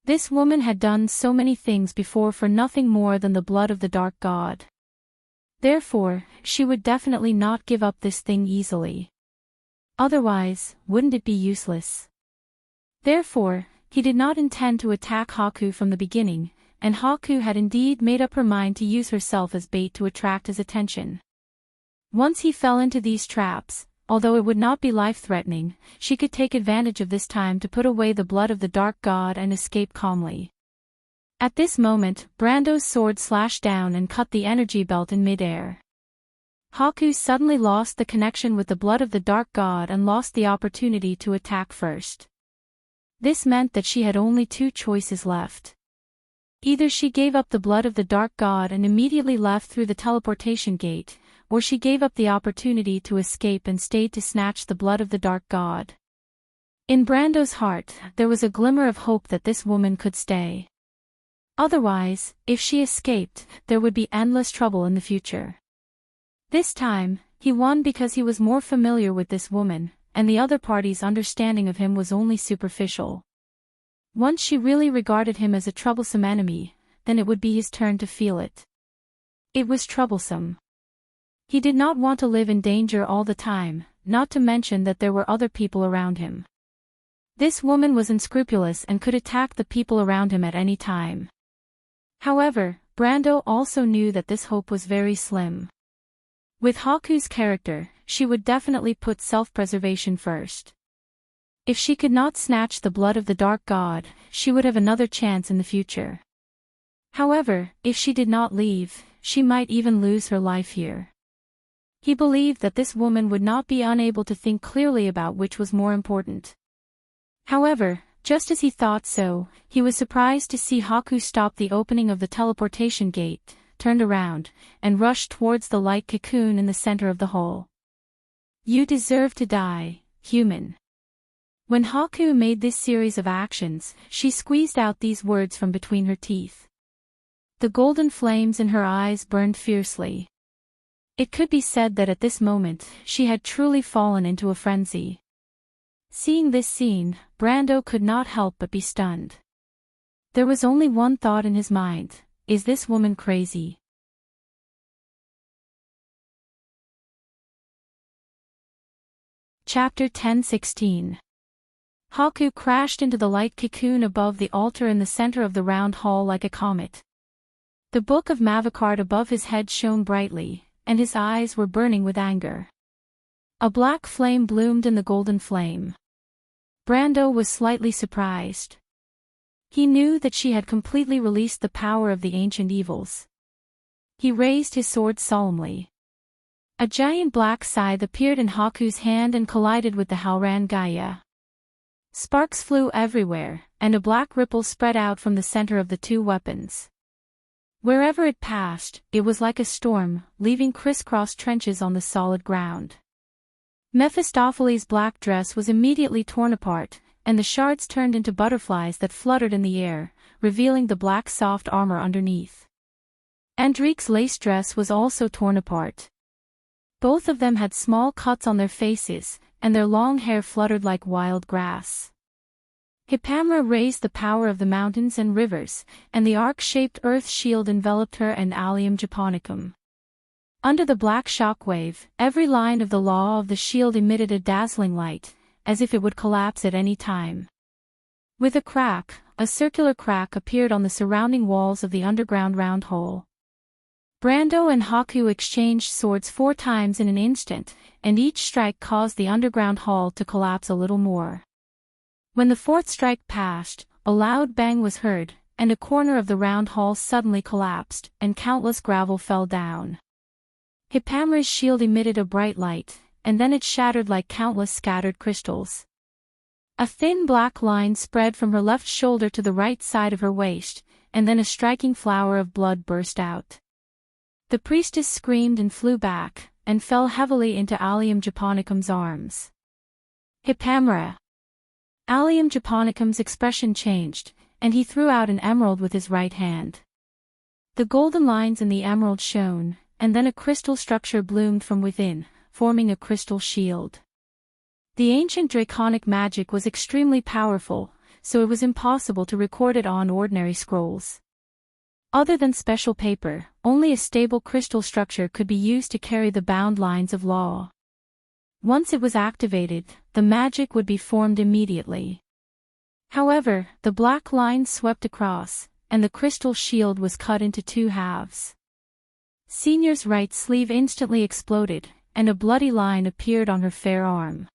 Speaker 1: This woman had done so many things before for nothing more than the blood of the Dark God. Therefore, she would definitely not give up this thing easily. Otherwise, wouldn't it be useless? Therefore, he did not intend to attack Haku from the beginning, and Haku had indeed made up her mind to use herself as bait to attract his attention. Once he fell into these traps, although it would not be life-threatening, she could take advantage of this time to put away the blood of the Dark God and escape calmly. At this moment, Brando's sword slashed down and cut the energy belt in midair. Haku suddenly lost the connection with the blood of the Dark God and lost the opportunity to attack first. This meant that she had only 2 choices left. Either she gave up the blood of the Dark God and immediately left through the teleportation gate, or she gave up the opportunity to escape and stayed to snatch the blood of the Dark God. In Brando's heart, there was a glimmer of hope that this woman could stay. Otherwise, if she escaped, there would be endless trouble in the future. This time, he won because he was more familiar with this woman, and the other party's understanding of him was only superficial. Once she really regarded him as a troublesome enemy, then it would be his turn to feel it. It was troublesome. He did not want to live in danger all the time, not to mention that there were other people around him. This woman was unscrupulous and could attack the people around him at any time. However, Brando also knew that this hope was very slim. With Haku's character, she would definitely put self-preservation first. If she could not snatch the blood of the Dark God, she would have another chance in the future. However, if she did not leave, she might even lose her life here. He believed that this woman would not be unable to think clearly about which was more important. However, just as he thought so, he was surprised to see Haku stop the opening of the teleportation gate, turned around, and rushed towards the light cocoon in the center of the hole. "You deserve to die, human." When Haku made this series of actions, she squeezed out these words from between her teeth. The golden flames in her eyes burned fiercely. It could be said that at this moment, she had truly fallen into a frenzy. Seeing this scene, Brando could not help but be stunned. There was only one thought in his mind: is this woman crazy? Chapter 10:16. Haku crashed into the light cocoon above the altar in the center of the round hall like a comet. The book of Mavacart above his head shone brightly, and his eyes were burning with anger. A black flame bloomed in the golden flame. Brando was slightly surprised. He knew that she had completely released the power of the ancient evils. He raised his sword solemnly. A giant black scythe appeared in Haku's hand and collided with the Halran Gaia. Sparks flew everywhere, and a black ripple spread out from the center of the two weapons. Wherever it passed, it was like a storm, leaving crisscross trenches on the solid ground. Mephistopheles' black dress was immediately torn apart, and the shards turned into butterflies that fluttered in the air, revealing the black soft armor underneath. Andrique's lace dress was also torn apart. Both of them had small cuts on their faces, and their long hair fluttered like wild grass. Hippamra raised the power of the mountains and rivers, and the arc-shaped earth shield enveloped her and Allium Japonicum. Under the black shockwave, every line of the law of the shield emitted a dazzling light, as if it would collapse at any time. With a crack, a circular crack appeared on the surrounding walls of the underground round hole. Brando and Haku exchanged swords 4 times in an instant, and each strike caused the underground hall to collapse a little more. When the 4th strike passed, a loud bang was heard, and a corner of the round hall suddenly collapsed, and countless gravel fell down. Hippamra's shield emitted a bright light, and then it shattered like countless scattered crystals. A thin black line spread from her left shoulder to the right side of her waist, and then a striking flower of blood burst out. The priestess screamed and flew back, and fell heavily into Allium Japonicum's arms. Hippamra! Allium Japonicum's expression changed, and he threw out an emerald with his right hand. The golden lines in the emerald shone, and then a crystal structure bloomed from within, forming a crystal shield. The ancient draconic magic was extremely powerful, so it was impossible to record it on ordinary scrolls. Other than special paper, only a stable crystal structure could be used to carry the bound lines of law. Once it was activated, the magic would be formed immediately. However, the black line swept across, and the crystal shield was cut into 2 halves. Senior's right sleeve instantly exploded, and a bloody line appeared on her fair arm.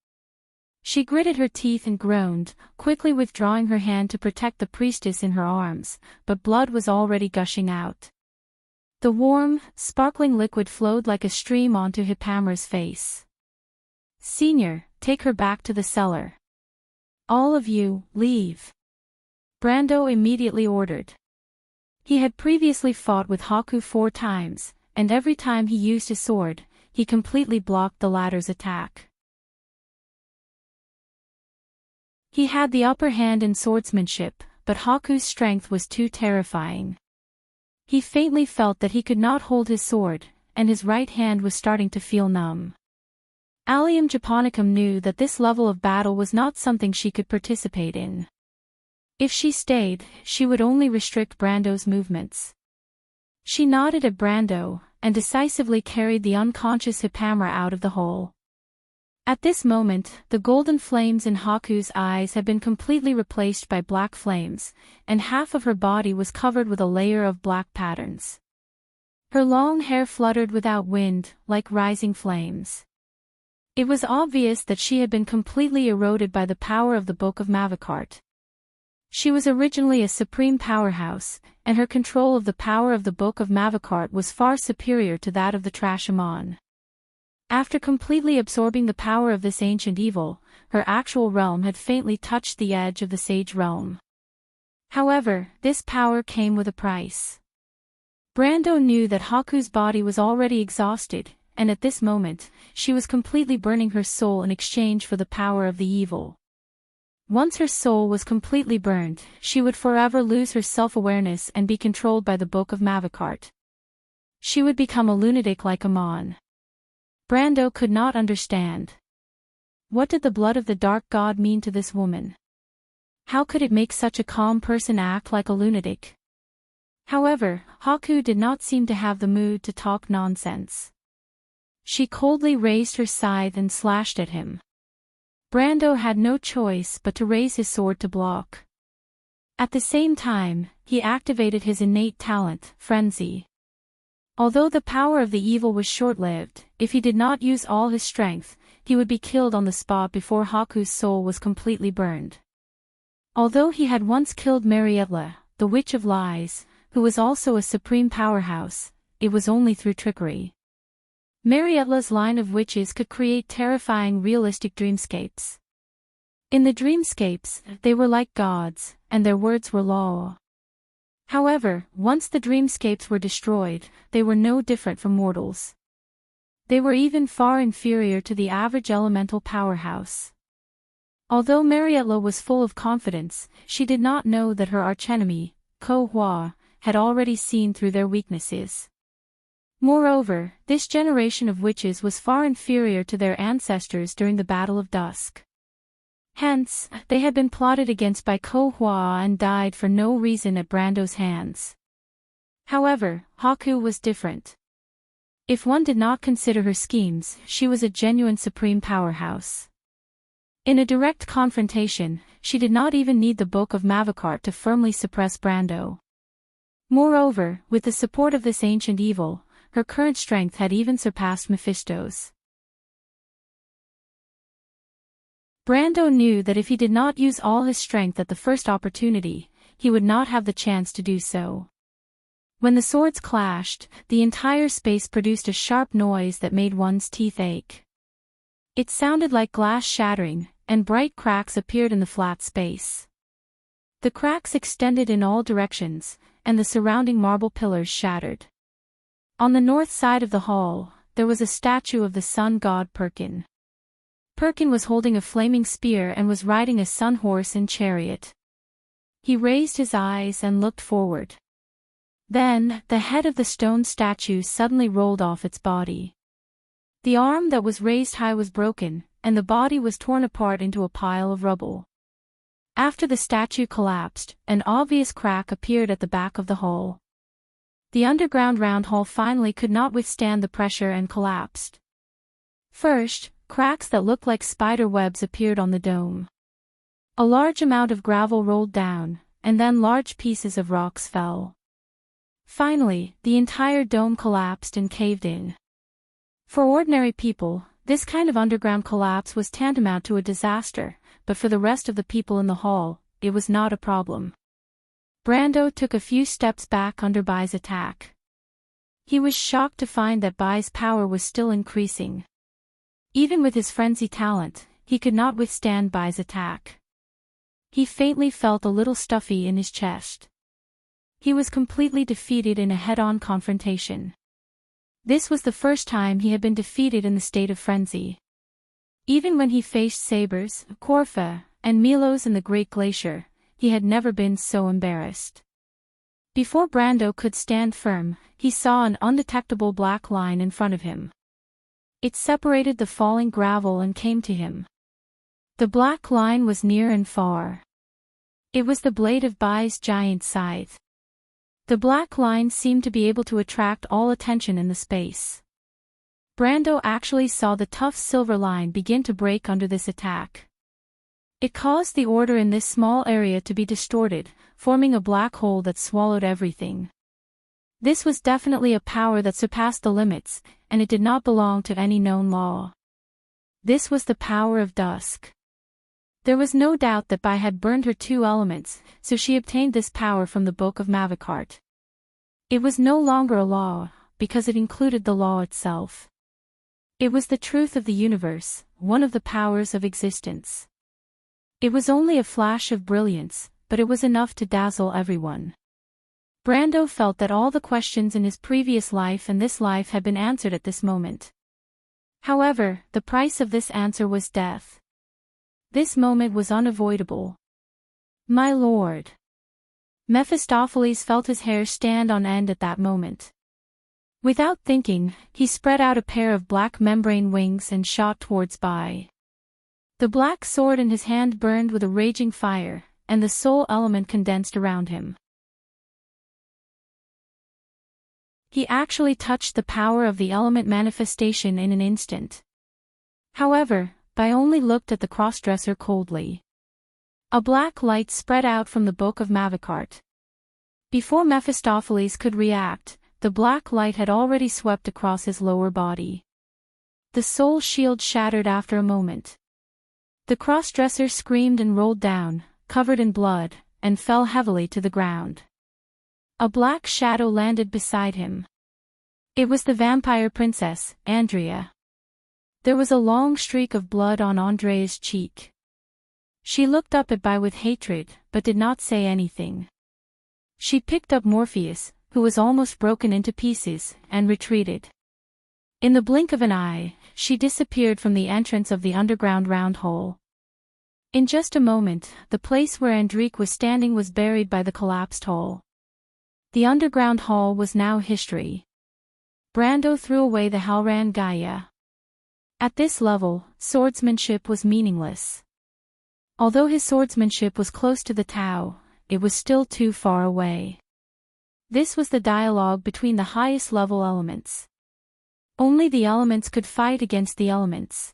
Speaker 1: She gritted her teeth and groaned, quickly withdrawing her hand to protect the priestess in her arms, but blood was already gushing out. The warm, sparkling liquid flowed like a stream onto Hippamra's face. "Senior, take her back to the cellar. All of you, leave," Brando immediately ordered. He had previously fought with Haku 4 times, and every time he used his sword, he completely blocked the latter's attack. He had the upper hand in swordsmanship, but Haku's strength was too terrifying. He faintly felt that he could not hold his sword, and his right hand was starting to feel numb. Allium Japonicum knew that this level of battle was not something she could participate in. If she stayed, she would only restrict Brando's movements. She nodded at Brando, and decisively carried the unconscious Hippamra out of the hole. At this moment, the golden flames in Haku's eyes had been completely replaced by black flames, and half of her body was covered with a layer of black patterns. Her long hair fluttered without wind, like rising flames. It was obvious that she had been completely eroded by the power of the Book of Mavacart. She was originally a supreme powerhouse, and her control of the power of the Book of Mavacart was far superior to that of the Trashamon. After completely absorbing the power of this ancient evil, her actual realm had faintly touched the edge of the Sage realm. However, this power came with a price. Brando knew that Haku's body was already exhausted, and at this moment, she was completely burning her soul in exchange for the power of the evil. Once her soul was completely burned, she would forever lose her self-awareness and be controlled by the Book of Mavacart. She would become a lunatic like Amon. Brando could not understand. What did the blood of the dark god mean to this woman? How could it make such a calm person act like a lunatic? However, Haku did not seem to have the mood to talk nonsense. She coldly raised her scythe and slashed at him. Brando had no choice but to raise his sword to block. At the same time, he activated his innate talent, Frenzy. Although the power of the evil was short-lived, if he did not use all his strength, he would be killed on the spot before Haku's soul was completely burned. Although he had once killed Marietta, the Witch of Lies, who was also a supreme powerhouse, it was only through trickery. Marietta's line of witches could create terrifying realistic dreamscapes. In the dreamscapes, they were like gods, and their words were law. However, once the dreamscapes were destroyed, they were no different from mortals. They were even far inferior to the average elemental powerhouse. Although Marietta was full of confidence, she did not know that her archenemy, Ko Hua, had already seen through their weaknesses. Moreover, this generation of witches was far inferior to their ancestors during the Battle of Dusk. Hence, they had been plotted against by Ko Hua and died for no reason at Brando's hands. However, Haku was different. If one did not consider her schemes, she was a genuine supreme powerhouse. In a direct confrontation, she did not even need the Book of Mavakart to firmly suppress Brando. Moreover, with the support of this ancient evil, her current strength had even surpassed Mephisto's. Brando knew that if he did not use all his strength at the first opportunity, he would not have the chance to do so. When the swords clashed, the entire space produced a sharp noise that made one's teeth ache. It sounded like glass shattering, and bright cracks appeared in the flat space. The cracks extended in all directions, and the surrounding marble pillars shattered. On the north side of the hall, there was a statue of the sun god Perkin. Perkin was holding a flaming spear and was riding a sun horse and chariot. He raised his eyes and looked forward. Then, the head of the stone statue suddenly rolled off its body. The arm that was raised high was broken, and the body was torn apart into a pile of rubble. After the statue collapsed, an obvious crack appeared at the back of the hall. The underground round hall finally could not withstand the pressure and collapsed. First, cracks that looked like spider webs appeared on the dome. A large amount of gravel rolled down, and then large pieces of rocks fell. Finally, the entire dome collapsed and caved in. For ordinary people, this kind of underground collapse was tantamount to a disaster, but for the rest of the people in the hall, it was not a problem. Brando took a few steps back under Bai's attack. He was shocked to find that Bai's power was still increasing. Even with his frenzy talent, he could not withstand Bai's attack. He faintly felt a little stuffy in his chest. He was completely defeated in a head-on confrontation. This was the first time he had been defeated in the state of frenzy. Even when he faced Sabers, Corfa, and Milos in the Great Glacier, he had never been so embarrassed. Before Brando could stand firm, he saw an undetectable black line in front of him. It separated the falling gravel and came to him. The black line was near and far. It was the blade of Bai's giant scythe. The black line seemed to be able to attract all attention in the space. Brando actually saw the tough silver line begin to break under this attack. It caused the order in this small area to be distorted, forming a black hole that swallowed everything. This was definitely a power that surpassed the limits, and it did not belong to any known law. This was the power of dusk. There was no doubt that Bai had burned her two elements, so she obtained this power from the Book of Mavakart. It was no longer a law, because it included the law itself. It was the truth of the universe, one of the powers of existence. It was only a flash of brilliance, but it was enough to dazzle everyone. Brando felt that all the questions in his previous life and this life had been answered at this moment. However, the price of this answer was death. This moment was unavoidable. My lord. Mephistopheles felt his hair stand on end at that moment. Without thinking, he spread out a pair of black membrane wings and shot towards Bai. The black sword in his hand burned with a raging fire, and the soul element condensed around him. He actually touched the power of the element manifestation in an instant. However, Bai only looked at the crossdresser coldly. A black light spread out from the book of Mavakart. Before Mephistopheles could react, the black light had already swept across his lower body. The soul shield shattered after a moment. The crossdresser screamed and rolled down, covered in blood, and fell heavily to the ground. A black shadow landed beside him. It was the vampire princess, Andrea. There was a long streak of blood on Andrea's cheek. She looked up at Bai with hatred, but did not say anything. She picked up Morpheus, who was almost broken into pieces, and retreated. In the blink of an eye, she disappeared from the entrance of the underground round hole. In just a moment, the place where Enrich was standing was buried by the collapsed hole. The underground hall was now history. Brando threw away the Halran Gaia. At this level, swordsmanship was meaningless. Although his swordsmanship was close to the Tau, it was still too far away. This was the dialogue between the highest level elements. Only the elements could fight against the elements.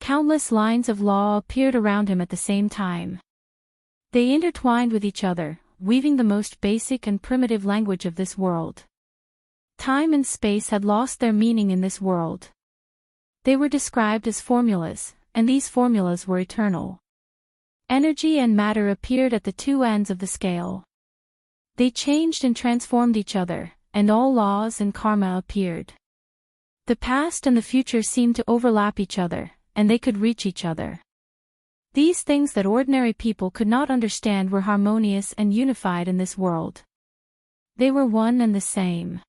Speaker 1: Countless lines of law appeared around him at the same time. They intertwined with each other, weaving the most basic and primitive language of this world. Time and space had lost their meaning in this world. They were described as formulas, and these formulas were eternal. Energy and matter appeared at the two ends of the scale. They changed and transformed each other, and all laws and karma appeared. The past and the future seemed to overlap each other, and they could reach each other. These things that ordinary people could not understand were harmonious and unified in this world. They were one and the same.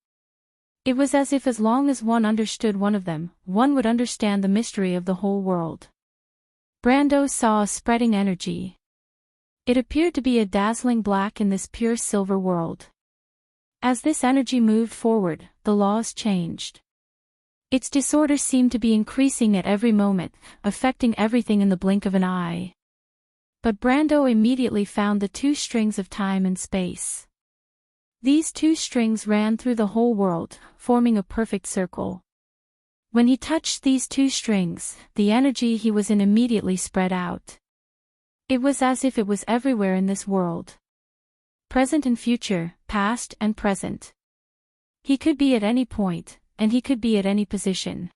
Speaker 1: It was as if as long as one understood one of them, one would understand the mystery of the whole world. Brando saw a spreading energy. It appeared to be a dazzling black in this pure silver world. As this energy moved forward, the laws changed. Its disorder seemed to be increasing at every moment, affecting everything in the blink of an eye. But Brando immediately found the two strings of time and space. These two strings ran through the whole world, forming a perfect circle. When he touched these two strings, the energy he was in immediately spread out. It was as if it was everywhere in this world. Present and future, past and present. He could be at any point, and he could be at any position.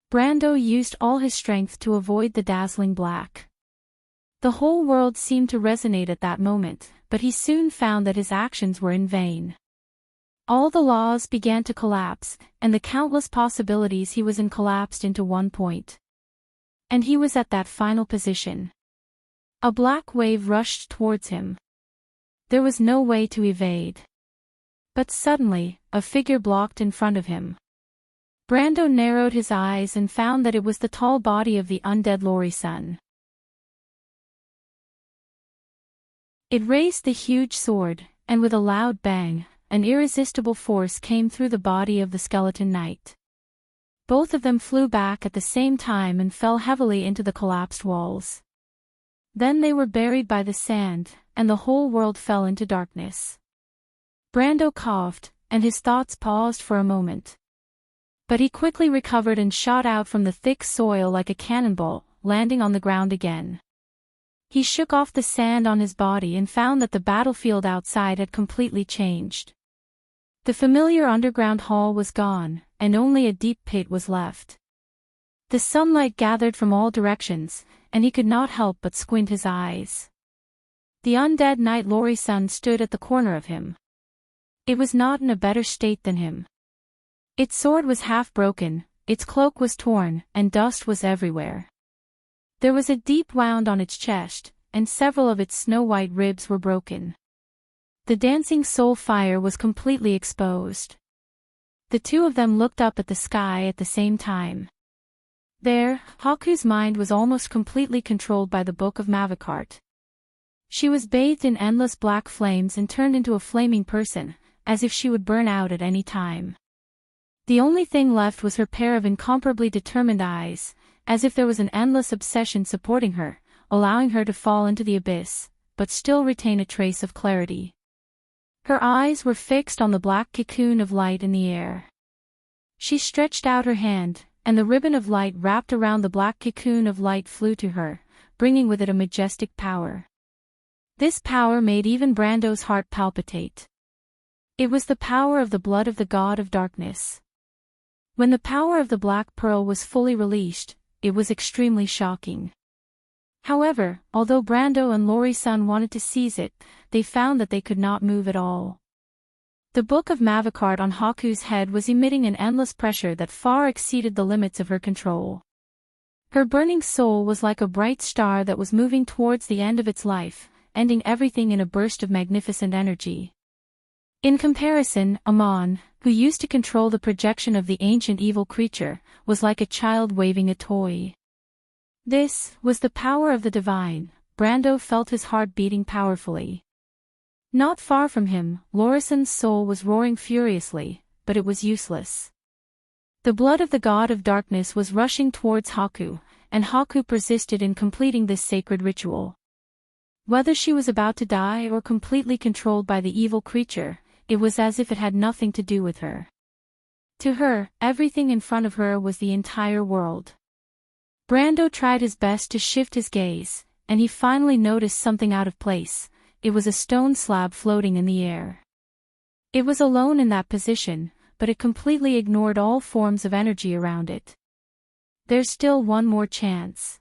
Speaker 1: Brando used all his strength to avoid the dazzling black. The whole world seemed to resonate at that moment, but he soon found that his actions were in vain. All the laws began to collapse, and the countless possibilities he was in collapsed into one point. And he was at that final position. A black wave rushed towards him. There was no way to evade. But suddenly, a figure blocked in front of him. Brando narrowed his eyes and found that it was the tall body of the undead Lori-san. It raised the huge sword, and with a loud bang, an irresistible force came through the body of the skeleton knight. Both of them flew back at the same time and fell heavily into the collapsed walls. Then they were buried by the sand, and the whole world fell into darkness. Brando coughed, and his thoughts paused for a moment. But he quickly recovered and shot out from the thick soil like a cannonball, landing on the ground again. He shook off the sand on his body and found that the battlefield outside had completely changed. The familiar underground hall was gone, and only a deep pit was left. The sunlight gathered from all directions, and he could not help but squint his eyes. The undead knight Lori-san stood at the corner of him. It was not in a better state than him. Its sword was half broken, its cloak was torn, and dust was everywhere. There was a deep wound on its chest, and several of its snow-white ribs were broken. The dancing soul fire was completely exposed. The two of them looked up at the sky at the same time. There, Haku's mind was almost completely controlled by the Book of Mavakart. She was bathed in endless black flames and turned into a flaming person, as if she would burn out at any time. The only thing left was her pair of incomparably determined eyes, as if there was an endless obsession supporting her, allowing her to fall into the abyss, but still retain a trace of clarity. Her eyes were fixed on the black cocoon of light in the air. She stretched out her hand, and the ribbon of light wrapped around the black cocoon of light flew to her, bringing with it a majestic power. This power made even Brando's heart palpitate. It was the power of the blood of the god of darkness. When the power of the black pearl was fully released, it was extremely shocking. However, although Brando and Lori-san wanted to seize it, they found that they could not move at all. The book of Mavicard on Haku's head was emitting an endless pressure that far exceeded the limits of her control. Her burning soul was like a bright star that was moving towards the end of its life, ending everything in a burst of magnificent energy. In comparison, Amon, who used to control the projection of the ancient evil creature, was like a child waving a toy. This was the power of the divine. Brando felt his heart beating powerfully. Not far from him, Lorisan's soul was roaring furiously, but it was useless. The blood of the god of darkness was rushing towards Haku, and Haku persisted in completing this sacred ritual. Whether she was about to die or completely controlled by the evil creature, it was as if it had nothing to do with her. To her, everything in front of her was the entire world. Brando tried his best to shift his gaze, and he finally noticed something out of place. It was a stone slab floating in the air. It was alone in that position, but it completely ignored all forms of energy around it. There's still one more chance.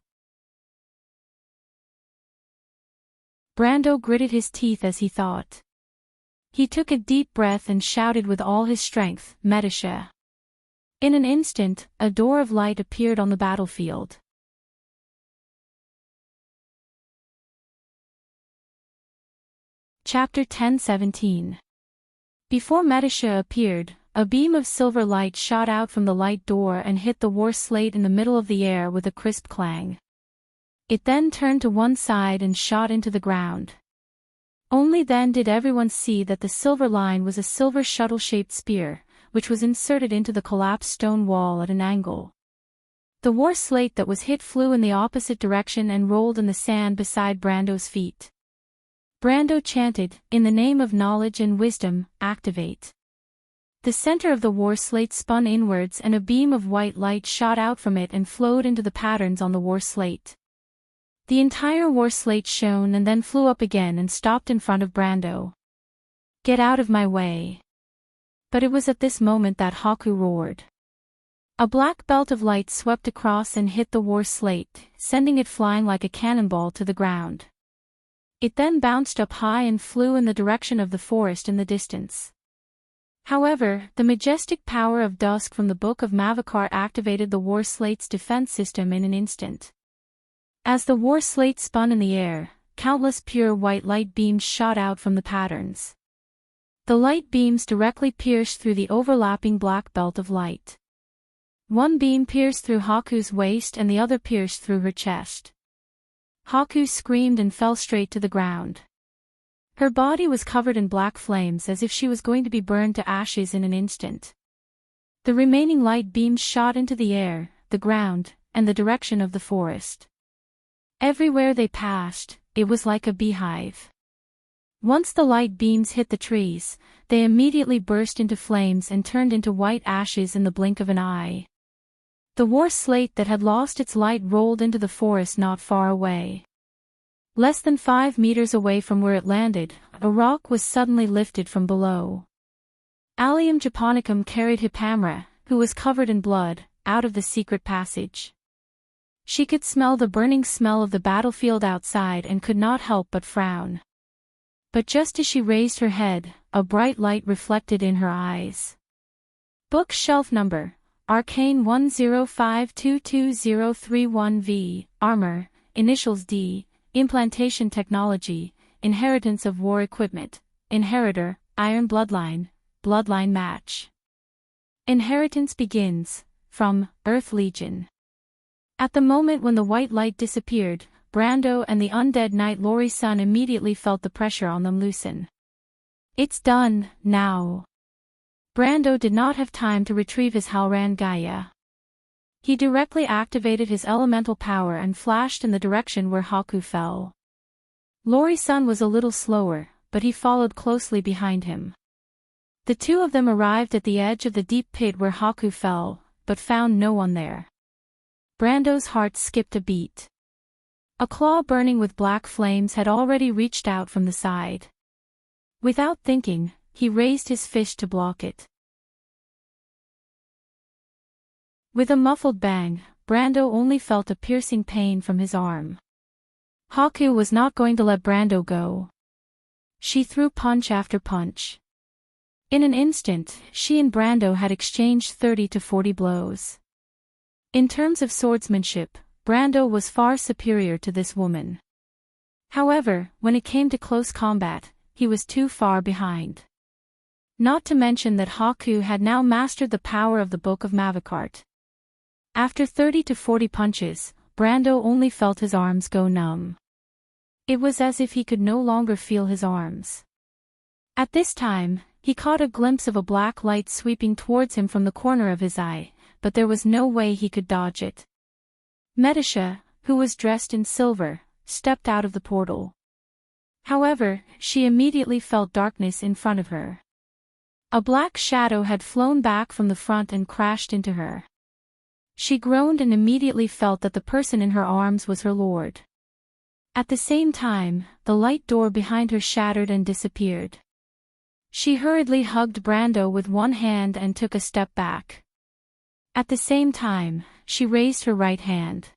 Speaker 1: Brando gritted his teeth as he thought. He took a deep breath and shouted with all his strength, Medisha. In an instant, a door of light appeared on the battlefield. Chapter 10:17. Before Medisha appeared, a beam of silver light shot out from the light door and hit the war slate in the middle of the air with a crisp clang. It then turned to one side and shot into the ground. Only then did everyone see that the silver line was a silver shuttle-shaped spear, which was inserted into the collapsed stone wall at an angle. The war slate that was hit flew in the opposite direction and rolled in the sand beside Brando's feet. Brando chanted, "In the name of knowledge and wisdom, activate." The center of the war slate spun inwards and a beam of white light shot out from it and flowed into the patterns on the war slate. The entire war slate shone and then flew up again and stopped in front of Brando. "Get out of my way." But it was at this moment that Haku roared. A black belt of light swept across and hit the war slate, sending it flying like a cannonball to the ground. It then bounced up high and flew in the direction of the forest in the distance. However, the majestic power of dusk from the Book of Mavicard activated the war slate's defense system in an instant. As the war slate spun in the air, countless pure white light beams shot out from the patterns. The light beams directly pierced through the overlapping black belt of light. One beam pierced through Haku's waist and the other pierced through her chest. Haku screamed and fell straight to the ground. Her body was covered in black flames as if she was going to be burned to ashes in an instant. The remaining light beams shot into the air, the ground, and the direction of the forest. Everywhere they passed, it was like a beehive. Once the light beams hit the trees, they immediately burst into flames and turned into white ashes in the blink of an eye. The war slate that had lost its light rolled into the forest not far away. Less than 5 meters away from where it landed, a rock was suddenly lifted from below. Allium Japonicum carried Hippamra, who was covered in blood, out of the secret passage. She could smell the burning smell of the battlefield outside and could not help but frown. But just as she raised her head, a bright light reflected in her eyes. Bookshelf number, Arcane 105223031V, Armor, Initials D, Implantation Technology, Inheritance of War Equipment, Inheritor, Iron Bloodline, Bloodline Match. Inheritance begins, from, Earth Legion. At the moment when the white light disappeared, Brando and the undead knight Lori-san immediately felt the pressure on them loosen. "It's done, now." Brando did not have time to retrieve his Halran Gaia. He directly activated his elemental power and flashed in the direction where Haku fell. Lori-san was a little slower, but he followed closely behind him. The two of them arrived at the edge of the deep pit where Haku fell, but found no one there. Brando's heart skipped a beat. A claw burning with black flames had already reached out from the side. Without thinking, he raised his fist to block it. With a muffled bang, Brando only felt a piercing pain from his arm. Haku was not going to let Brando go. She threw punch after punch. In an instant, she and Brando had exchanged 30 to 40 blows. In terms of swordsmanship, Brando was far superior to this woman. However, when it came to close combat, he was too far behind. Not to mention that Haku had now mastered the power of the Book of Mavakart. After 30 to 40 punches, Brando only felt his arms go numb. It was as if he could no longer feel his arms. At this time, he caught a glimpse of a black light sweeping towards him from the corner of his eye, but there was no way he could dodge it. Medisha, who was dressed in silver, stepped out of the portal. However, she immediately felt darkness in front of her. A black shadow had flown back from the front and crashed into her. She groaned and immediately felt that the person in her arms was her lord. At the same time, the light door behind her shattered and disappeared. She hurriedly hugged Brando with one hand and took a step back. At the same time, she raised her right hand.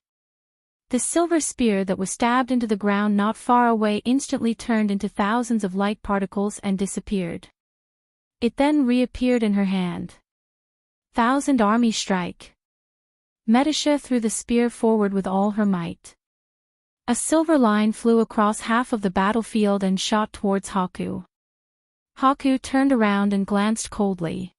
Speaker 1: The silver spear that was stabbed into the ground not far away instantly turned into thousands of light particles and disappeared. It then reappeared in her hand. 1,000 army strike. Medisha threw the spear forward with all her might. A silver line flew across half of the battlefield and shot towards Haku. Haku turned around and glanced coldly.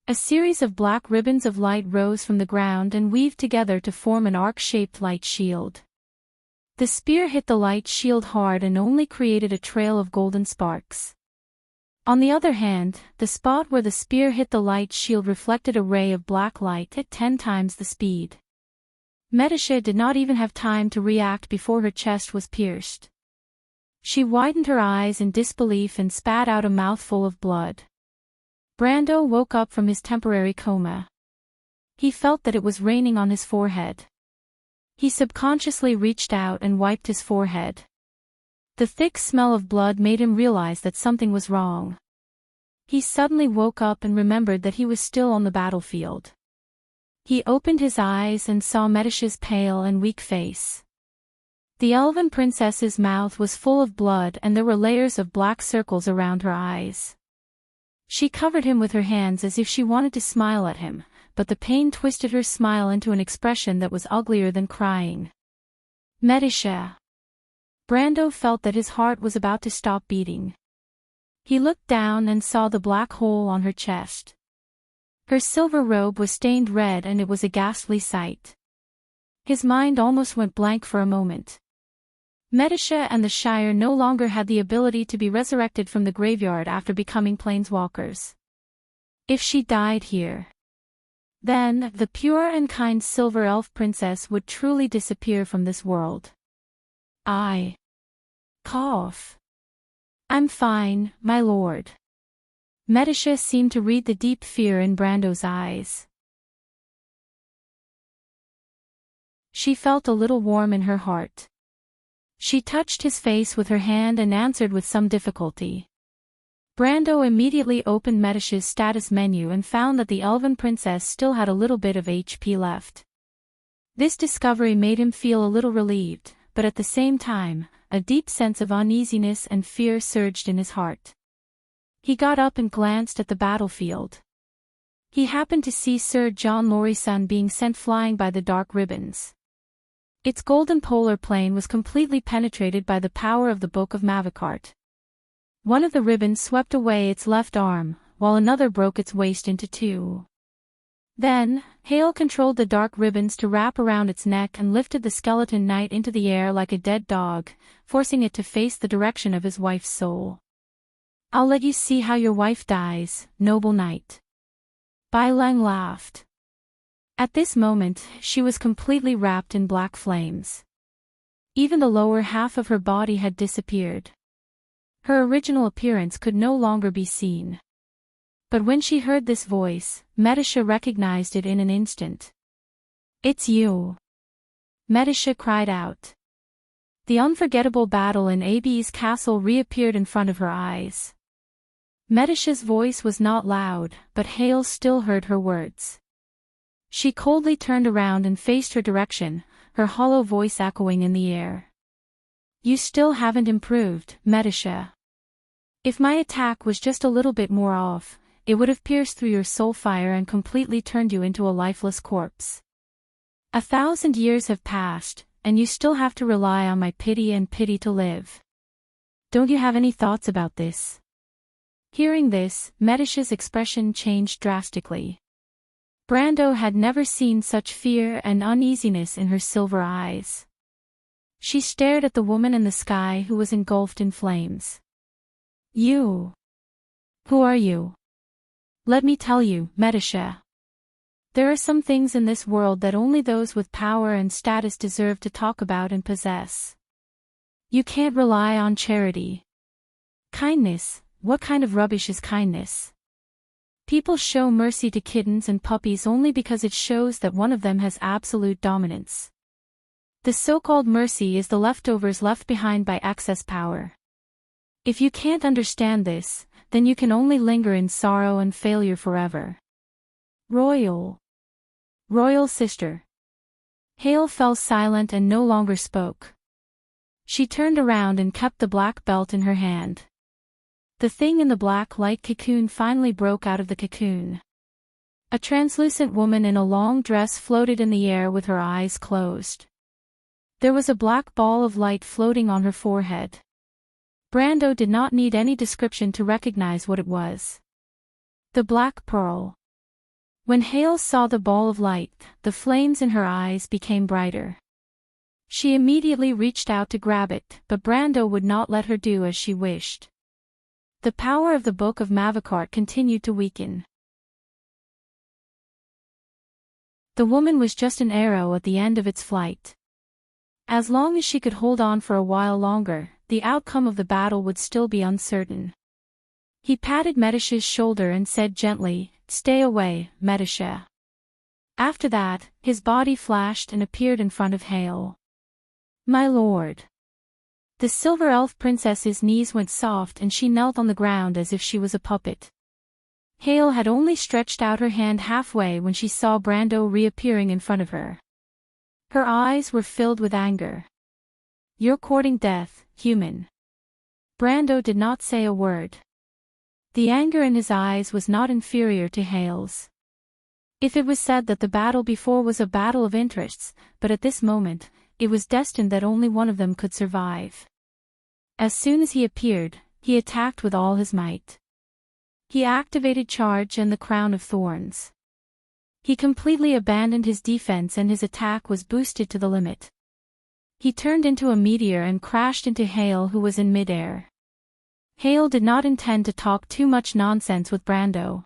Speaker 1: A series of black ribbons of light rose from the ground and weaved together to form an arc-shaped light shield. The spear hit the light shield hard and only created a trail of golden sparks. On the other hand, the spot where the spear hit the light shield reflected a ray of black light at 10 times the speed. Medisha did not even have time to react before her chest was pierced. She widened her eyes in disbelief and spat out a mouthful of blood. Brando woke up from his temporary coma. He felt that it was raining on his forehead. He subconsciously reached out and wiped his forehead. The thick smell of blood made him realize that something was wrong. He suddenly woke up and remembered that he was still on the battlefield. He opened his eyes and saw Medisha's pale and weak face. The elven princess's mouth was full of blood and there were layers of black circles around her eyes. She covered him with her hands as if she wanted to smile at him, but the pain twisted her smile into an expression that was uglier than crying. Medisha. Brando felt that his heart was about to stop beating. He looked down and saw the black hole on her chest. Her silver robe was stained red and it was a ghastly sight. His mind almost went blank for a moment. Medisha and the Shire no longer had the ability to be resurrected from the graveyard after becoming planeswalkers. If she died here, then the pure and kind silver elf princess would truly disappear from this world. Cough. I'm fine, my lord. Medisha seemed to read the deep fear in Brando's eyes. She felt a little warm in her heart. She touched his face with her hand and answered with some difficulty. Brando immediately opened Medisha's status menu and found that the elven princess still had a little bit of HP left. This discovery made him feel a little relieved, but at the same time, a deep sense of uneasiness and fear surged in his heart. He got up and glanced at the battlefield. He happened to see Sir John Lori-san being sent flying by the dark ribbons. Its golden polar plane was completely penetrated by the power of the Book of Mavakart. One of the ribbons swept away its left arm, while another broke its waist into two. Then, Hale controlled the dark ribbons to wrap around its neck and lifted the skeleton knight into the air like a dead dog, forcing it to face the direction of his wife's soul. I'll let you see how your wife dies, noble knight. Bai Lang laughed. At this moment, she was completely wrapped in black flames. Even the lower half of her body had disappeared. Her original appearance could no longer be seen. But when she heard this voice, Medisha recognized it in an instant. It's you. Medisha cried out. The unforgettable battle in Abe's castle reappeared in front of her eyes. Medisha's voice was not loud, but Hale still heard her words. She coldly turned around and faced her direction, her hollow voice echoing in the air. You still haven't improved, Medisha. If my attack was just a little bit more off, it would have pierced through your soul fire and completely turned you into a lifeless corpse. 1,000 years have passed, and you still have to rely on my pity and pity to live. Don't you have any thoughts about this? Hearing this, Medisha's expression changed drastically. Brando had never seen such fear and uneasiness in her silver eyes. She stared at the woman in the sky who was engulfed in flames. You. Who are you? Let me tell you, Medisha. There are some things in this world that only those with power and status deserve to talk about and possess. You can't rely on charity. Kindness, what kind of rubbish is kindness? People show mercy to kittens and puppies only because it shows that one of them has absolute dominance. The so-called mercy is the leftovers left behind by excess power. If you can't understand this, then you can only linger in sorrow and failure forever. Royal sister. Hale fell silent and no longer spoke. She turned around and kept the black belt in her hand. The thing in the black light cocoon finally broke out of the cocoon. A translucent woman in a long dress floated in the air with her eyes closed. There was a black ball of light floating on her forehead. Brando did not need any description to recognize what it was. The Black Pearl. When Hale saw the ball of light, the flames in her eyes became brighter. She immediately reached out to grab it, but Brando would not let her do as she wished. The power of the Book of Mavakart continued to weaken. The woman was just an arrow at the end of its flight. As long as she could hold on for a while longer, the outcome of the battle would still be uncertain. He patted Medisha's shoulder and said gently, "Stay away, Medisha." After that, his body flashed and appeared in front of Hale. "My lord." The silver elf princess's knees went soft and she knelt on the ground as if she was a puppet. Hale had only stretched out her hand halfway when she saw Brando reappearing in front of her. Her eyes were filled with anger. "You're courting death, human." Brando did not say a word. The anger in his eyes was not inferior to Hale's. If it was said that the battle before was a battle of interests, but at this moment, it was destined that only one of them could survive. As soon as he appeared, he attacked with all his might. He activated Charge and the Crown of Thorns. He completely abandoned his defense and his attack was boosted to the limit. He turned into a meteor and crashed into Hale, who was in midair. Hale did not intend to talk too much nonsense with Brando.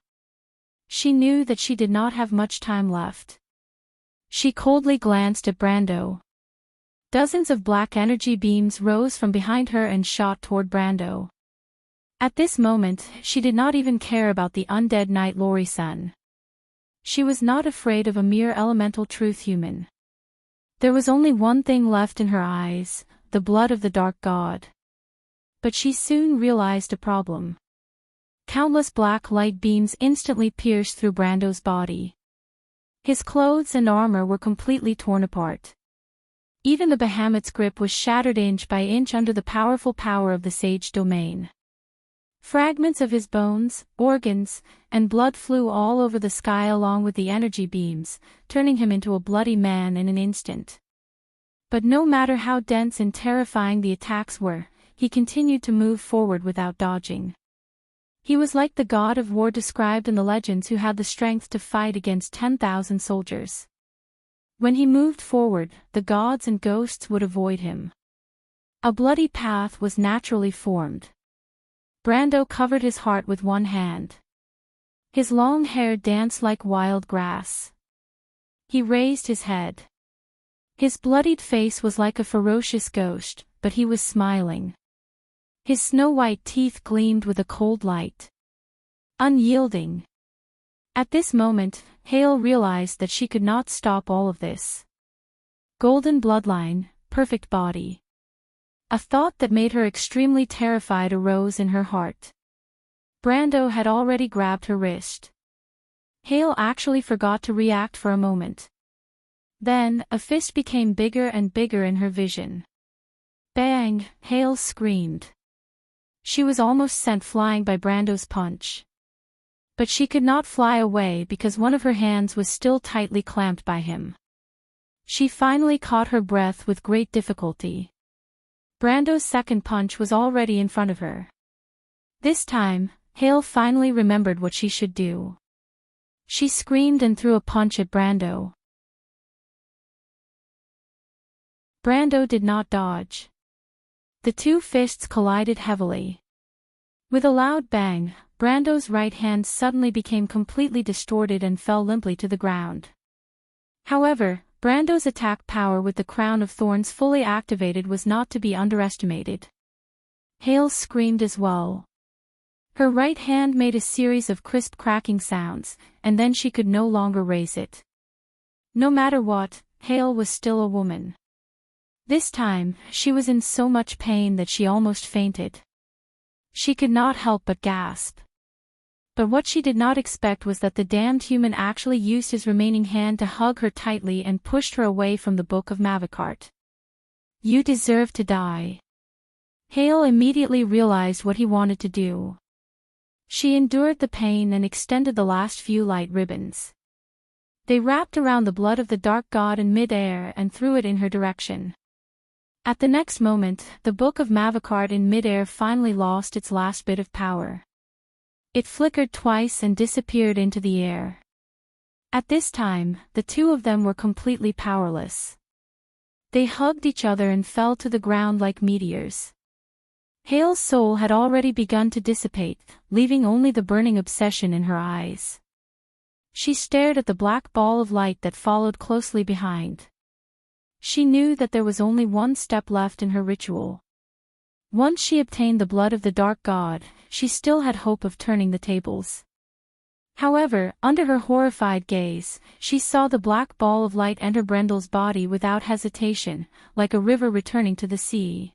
Speaker 1: She knew that she did not have much time left. She coldly glanced at Brando. Dozens of black energy beams rose from behind her and shot toward Brando. At this moment, she did not even care about the undead knight Lori-san. She was not afraid of a mere elemental truth human. There was only one thing left in her eyes, the blood of the Dark God. But she soon realized a problem. Countless black light beams instantly pierced through Brando's body. His clothes and armor were completely torn apart. Even the behemoth's grip was shattered inch by inch under the powerful power of the Sage Domain. Fragments of his bones, organs, and blood flew all over the sky along with the energy beams, turning him into a bloody man in an instant. But no matter how dense and terrifying the attacks were, he continued to move forward without dodging. He was like the god of war described in the legends who had the strength to fight against 10,000 soldiers. When he moved forward, the gods and ghosts would avoid him. A bloody path was naturally formed. Brando covered his heart with one hand. His long hair danced like wild grass. He raised his head. His bloodied face was like a ferocious ghost, but he was smiling. His snow-white teeth gleamed with a cold light. Unyielding. At this moment, Hale realized that she could not stop all of this. Golden bloodline, perfect body. A thought that made her extremely terrified arose in her heart. Brando had already grabbed her wrist. Hale actually forgot to react for a moment. Then, a fist became bigger and bigger in her vision. Bang! Hale screamed. She was almost sent flying by Brando's punch. But she could not fly away because one of her hands was still tightly clamped by him. She finally caught her breath with great difficulty. Brando's second punch was already in front of her. This time, Hale finally remembered what she should do. She screamed and threw a punch at Brando. Brando did not dodge. The two fists collided heavily. With a loud bang, Brando's right hand suddenly became completely distorted and fell limply to the ground. However, Brando's attack power with the crown of thorns fully activated was not to be underestimated. Hale screamed as well. Her right hand made a series of crisp cracking sounds, and then she could no longer raise it. No matter what, Hale was still a woman. This time, she was in so much pain that she almost fainted. She could not help but gasp. But what she did not expect was that the damned human actually used his remaining hand to hug her tightly and pushed her away from the Book of Mavacart. You deserve to die. Hale immediately realized what he wanted to do. She endured the pain and extended the last few light ribbons. They wrapped around the blood of the dark god in mid-air and threw it in her direction. At the next moment, the Book of Mavacart in mid-air finally lost its last bit of power. It flickered twice and disappeared into the air. At this time, the two of them were completely powerless. They hugged each other and fell to the ground like meteors. Hale's soul had already begun to dissipate, leaving only the burning obsession in her eyes. She stared at the black ball of light that followed closely behind. She knew that there was only one step left in her ritual. Once she obtained the blood of the dark god, she still had hope of turning the tables. However, under her horrified gaze, she saw the black ball of light enter Brendel's body without hesitation, like a river returning to the sea.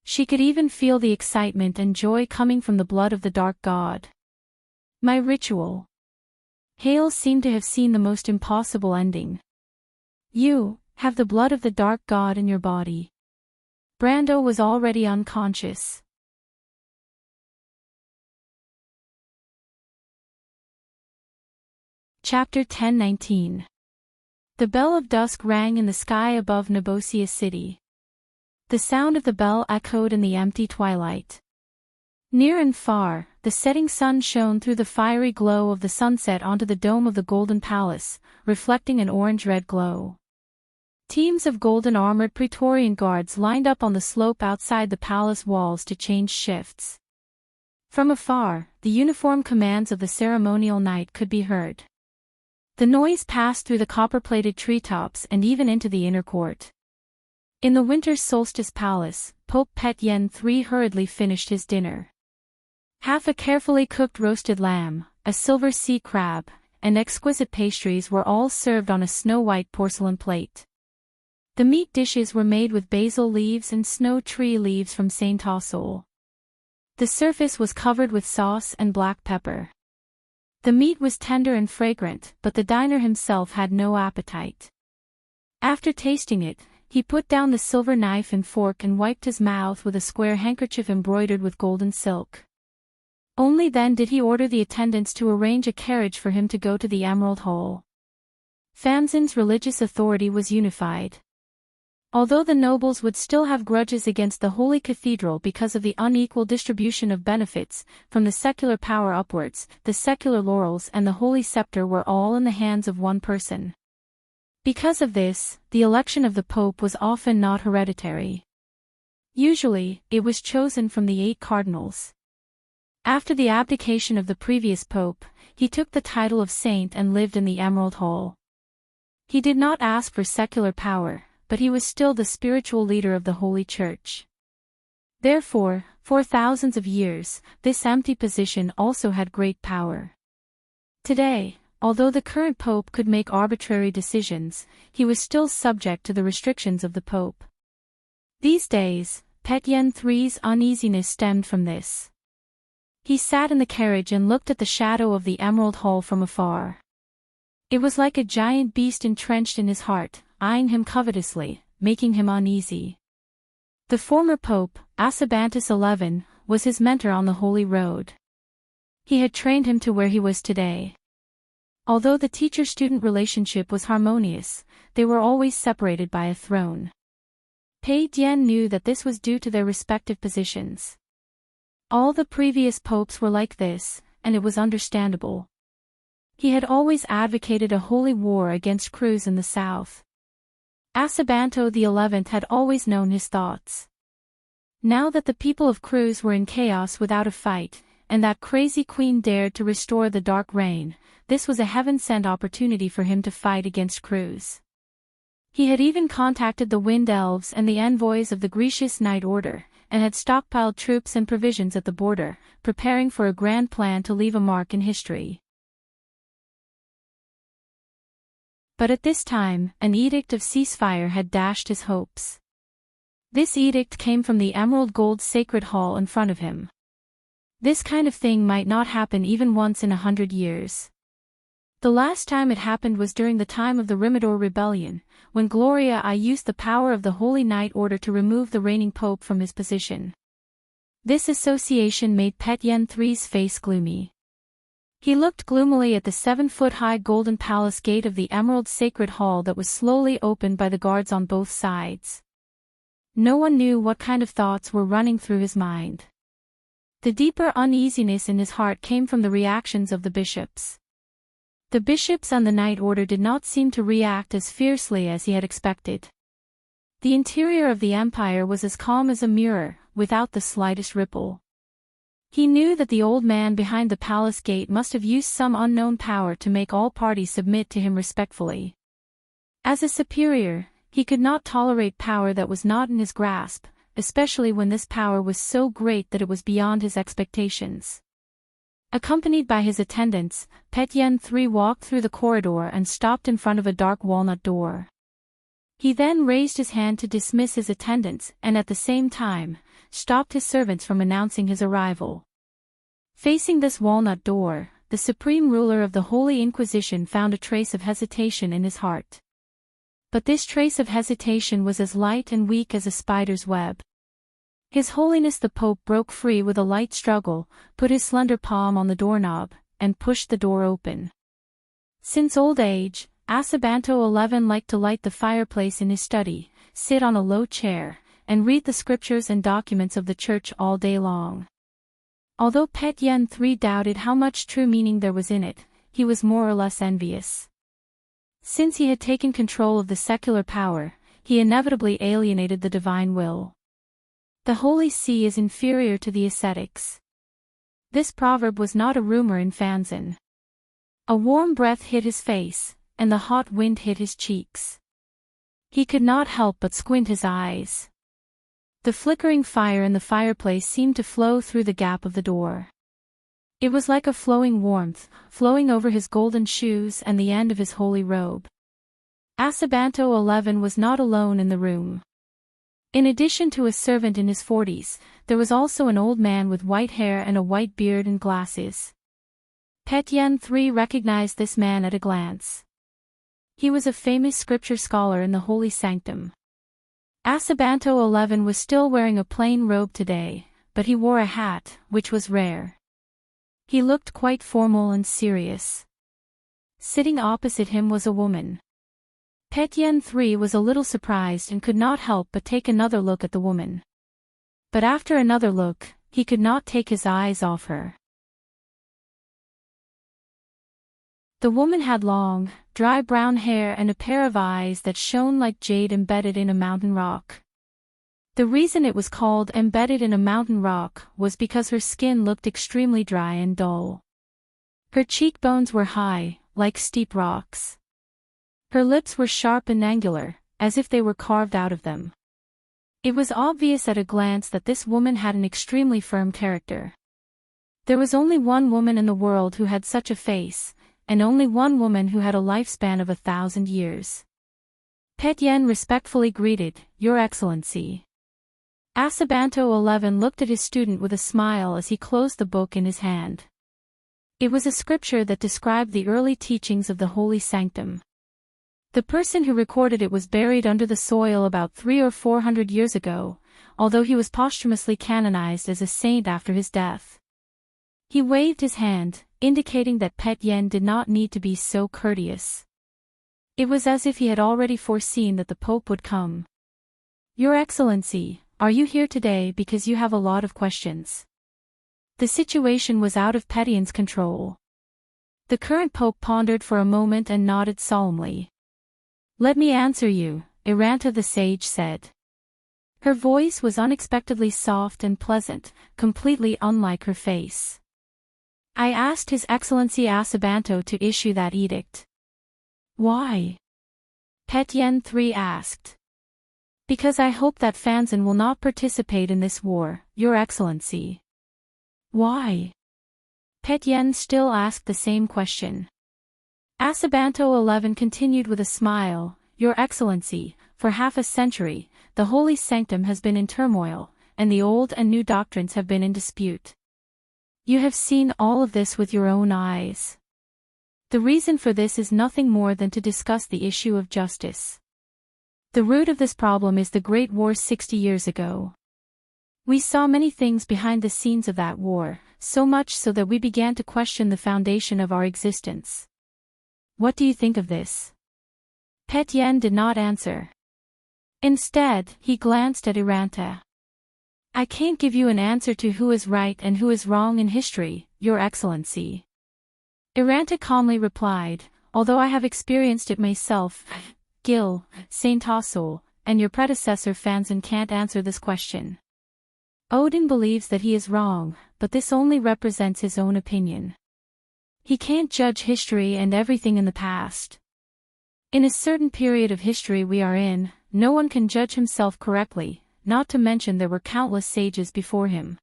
Speaker 1: She could even feel the excitement and joy coming from the blood of the dark god. My ritual. Hale seemed to have seen the most impossible ending. You have the blood of the dark god in your body. Brando was already unconscious. Chapter 10:19. The bell of dusk rang in the sky above Nibosia City. The sound of the bell echoed in the empty twilight. Near and far, the setting sun shone through the fiery glow of the sunset onto the dome of the Golden Palace, reflecting an orange-red glow. Teams of golden-armored Praetorian guards lined up on the slope outside the palace walls to change shifts. From afar, the uniform commands of the ceremonial knight could be heard. The noise passed through the copper-plated treetops and even into the inner court. In the winter solstice palace, Pope Pet Yen III hurriedly finished his dinner. Half a carefully cooked roasted lamb, a silver sea crab, and exquisite pastries were all served on a snow-white porcelain plate. The meat dishes were made with basil leaves and snow tree leaves from Saint Tassol. The surface was covered with sauce and black pepper. The meat was tender and fragrant, but the diner himself had no appetite. After tasting it, he put down the silver knife and fork and wiped his mouth with a square handkerchief embroidered with golden silk. Only then did he order the attendants to arrange a carriage for him to go to the Emerald Hall. Famzin's religious authority was unified. Although the nobles would still have grudges against the Holy Cathedral because of the unequal distribution of benefits, from the secular power upwards, the secular laurels and the Holy Scepter were all in the hands of one person. Because of this, the election of the Pope was often not hereditary. Usually, it was chosen from the 8 cardinals. After the abdication of the previous pope, he took the title of saint and lived in the Emerald Hall. He did not ask for secular power, but he was still the spiritual leader of the Holy Church. Therefore, for thousands of years, this empty position also had great power. Today, although the current pope could make arbitrary decisions, he was still subject to the restrictions of the pope. These days, Pétion III's uneasiness stemmed from this. He sat in the carriage and looked at the shadow of the Emerald Hall from afar. It was like a giant beast entrenched in his heart, eyeing him covetously, making him uneasy. The former pope, Escapades XI, was his mentor on the Holy Road. He had trained him to where he was today. Although the teacher-student relationship was harmonious, they were always separated by a throne. Pétion knew that this was due to their respective positions. All the previous popes were like this, and it was understandable. He had always advocated a holy war against Cruz in the south. Escapades XI had always known his thoughts. Now that the people of Cruz were in chaos without a fight, and that crazy queen dared to restore the dark reign, this was a heaven-sent opportunity for him to fight against Cruz. He had even contacted the Wind Elves and the envoys of the Grecian Night Order, and had stockpiled troops and provisions at the border, preparing for a grand plan to leave a mark in history. But at this time, an edict of ceasefire had dashed his hopes. This edict came from the emerald gold sacred hall in front of him. This kind of thing might not happen even once in 100 years. The last time it happened was during the time of the Rimador Rebellion, when Gloria I used the power of the Holy Night Order to remove the reigning pope from his position. This association made Pétion III's face gloomy. He looked gloomily at the 7-foot-high golden palace gate of the Emerald Sacred Hall that was slowly opened by the guards on both sides. No one knew what kind of thoughts were running through his mind. The deeper uneasiness in his heart came from the reactions of the bishops. The bishops and the Night Order did not seem to react as fiercely as he had expected. The interior of the empire was as calm as a mirror, without the slightest ripple. He knew that the old man behind the palace gate must have used some unknown power to make all parties submit to him respectfully. As a superior, he could not tolerate power that was not in his grasp, especially when this power was so great that it was beyond his expectations. Accompanied by his attendants, Pétion III walked through the corridor and stopped in front of a dark walnut door. He then raised his hand to dismiss his attendants and at the same time, stopped his servants from announcing his arrival. Facing this walnut door, the supreme ruler of the Holy Inquisition found a trace of hesitation in his heart. But this trace of hesitation was as light and weak as a spider's web. His Holiness the Pope broke free with a light struggle, put his slender palm on the doorknob, and pushed the door open. Since old age, Escapades XI liked to light the fireplace in his study, sit on a low chair, and read the scriptures and documents of the Church all day long. Although Pétion III doubted how much true meaning there was in it, he was more or less envious. Since he had taken control of the secular power, he inevitably alienated the divine will. The Holy See is inferior to the ascetics. This proverb was not a rumor in Fanzin. A warm breath hit his face, and the hot wind hit his cheeks. He could not help but squint his eyes. The flickering fire in the fireplace seemed to flow through the gap of the door. It was like a flowing warmth, flowing over his golden shoes and the end of his holy robe. Escapades XI was not alone in the room. In addition to a servant in his 40s, there was also an old man with white hair and a white beard and glasses. Pétion III recognized this man at a glance. He was a famous scripture scholar in the holy sanctum. Escapades XI was still wearing a plain robe today, but he wore a hat, which was rare. He looked quite formal and serious. Sitting opposite him was a woman. Pétion III was a little surprised and could not help but take another look at the woman. But after another look, he could not take his eyes off her. The woman had long, dry brown hair and a pair of eyes that shone like jade embedded in a mountain rock. The reason it was called embedded in a mountain rock was because her skin looked extremely dry and dull. Her cheekbones were high, like steep rocks. Her lips were sharp and angular, as if they were carved out of them. It was obvious at a glance that this woman had an extremely firm character. There was only one woman in the world who had such a face, and only one woman who had a lifespan of 1,000 years. Pet Yen respectfully greeted, "Your Excellency." Asabanto 11 looked at his student with a smile as he closed the book in his hand. It was a scripture that described the early teachings of the Holy Sanctum. The person who recorded it was buried under the soil about 300 or 400 years ago, although he was posthumously canonized as a saint after his death. He waved his hand, indicating that Pet Yen did not need to be so courteous. It was as if he had already foreseen that the Pope would come. "Your Excellency, are you here today because you have a lot of questions?" The situation was out of Pet Yen's control. The current Pope pondered for a moment and nodded solemnly. "Let me answer you," Iranta the sage said. Her voice was unexpectedly soft and pleasant, completely unlike her face. "I asked His Excellency Asabanto to issue that edict." "Why?" Pet Yen 3 asked. "Because I hope that Fanzan will not participate in this war, Your Excellency." "Why?" Pet Yen still asked the same question. Asabanto 11 continued with a smile, "Your Excellency, for half a century, the Holy Sanctum has been in turmoil, and the old and new doctrines have been in dispute. You have seen all of this with your own eyes. The reason for this is nothing more than to discuss the issue of justice. The root of this problem is the Great War 60 years ago. We saw many things behind the scenes of that war, so much so that we began to question the foundation of our existence. What do you think of this?" Pet Yen did not answer. Instead, he glanced at Iranta. "I can't give you an answer to who is right and who is wrong in history, Your Excellency." Iranta calmly replied, "Although I have experienced it myself, Gil, Saint Tossol, and your predecessor Fanzan can't answer this question. Odin believes that he is wrong, but this only represents his own opinion. He can't judge history and everything in the past. In a certain period of history we are in, no one can judge himself correctly, not to mention there were countless sages before him.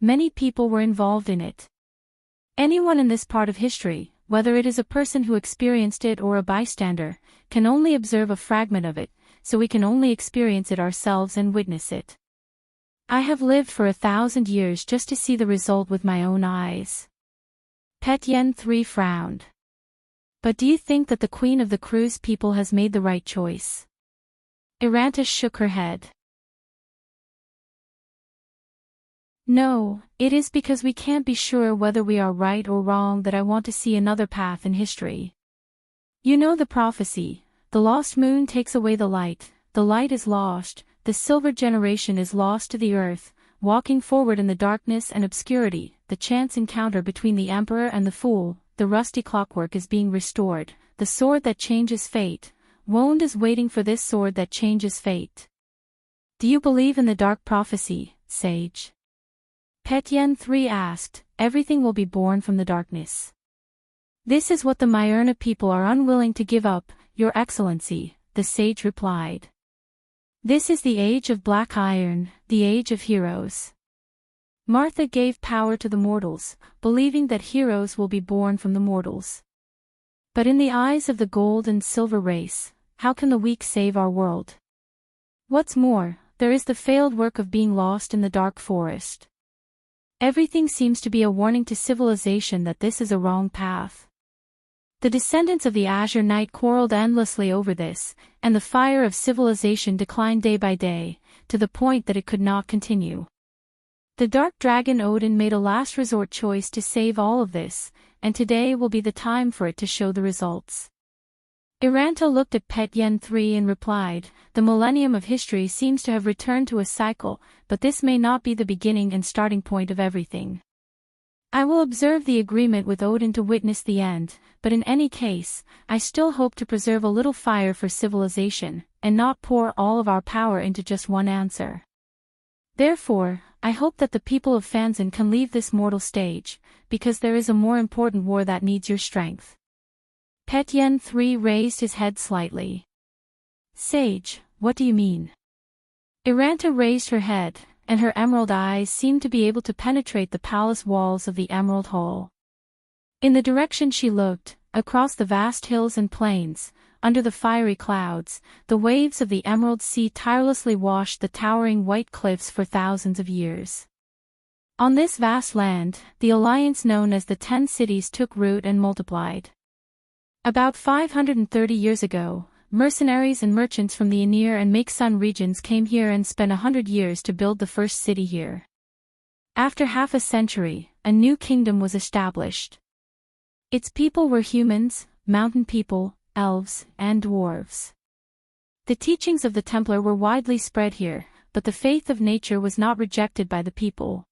Speaker 1: Many people were involved in it. Anyone in this part of history, whether it is a person who experienced it or a bystander, can only observe a fragment of it, so we can only experience it ourselves and witness it. I have lived for 1,000 years just to see the result with my own eyes." Pet Yen 3 frowned. "But do you think that the Queen of the Cruise people has made the right choice?" Iranta shook her head. "No, it is because we can't be sure whether we are right or wrong that I want to see another path in history. You know the prophecy, the lost moon takes away the light is lost, the silver generation is lost to the earth, walking forward in the darkness and obscurity, the chance encounter between the emperor and the fool, the rusty clockwork is being restored, the sword that changes fate, Wond is waiting for this sword that changes fate. Do you believe in the dark prophecy, sage?" Pet Yen 3 asked, "Everything will be born from the darkness. This is what the Myrna people are unwilling to give up, Your Excellency," the sage replied. "This is the age of black iron, the age of heroes. Martha gave power to the mortals, believing that heroes will be born from the mortals. But in the eyes of the gold and silver race, how can the weak save our world? What's more, there is the failed work of being lost in the dark forest. Everything seems to be a warning to civilization that this is a wrong path." The descendants of the Azure Knight quarreled endlessly over this, and the fire of civilization declined day by day, to the point that it could not continue. The Dark Dragon Odin made a last resort choice to save all of this, and today will be the time for it to show the results. Iranta looked at Pet Yen 3 and replied, "The millennium of history seems to have returned to a cycle, but this may not be the beginning and starting point of everything. I will observe the agreement with Odin to witness the end, but in any case, I still hope to preserve a little fire for civilization, and not pour all of our power into just one answer. Therefore, I hope that the people of Fanzin can leave this mortal stage, because there is a more important war that needs your strength. Petyen III raised his head slightly. Sage, what do you mean? Iranta raised her head, and her emerald eyes seemed to be able to penetrate the palace walls of the Emerald Hall. In the direction she looked, across the vast hills and plains, under the fiery clouds, the waves of the Emerald Sea tirelessly washed the towering white cliffs for thousands of years. On this vast land, the alliance known as the 10 Cities took root and multiplied. About 530 years ago, mercenaries and merchants from the Aenir and Make-Sun regions came here and spent 100 years to build the first city here. After half a century, a new kingdom was established. Its people were humans, mountain people, elves, and dwarves. The teachings of the Templar were widely spread here, but the faith of nature was not rejected by the people.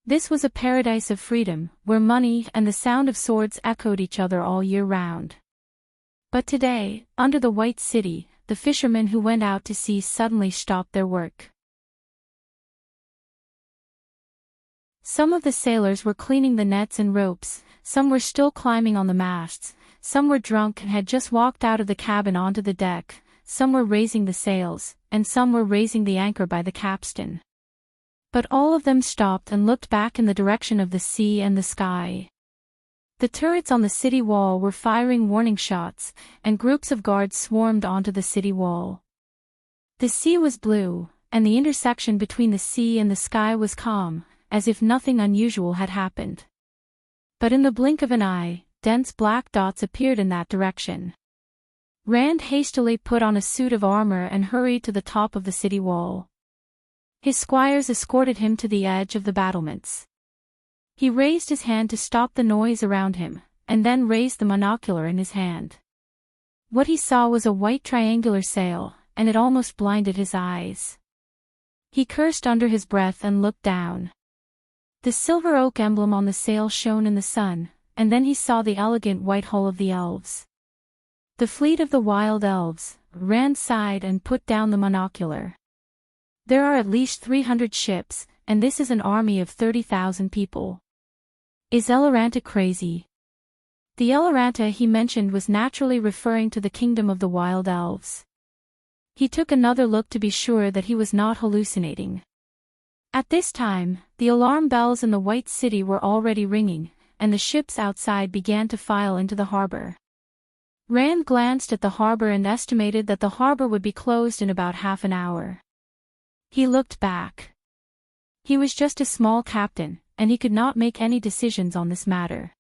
Speaker 1: This was a paradise of freedom, where money and the sound of swords echoed each other all year round. But today, under the White City, the fishermen who went out to sea suddenly stopped their work. Some of the sailors were cleaning the nets and ropes, some were still climbing on the masts, some were drunk and had just walked out of the cabin onto the deck, some were raising the sails, and some were raising the anchor by the capstan. But all of them stopped and looked back in the direction of the sea and the sky. The turrets on the city wall were firing warning shots, and groups of guards swarmed onto the city wall. The sea was blue, and the intersection between the sea and the sky was calm, as if nothing unusual had happened. But in the blink of an eye, dense black dots appeared in that direction. Rand hastily put on a suit of armor and hurried to the top of the city wall. His squires escorted him to the edge of the battlements. He raised his hand to stop the noise around him, and then raised the monocular in his hand. What he saw was a white triangular sail, and it almost blinded his eyes. He cursed under his breath and looked down. The silver oak emblem on the sail shone in the sun, and then he saw the elegant white hull of the elves. The fleet of the wild elves. Rand sighed and put down the monocular. There are at least 300 ships, and this is an army of 30,000 people. Is Eloranta crazy? The Eloranta he mentioned was naturally referring to the kingdom of the wild elves. He took another look to be sure that he was not hallucinating. At this time, the alarm bells in the White City were already ringing, and the ships outside began to file into the harbor. Rand glanced at the harbor and estimated that the harbor would be closed in about half an hour. He looked back. He was just a small captain, and he could not make any decisions on this matter.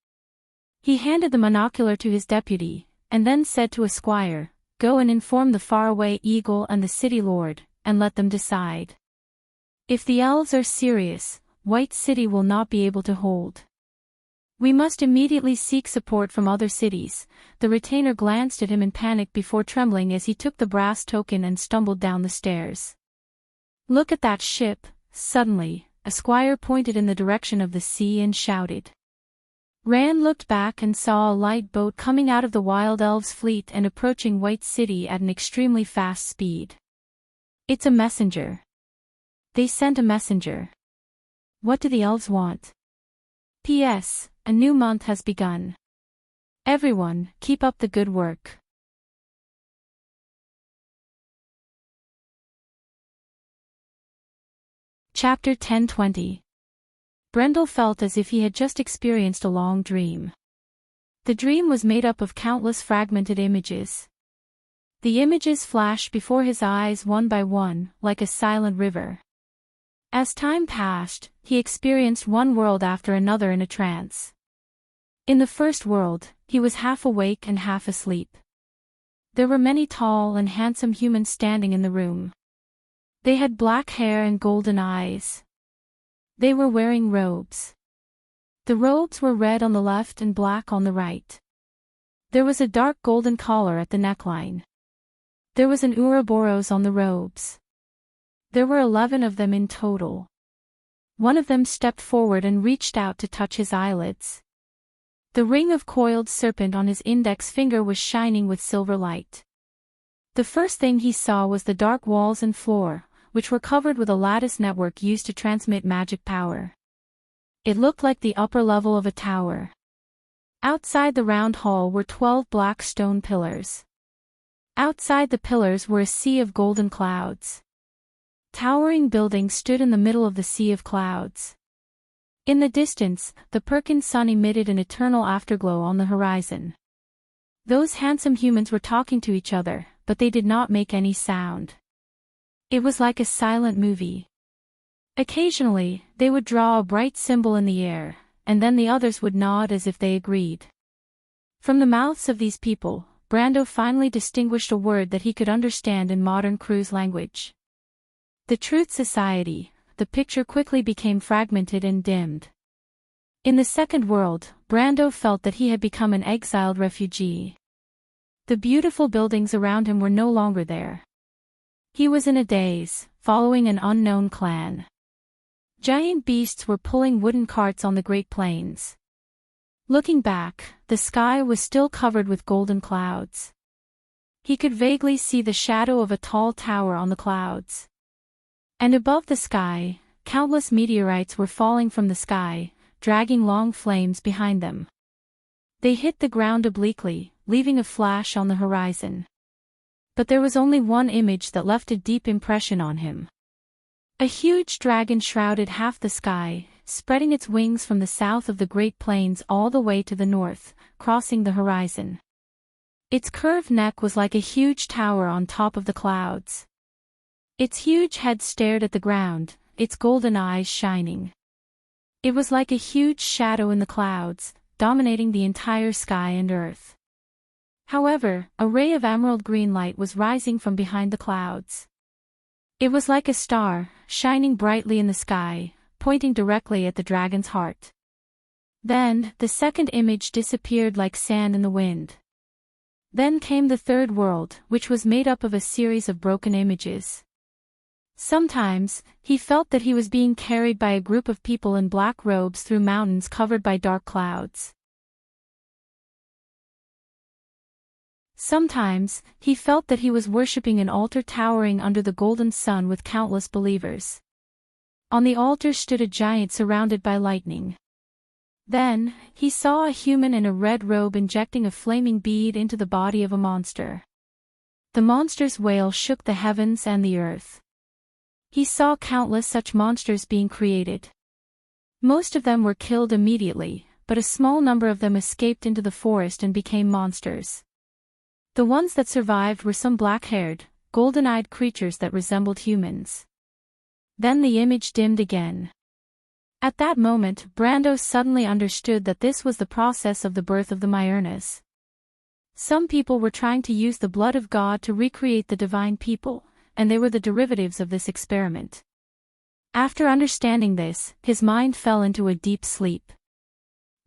Speaker 1: He handed the monocular to his deputy, and then said to a squire, "Go and inform the faraway eagle and the city lord, and let them decide. If the elves are serious, White City will not be able to hold. We must immediately seek support from other cities." The retainer glanced at him in panic before trembling as he took the brass token and stumbled down the stairs. "Look at that ship!" Suddenly, a squire pointed in the direction of the sea and shouted. Rand looked back and saw a light boat coming out of the Wild Elves' fleet and approaching White City at an extremely fast speed. "It's a messenger. They sent a messenger. What do the elves want? P.S. A new month has begun. Everyone, keep up the good work." Chapter 10:20. Brendel felt as if he had just experienced a long dream. The dream was made up of countless fragmented images. The images flashed before his eyes one by one, like a silent river. As time passed, he experienced one world after another in a trance. In the first world, he was half awake and half asleep. There were many tall and handsome humans standing in the room. They had black hair and golden eyes. They were wearing robes. The robes were red on the left and black on the right. There was a dark golden collar at the neckline. There was an Ouroboros on the robes. There were 11 of them in total. One of them stepped forward and reached out to touch his eyelids. The ring of coiled serpent on his index finger was shining with silver light. The first thing he saw was the dark walls and floor, which were covered with a lattice network used to transmit magic power. It looked like the upper level of a tower. Outside the round hall were 12 black stone pillars. Outside the pillars were a sea of golden clouds. Towering buildings stood in the middle of the sea of clouds. In the distance, the Perkin sun emitted an eternal afterglow on the horizon. Those handsome humans were talking to each other, but they did not make any sound. It was like a silent movie. Occasionally, they would draw a bright symbol in the air, and then the others would nod as if they agreed. From the mouths of these people, Brando finally distinguished a word that he could understand in modern cruise language. The Truth Society. The picture quickly became fragmented and dimmed. In the second world, Brando felt that he had become an exiled refugee. The beautiful buildings around him were no longer there. He was in a daze, following an unknown clan. Giant beasts were pulling wooden carts on the Great Plains. Looking back, the sky was still covered with golden clouds. He could vaguely see the shadow of a tall tower on the clouds. And above the sky, countless meteorites were falling from the sky, dragging long flames behind them. They hit the ground obliquely, leaving a flash on the horizon. But there was only one image that left a deep impression on him. A huge dragon shrouded half the sky, spreading its wings from the south of the Great Plains all the way to the north, crossing the horizon. Its curved neck was like a huge tower on top of the clouds. Its huge head stared at the ground, its golden eyes shining. It was like a huge shadow in the clouds, dominating the entire sky and earth. However, a ray of emerald green light was rising from behind the clouds. It was like a star, shining brightly in the sky, pointing directly at the dragon's heart. Then, the second image disappeared like sand in the wind. Then came the third world, which was made up of a series of broken images. Sometimes, he felt that he was being carried by a group of people in black robes through mountains covered by dark clouds. Sometimes, he felt that he was worshipping an altar towering under the golden sun with countless believers. On the altar stood a giant surrounded by lightning. Then, he saw a human in a red robe injecting a flaming bead into the body of a monster. The monster's wail shook the heavens and the earth. He saw countless such monsters being created. Most of them were killed immediately, but a small number of them escaped into the forest and became monsters. The ones that survived were some black-haired, golden-eyed creatures that resembled humans. Then the image dimmed again. At that moment, Brando suddenly understood that this was the process of the birth of the Myurnas. Some people were trying to use the blood of God to recreate the divine people, and they were the derivatives of this experiment. After understanding this, his mind fell into a deep sleep.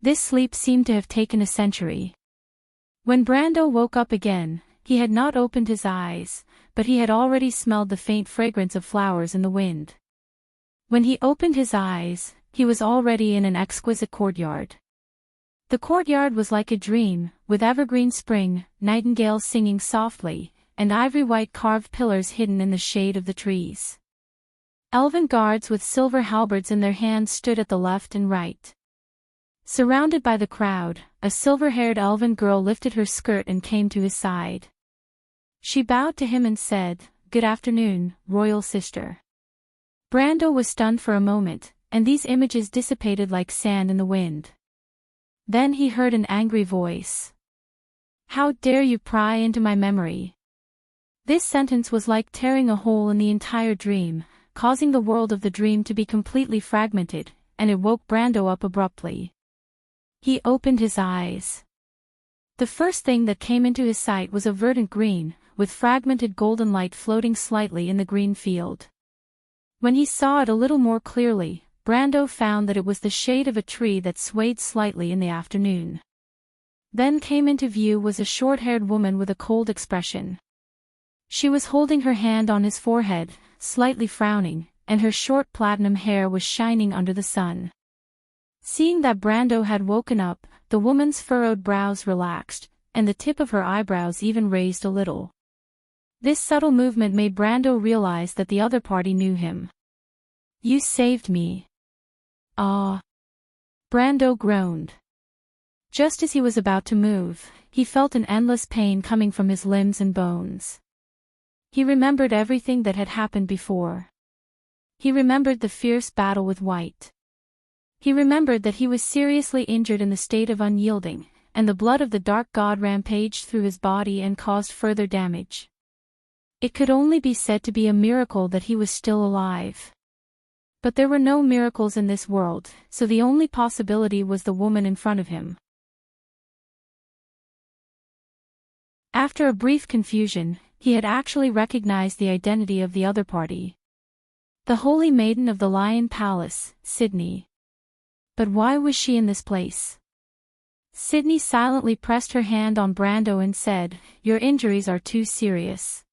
Speaker 1: This sleep seemed to have taken a century. When Brando woke up again, he had not opened his eyes, but he had already smelled the faint fragrance of flowers in the wind. When he opened his eyes, he was already in an exquisite courtyard. The courtyard was like a dream, with evergreen spring, nightingales singing softly, and ivory-white carved pillars hidden in the shade of the trees. Elven guards with silver halberds in their hands stood at the left and right. Surrounded by the crowd, a silver-haired elven girl lifted her skirt and came to his side. She bowed to him and said, "Good afternoon, royal sister." Brando was stunned for a moment, and these images dissipated like sand in the wind. Then he heard an angry voice. "How dare you pry into my memory?" This sentence was like tearing a hole in the entire dream, causing the world of the dream to be completely fragmented, and it woke Brando up abruptly. He opened his eyes. The first thing that came into his sight was a verdant green, with fragmented golden light floating slightly in the green field. When he saw it a little more clearly, Brando found that it was the shade of a tree that swayed slightly in the afternoon. Then came into view was a short-haired woman with a cold expression. She was holding her hand on his forehead, slightly frowning, and her short platinum hair was shining under the sun. Seeing that Brando had woken up, the woman's furrowed brows relaxed, and the tip of her eyebrows even raised a little. This subtle movement made Brando realize that the other party knew him. "You saved me." "Ah." Brando groaned. Just as he was about to move, he felt an endless pain coming from his limbs and bones. He remembered everything that had happened before. He remembered the fierce battle with White. He remembered that he was seriously injured in the state of unyielding, and the blood of the dark god rampaged through his body and caused further damage. It could only be said to be a miracle that he was still alive. But there were no miracles in this world, so the only possibility was the woman in front of him. After a brief confusion, he had actually recognized the identity of the other party. The Holy Maiden of the Lion Palace, Sydney. But why was she in this place? Sydney silently pressed her hand on Brando and said, "Your injuries are too serious.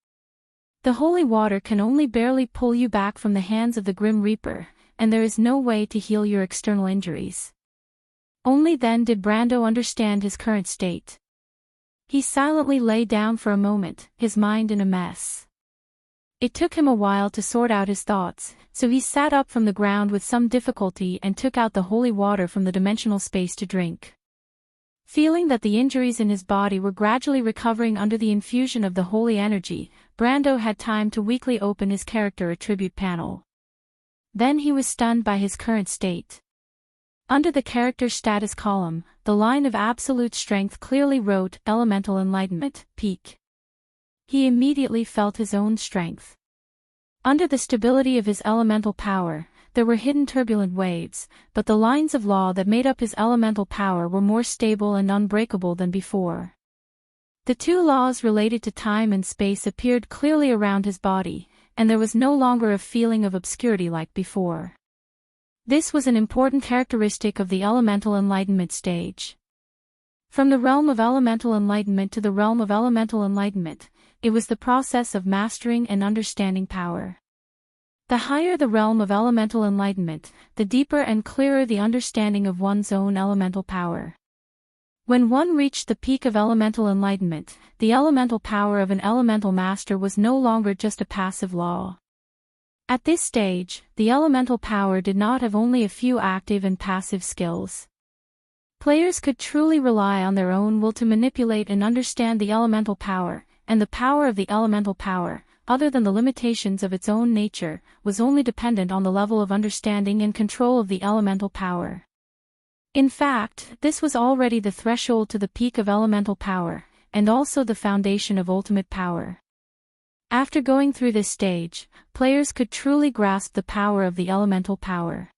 Speaker 1: The holy water can only barely pull you back from the hands of the Grim Reaper, and there is no way to heal your external injuries." Only then did Brando understand his current state. He silently lay down for a moment, his mind in a mess. It took him a while to sort out his thoughts, so he sat up from the ground with some difficulty and took out the holy water from the dimensional space to drink. Feeling that the injuries in his body were gradually recovering under the infusion of the holy energy, Brando had time to weakly open his character attribute panel. Then he was stunned by his current state. Under the character status column, the line of absolute strength clearly wrote Elemental Enlightenment, Peak. He immediately felt his own strength. Under the stability of his elemental power, there were hidden turbulent waves, but the lines of law that made up his elemental power were more stable and unbreakable than before. The two laws related to time and space appeared clearly around his body, and there was no longer a feeling of obscurity like before. This was an important characteristic of the elemental enlightenment stage. From the realm of elemental enlightenment to the realm of elemental enlightenment, it was the process of mastering and understanding power. The higher the realm of elemental enlightenment, the deeper and clearer the understanding of one's own elemental power. When one reached the peak of elemental enlightenment, the elemental power of an elemental master was no longer just a passive law. At this stage, the elemental power did not have only a few active and passive skills. Players could truly rely on their own will to manipulate and understand the elemental power, and the power of the elemental power, other than the limitations of its own nature, was only dependent on the level of understanding and control of the elemental power. In fact, this was already the threshold to the peak of elemental power, and also the foundation of ultimate power. After going through this stage, players could truly grasp the power of the elemental power.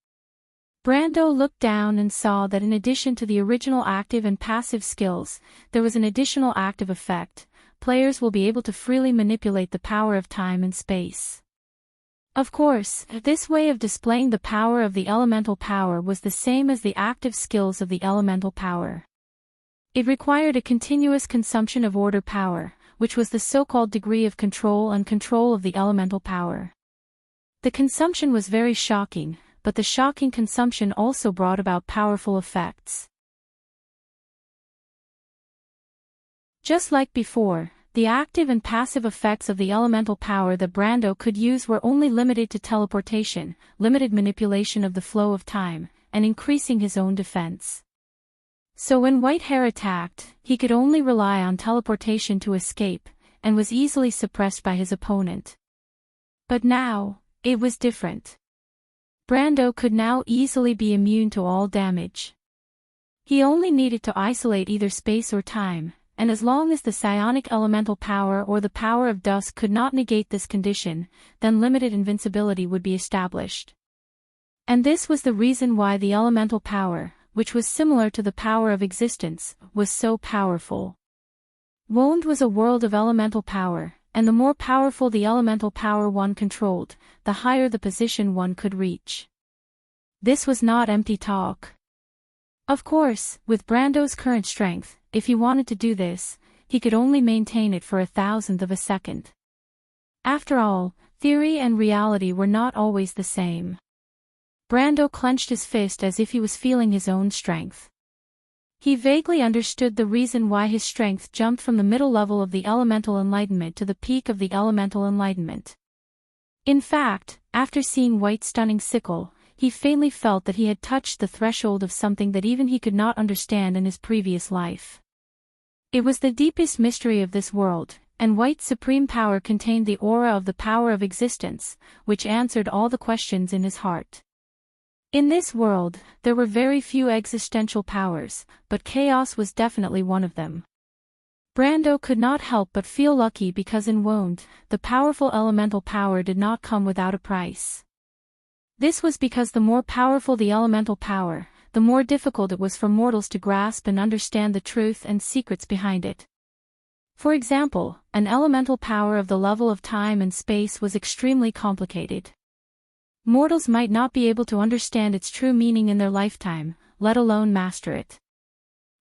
Speaker 1: Brando looked down and saw that in addition to the original active and passive skills, there was an additional active effect. Players will be able to freely manipulate the power of time and space. Of course, this way of displaying the power of the elemental power was the same as the active skills of the elemental power. It required a continuous consumption of order power, which was the so-called degree of control and control of the elemental power. The consumption was very shocking, but the shocking consumption also brought about powerful effects. Just like before, the active and passive effects of the elemental power that Brando could use were only limited to teleportation, limited manipulation of the flow of time, and increasing his own defense. So when Whitehair attacked, he could only rely on teleportation to escape, and was easily suppressed by his opponent. But now, it was different. Brando could now easily be immune to all damage. He only needed to isolate either space or time, and as long as the psionic elemental power or the power of dusk could not negate this condition, then limited invincibility would be established. And this was the reason why the elemental power, which was similar to the power of existence, was so powerful. Wond was a world of elemental power, and the more powerful the elemental power one controlled, the higher the position one could reach. This was not empty talk. Of course, with Brando's current strength, if he wanted to do this, he could only maintain it for 1,000th of a second. After all, theory and reality were not always the same. Brando clenched his fist as if he was feeling his own strength. He vaguely understood the reason why his strength jumped from the middle level of the elemental enlightenment to the peak of the elemental enlightenment. In fact, after seeing White's stunning sickle, he faintly felt that he had touched the threshold of something that even he could not understand in his previous life. It was the deepest mystery of this world, and White's supreme power contained the aura of the power of existence, which answered all the questions in his heart. In this world, there were very few existential powers, but chaos was definitely one of them. Brando could not help but feel lucky because in Wound, the powerful elemental power did not come without a price. This was because the more powerful the elemental power, the more difficult it was for mortals to grasp and understand the truth and secrets behind it. For example, an elemental power of the level of time and space was extremely complicated. Mortals might not be able to understand its true meaning in their lifetime, let alone master it.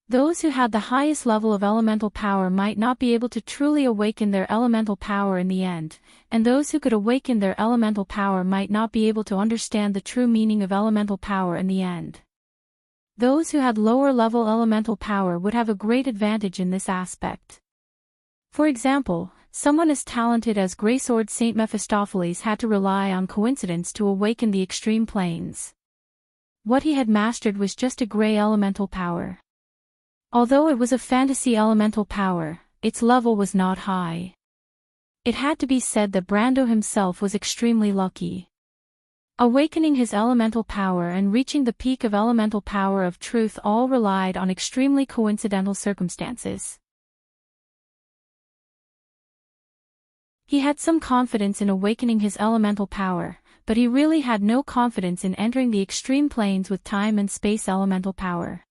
Speaker 1: Those who had the highest level of elemental power might not be able to truly awaken their elemental power in the end, and those who could awaken their elemental power might not be able to understand the true meaning of elemental power in the end. Those who had lower-level elemental power would have a great advantage in this aspect. For example, someone as talented as Greysword Saint Mephistopheles had to rely on coincidence to awaken the extreme planes. What he had mastered was just a gray elemental power. Although it was a fantasy elemental power, its level was not high. It had to be said that Brando himself was extremely lucky. Awakening his elemental power and reaching the peak of elemental power of truth all relied on extremely coincidental circumstances. He had some confidence in awakening his elemental power, but he really had no confidence in entering the extreme planes with time and space elemental power.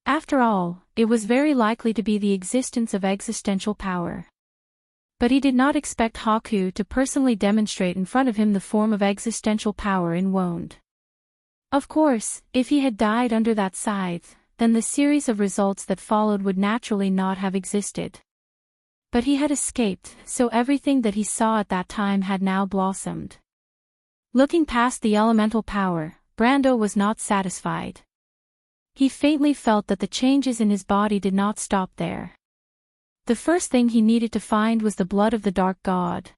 Speaker 1: After all, it was very likely to be the existence of existential power. But he did not expect Haku to personally demonstrate in front of him the form of existential power in Wound. Of course, if he had died under that scythe, then the series of results that followed would naturally not have existed. But he had escaped, so everything that he saw at that time had now blossomed. Looking past the elemental power, Brando was not satisfied. He faintly felt that the changes in his body did not stop there. The first thing he needed to find was the blood of the Dark God.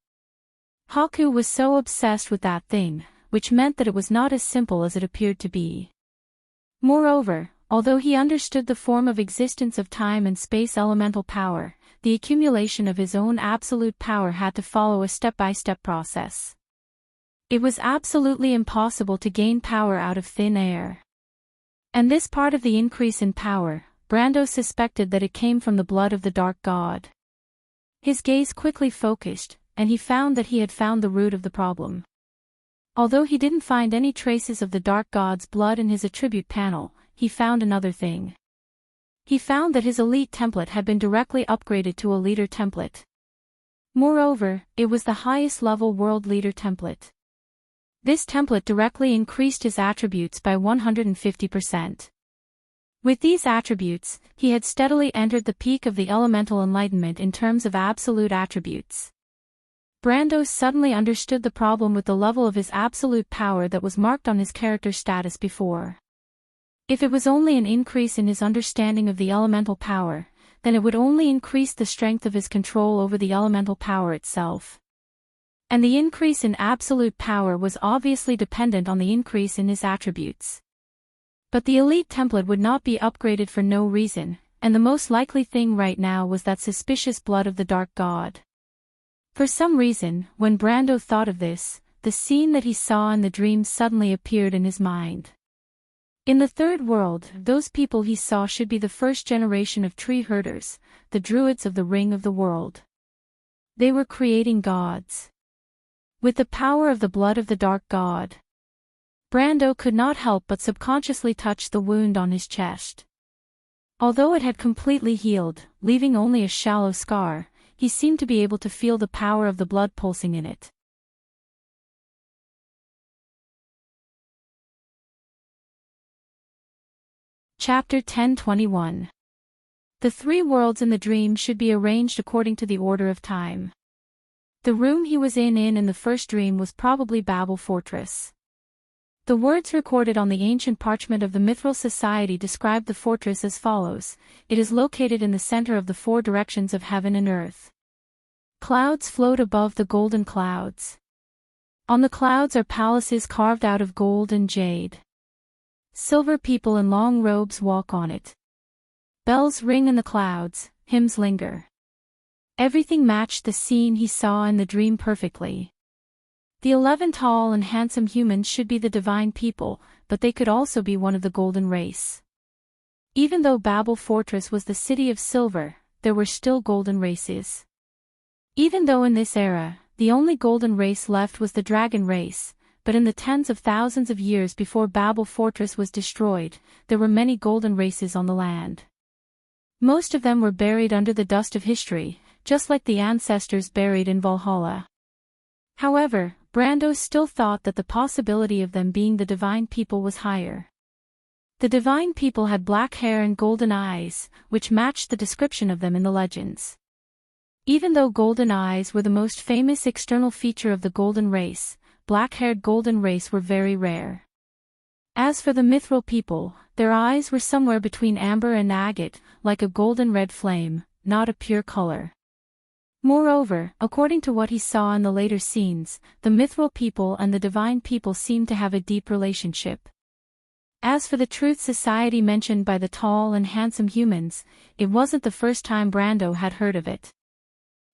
Speaker 1: Haku was so obsessed with that thing, which meant that it was not as simple as it appeared to be. Moreover, although he understood the form of existence of time and space elemental power, the accumulation of his own absolute power had to follow a step-by-step process. It was absolutely impossible to gain power out of thin air. And this part of the increase in power, Brando suspected that it came from the blood of the Dark God. His gaze quickly focused, and he found that he had found the root of the problem. Although he didn't find any traces of the Dark God's blood in his attribute panel, he found another thing. He found that his elite template had been directly upgraded to a leader template. Moreover, it was the highest level world leader template. This template directly increased his attributes by 150%. With these attributes, he had steadily entered the peak of the elemental enlightenment in terms of absolute attributes. Brando suddenly understood the problem with the level of his absolute power that was marked on his character status before. If it was only an increase in his understanding of the elemental power, then it would only increase the strength of his control over the elemental power itself. And the increase in absolute power was obviously dependent on the increase in his attributes. But the elite template would not be upgraded for no reason, and the most likely thing right now was that suspicious blood of the Dark God. For some reason, when Brando thought of this, the scene that he saw in the dream suddenly appeared in his mind. In the third world, those people he saw should be the first generation of tree herders, the druids of the Ring of the World. They were creating gods. With the power of the blood of the Dark God. Brando could not help but subconsciously touch the wound on his chest. Although it had completely healed, leaving only a shallow scar, he seemed to be able to feel the power of the blood pulsing in it. Chapter 1021. The three worlds in the dream should be arranged according to the order of time. The room he was in the first dream was probably Babel Fortress. The words recorded on the ancient parchment of the Mithril Society describe the fortress as follows: it is located in the center of the four directions of heaven and earth. Clouds float above the golden clouds. On the clouds are palaces carved out of gold and jade. Silver people in long robes walk on it. Bells ring in the clouds, hymns linger. Everything matched the scene he saw in the dream perfectly. The 11 tall and handsome humans should be the divine people, but they could also be one of the golden race. Even though Babel Fortress was the city of silver, there were still golden races. Even though in this era, the only golden race left was the dragon race, but in the tens of thousands of years before Babel Fortress was destroyed, there were many golden races on the land. Most of them were buried under the dust of history, just like the ancestors buried in Valhalla. However, Brando still thought that the possibility of them being the divine people was higher. The divine people had black hair and golden eyes, which matched the description of them in the legends. Even though golden eyes were the most famous external feature of the golden race, black-haired golden race were very rare. As for the Mithril people, their eyes were somewhere between amber and agate, like a golden red flame, not a pure color. Moreover, according to what he saw in the later scenes, the Mithril people and the divine people seemed to have a deep relationship. As for the Truth Society mentioned by the tall and handsome humans, it wasn't the first time Brando had heard of it.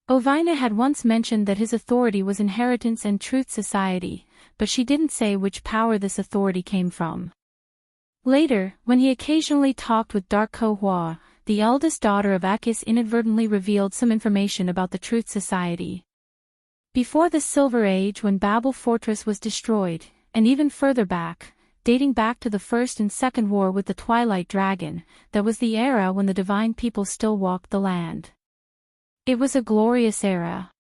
Speaker 1: Ovina had once mentioned that his authority was Inheritance and Truth Society, but she didn't say which power this authority came from. Later, when he occasionally talked with Dark Ko-hwa, the eldest daughter of Akis inadvertently revealed some information about the Truth Society. Before the Silver Age, when Babel Fortress was destroyed, and even further back, dating back to the First and Second War with the Twilight Dragon, that was the era when the divine people still walked the land. It was a glorious era.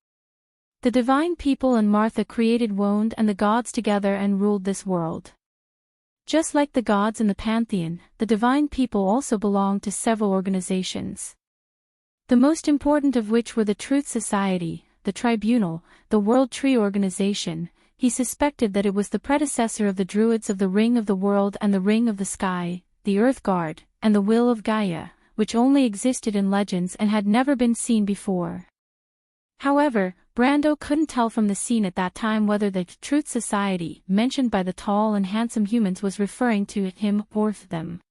Speaker 1: The divine people and Martha created Wond and the gods together and ruled this world. Just like the gods in the pantheon, the divine people also belonged to several organizations. The most important of which were the Truth Society, the Tribunal, the World Tree Organization. He suspected that it was the predecessor of the Druids of the Ring of the World and the Ring of the Sky, the Earth Guard, and the Will of Gaia, which only existed in legends and had never been seen before. However, Brando couldn't tell from the scene at that time whether the Truth Society, mentioned by the tall and handsome humans, was referring to him or them.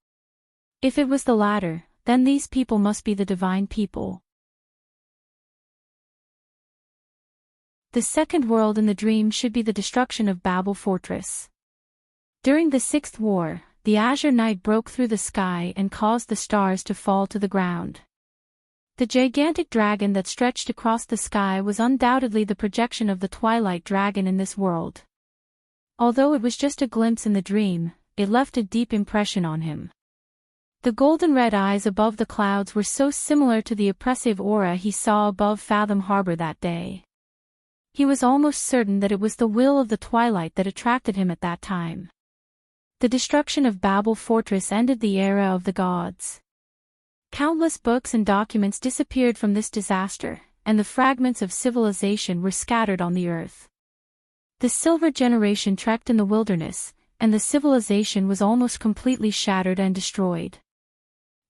Speaker 1: If it was the latter, then these people must be the divine people. The second world in the dream should be the destruction of Babel Fortress. During the Sixth War, the azure night broke through the sky and caused the stars to fall to the ground. The gigantic dragon that stretched across the sky was undoubtedly the projection of the Twilight Dragon in this world. Although it was just a glimpse in the dream, it left a deep impression on him. The golden red eyes above the clouds were so similar to the oppressive aura he saw above Fathom Harbor that day. He was almost certain that it was the will of the Twilight that attracted him at that time. The destruction of Babel Fortress ended the era of the gods. Countless books and documents disappeared from this disaster, and the fragments of civilization were scattered on the earth. The Silver Generation trekked in the wilderness, and the civilization was almost completely shattered and destroyed.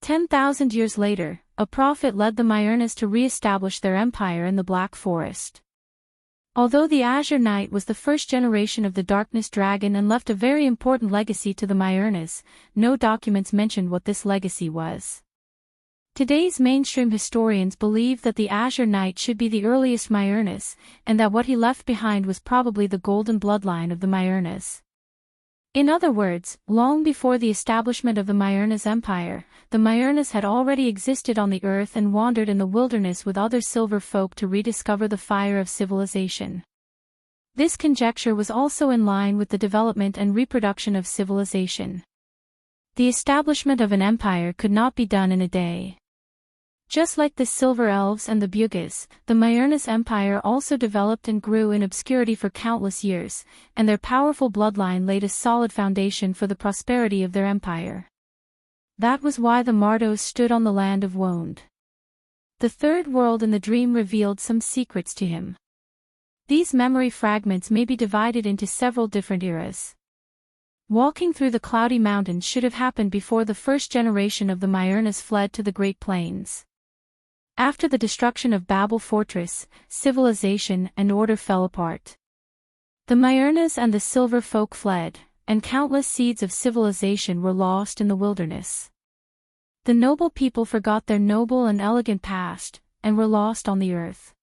Speaker 1: 10,000 years later, a prophet led the Myurnas to re-establish their empire in the Black Forest. Although the Azure Knight was the first generation of the Darkness Dragon and left a very important legacy to the Myurnas, no documents mentioned what this legacy was. Today's mainstream historians believe that the Azure Knight should be the earliest Myurnas, and that what he left behind was probably the golden bloodline of the Myurnas. In other words, long before the establishment of the Myurnas Empire, the Myurnas had already existed on the earth and wandered in the wilderness with other silver folk to rediscover the fire of civilization. This conjecture was also in line with the development and reproduction of civilization. The establishment of an empire could not be done in a day. Just like the Silver Elves and the Bugis, the Myurnas Empire also developed and grew in obscurity for countless years, and their powerful bloodline laid a solid foundation for the prosperity of their empire. That was why the Mardos stood on the land of Wond. The third world in the dream revealed some secrets to him. These memory fragments may be divided into several different eras. Walking through the cloudy mountains should have happened before the first generation of the Myurnas fled to the Great Plains. After the destruction of Babel Fortress, civilization and order fell apart. The Myurnas and the Silver Folk fled, and countless seeds of civilization were lost in the wilderness. The noble people forgot their noble and elegant past, and were lost on the earth.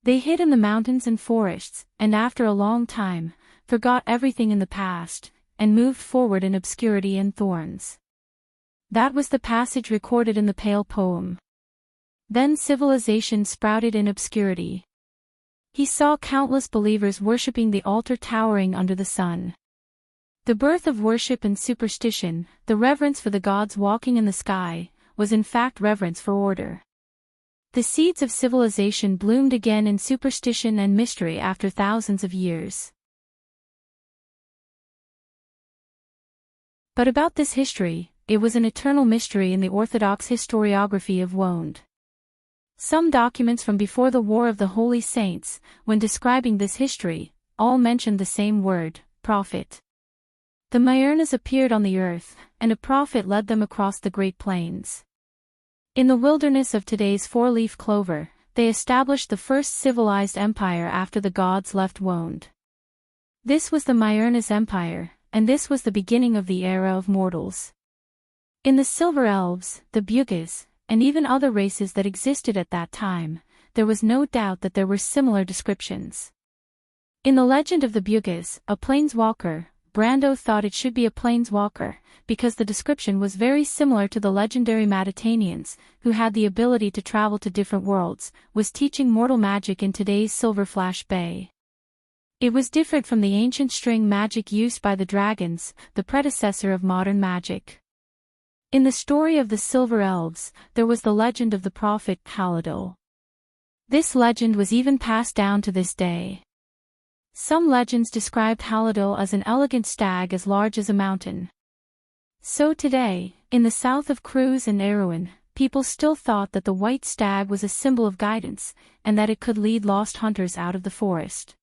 Speaker 1: They hid in the mountains and forests, and after a long time, forgot everything in the past, and moved forward in obscurity and thorns. That was the passage recorded in the Pale poem. Then civilization sprouted in obscurity. He saw countless believers worshipping the altar towering under the sun. The birth of worship and superstition, the reverence for the gods walking in the sky, was in fact reverence for order. The seeds of civilization bloomed again in superstition and mystery after thousands of years. But about this history, it was an eternal mystery in the Orthodox historiography of Wonde. Some documents from before the War of the Holy Saints, when describing this history, all mentioned the same word, prophet. The Myurnas appeared on the earth, and a prophet led them across the Great Plains. In the wilderness of today's four-leaf clover, they established the first civilized empire after the gods left Wonde. This was the Myurnas Empire, and this was the beginning of the era of mortals. In the Silver Elves, the Bugis, and even other races that existed at that time, there was no doubt that there were similar descriptions. In the legend of the Bugis, a planeswalker, Brando thought it should be a planeswalker, because the description was very similar to the legendary Matatanians, who had the ability to travel to different worlds, was teaching mortal magic in today's Silverflash Bay. It was different from the ancient string magic used by the dragons, the predecessor of modern magic. In the story of the Silver Elves, there was the legend of the prophet Halidol. This legend was even passed down to this day. Some legends described Halidol as an elegant stag as large as a mountain. So today, in the south of Cruz and Erewhon, people still thought that the white stag was a symbol of guidance, and that it could lead lost hunters out of the forest.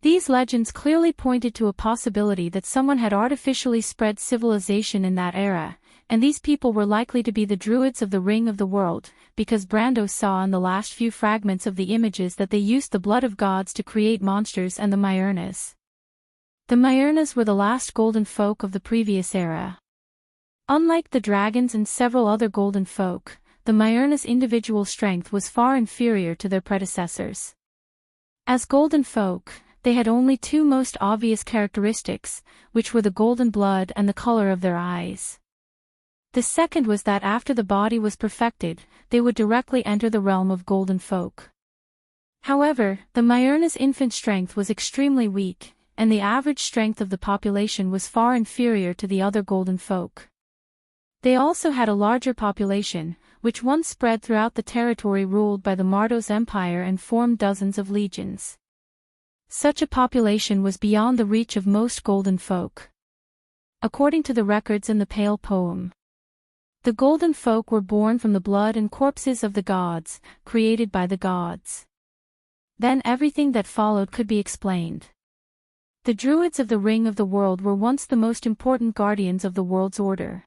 Speaker 1: These legends clearly pointed to a possibility that someone had artificially spread civilization in that era, and these people were likely to be the Druids of the Ring of the World, because Brando saw in the last few fragments of the images that they used the blood of gods to create monsters and the Myurnas. The Myurnas were the last golden folk of the previous era. Unlike the dragons and several other golden folk, the Myurnas' individual strength was far inferior to their predecessors. As golden folk, they had only two most obvious characteristics, which were the golden blood and the color of their eyes. The second was that after the body was perfected, they would directly enter the realm of golden folk. However, the Myurnas' infant strength was extremely weak, and the average strength of the population was far inferior to the other golden folk. They also had a larger population, which once spread throughout the territory ruled by the Mardos Empire and formed dozens of legions. Such a population was beyond the reach of most golden folk. According to the records in the Pale poem, the golden folk were born from the blood and corpses of the gods, created by the gods. Then everything that followed could be explained. The Druids of the Ring of the World were once the most important guardians of the world's order.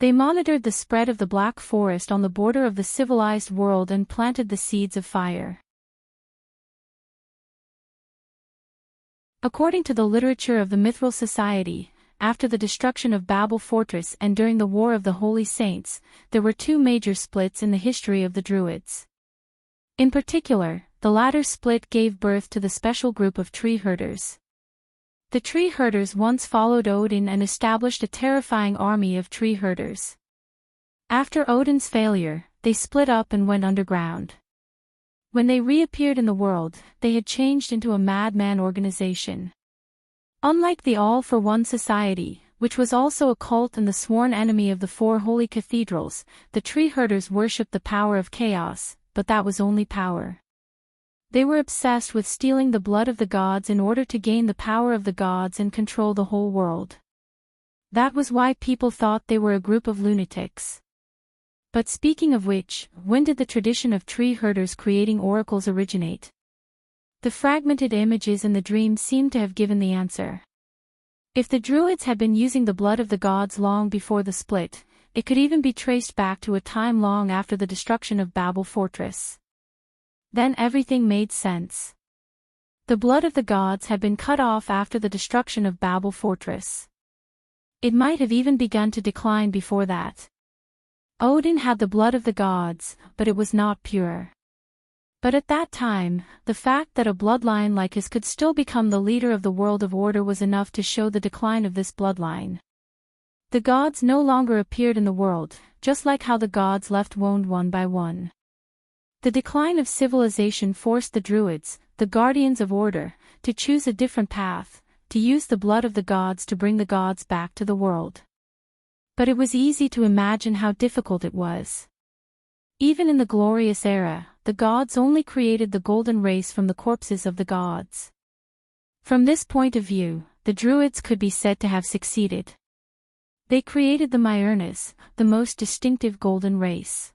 Speaker 1: They monitored the spread of the Black Forest on the border of the civilized world and planted the seeds of fire. According to the literature of the Mithril Society, after the destruction of Babel Fortress and during the War of the Holy Saints, there were two major splits in the history of the Druids. In particular, the latter split gave birth to the special group of tree herders. The tree herders once followed Odin and established a terrifying army of tree herders. After Odin's failure, they split up and went underground. When they reappeared in the world, they had changed into a madman organization. Unlike the All-for-One Society, which was also a cult and the sworn enemy of the four holy cathedrals, the tree herders worshipped the power of chaos, but that was only power. They were obsessed with stealing the blood of the gods in order to gain the power of the gods and control the whole world. That was why people thought they were a group of lunatics. But speaking of which, when did the tradition of tree herders creating oracles originate? The fragmented images in the dream seemed to have given the answer. If the Druids had been using the blood of the gods long before the split, it could even be traced back to a time long after the destruction of Babel Fortress. Then everything made sense. The blood of the gods had been cut off after the destruction of Babel Fortress. It might have even begun to decline before that. Odin had the blood of the gods, but it was not pure. But at that time, the fact that a bloodline like his could still become the leader of the world of order was enough to show the decline of this bloodline. The gods no longer appeared in the world, just like how the gods left one by one. The decline of civilization forced the Druids, the guardians of order, to choose a different path, to use the blood of the gods to bring the gods back to the world. But it was easy to imagine how difficult it was. Even in the glorious era, the gods only created the golden race from the corpses of the gods. From this point of view, the Druids could be said to have succeeded. They created the Myurnas, the most distinctive golden race.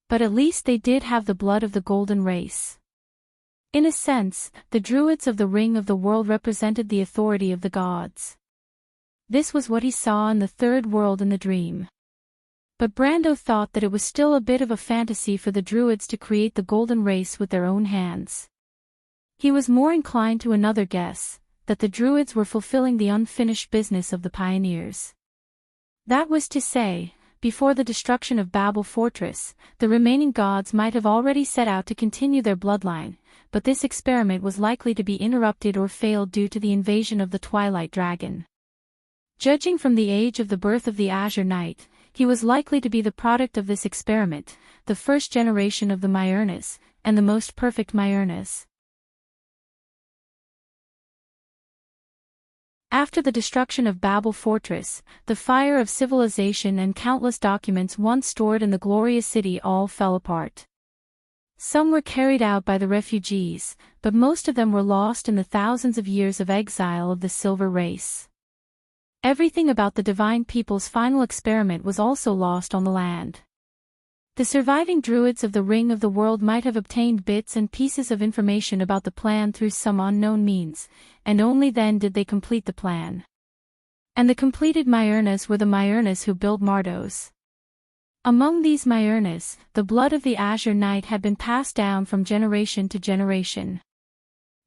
Speaker 1: But at least they did have the blood of the golden race. In a sense, the Druids of the Ring of the World represented the authority of the gods. This was what he saw in the third world in the dream. But Brando thought that it was still a bit of a fantasy for the Druids to create the golden race with their own hands. He was more inclined to another guess, that the Druids were fulfilling the unfinished business of the pioneers. That was to say, before the destruction of Babel Fortress, the remaining gods might have already set out to continue their bloodline, but this experiment was likely to be interrupted or failed due to the invasion of the Twilight Dragon. Judging from the age of the birth of the Azure Knight, he was likely to be the product of this experiment, the first generation of the Myurnas, and the most perfect Myurnas. After the destruction of Babel Fortress, the fire of civilization and countless documents once stored in the glorious city all fell apart. Some were carried out by the refugees, but most of them were lost in the thousands of years of exile of the Silver Race. Everything about the divine people's final experiment was also lost on the land. The surviving Druids of the Ring of the World might have obtained bits and pieces of information about the plan through some unknown means, and only then did they complete the plan. And the completed Myurnas were the Myurnas who built Mardos. Among these Myurnas, the blood of the Azure Knight had been passed down from generation to generation.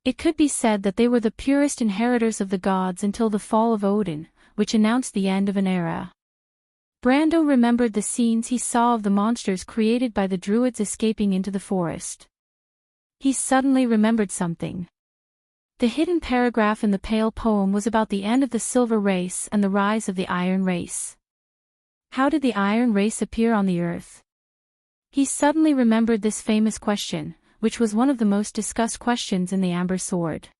Speaker 1: It could be said that they were the purest inheritors of the gods until the fall of Odin, which announced the end of an era. Brando remembered the scenes he saw of the monsters created by the Druids escaping into the forest. He suddenly remembered something. The hidden paragraph in the Pale poem was about the end of the Silver Race and the rise of the Iron Race. How did the Iron Race appear on the earth? He suddenly remembered this famous question, which was one of the most discussed questions in the Amber Sword.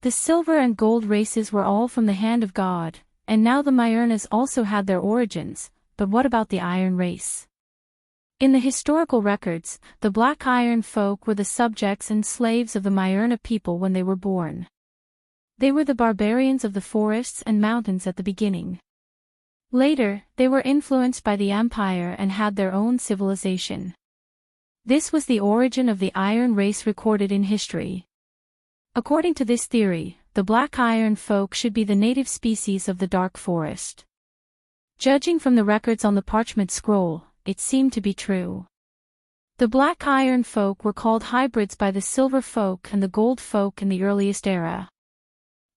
Speaker 1: The Silver and Gold races were all from the hand of God, and now the Myurnas also had their origins, but what about the Iron Race? In the historical records, the Black Iron folk were the subjects and slaves of the Myurna people when they were born. They were the barbarians of the forests and mountains at the beginning. Later, they were influenced by the Empire and had their own civilization. This was the origin of the Iron Race recorded in history. According to this theory, the Black Iron folk should be the native species of the Dark Forest. Judging from the records on the parchment scroll, it seemed to be true. The Black Iron folk were called hybrids by the Silver folk and the Gold folk in the earliest era.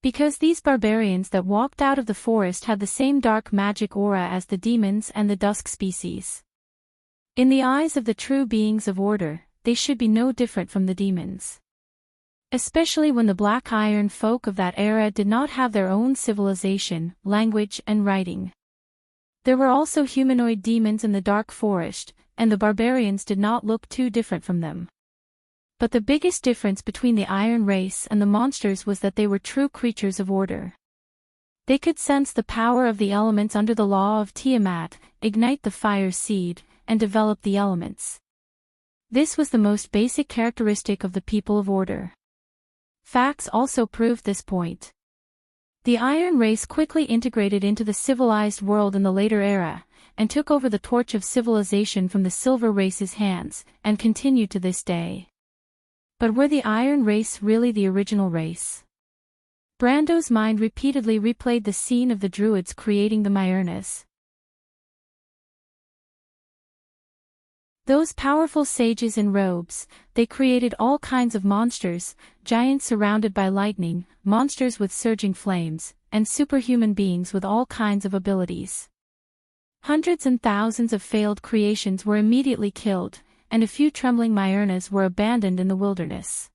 Speaker 1: Because these barbarians that walked out of the forest had the same dark magic aura as the demons and the Dusk species. In the eyes of the true beings of order, they should be no different from the demons. Especially when the Black Iron folk of that era did not have their own civilization, language and writing. There were also humanoid demons in the Dark Forest, and the barbarians did not look too different from them. But the biggest difference between the Iron Race and the monsters was that they were true creatures of order. They could sense the power of the elements under the law of Tiamat, ignite the fire seed, and develop the elements. This was the most basic characteristic of the people of order. Facts also proved this point. The Iron Race quickly integrated into the civilized world in the later era, and took over the torch of civilization from the Silver Race's hands, and continued to this day. But were the Iron Race really the original race? Brando's mind repeatedly replayed the scene of the druids creating the Myrnas. Those powerful sages in robes, they created all kinds of monsters, giants surrounded by lightning, monsters with surging flames, and superhuman beings with all kinds of abilities. Hundreds and thousands of failed creations were immediately killed, and a few trembling Myrnas were abandoned in the wilderness.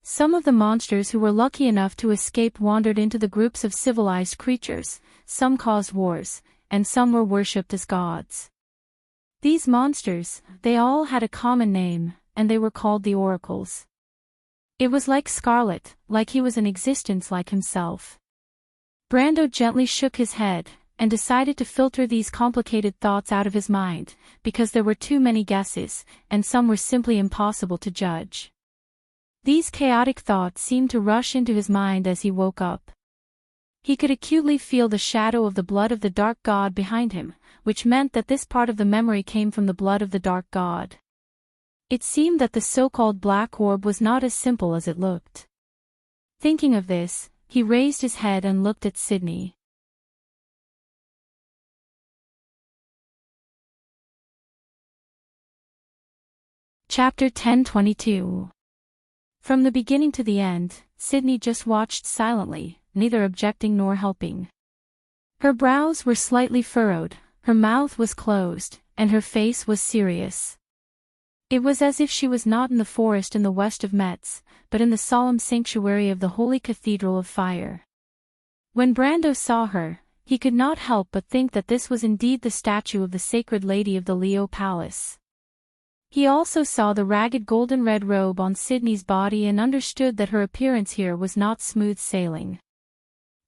Speaker 1: Some of the monsters who were lucky enough to escape wandered into the groups of civilized creatures, some caused wars, and some were worshipped as gods. These monsters, they all had a common name, and they were called the Oracles. It was like Scarlet, like he was in existence like himself. Brando gently shook his head, and decided to filter these complicated thoughts out of his mind, because there were too many guesses, and some were simply impossible to judge. These chaotic thoughts seemed to rush into his mind as he woke up. He could acutely feel the shadow of the blood of the Dark God behind him, which meant that this part of the memory came from the blood of the Dark God. It seemed that the so-called black orb was not as simple as it looked. Thinking of this, he raised his head and looked at Sydney. Chapter 10:22. From the beginning to the end, Sydney just watched silently, neither objecting nor helping. Her brows were slightly furrowed, her mouth was closed, and her face was serious. It was as if she was not in the forest in the west of Metz, but in the solemn sanctuary of the Holy Cathedral of Fire. When Brando saw her, he could not help but think that this was indeed the statue of the Sacred Lady of the Leo Palace. He also saw the ragged golden-red robe on Sydney's body and understood that her appearance here was not smooth sailing.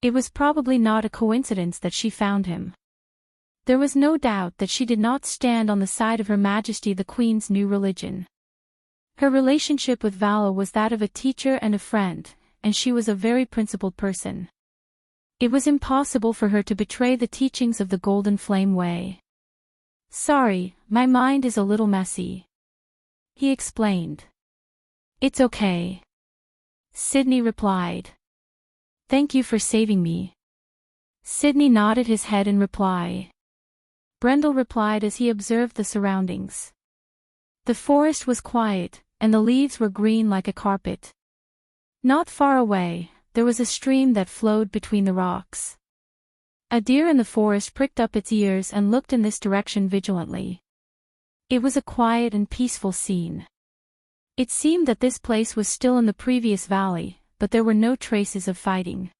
Speaker 1: It was probably not a coincidence that she found him. There was no doubt that she did not stand on the side of Her Majesty the Queen's new religion. Her relationship with Vala was that of a teacher and a friend, and she was a very principled person. It was impossible for her to betray the teachings of the Golden Flame Way. "Sorry, my mind is a little messy," he explained. "It's okay," Sydney replied. "Thank you for saving me." Sydney nodded his head in reply. Brendel replied as he observed the surroundings. The forest was quiet, and the leaves were green like a carpet. Not far away, there was a stream that flowed between the rocks. A deer in the forest pricked up its ears and looked in this direction vigilantly. It was a quiet and peaceful scene. It seemed that this place was still in the previous valley, but there were no traces of fighting.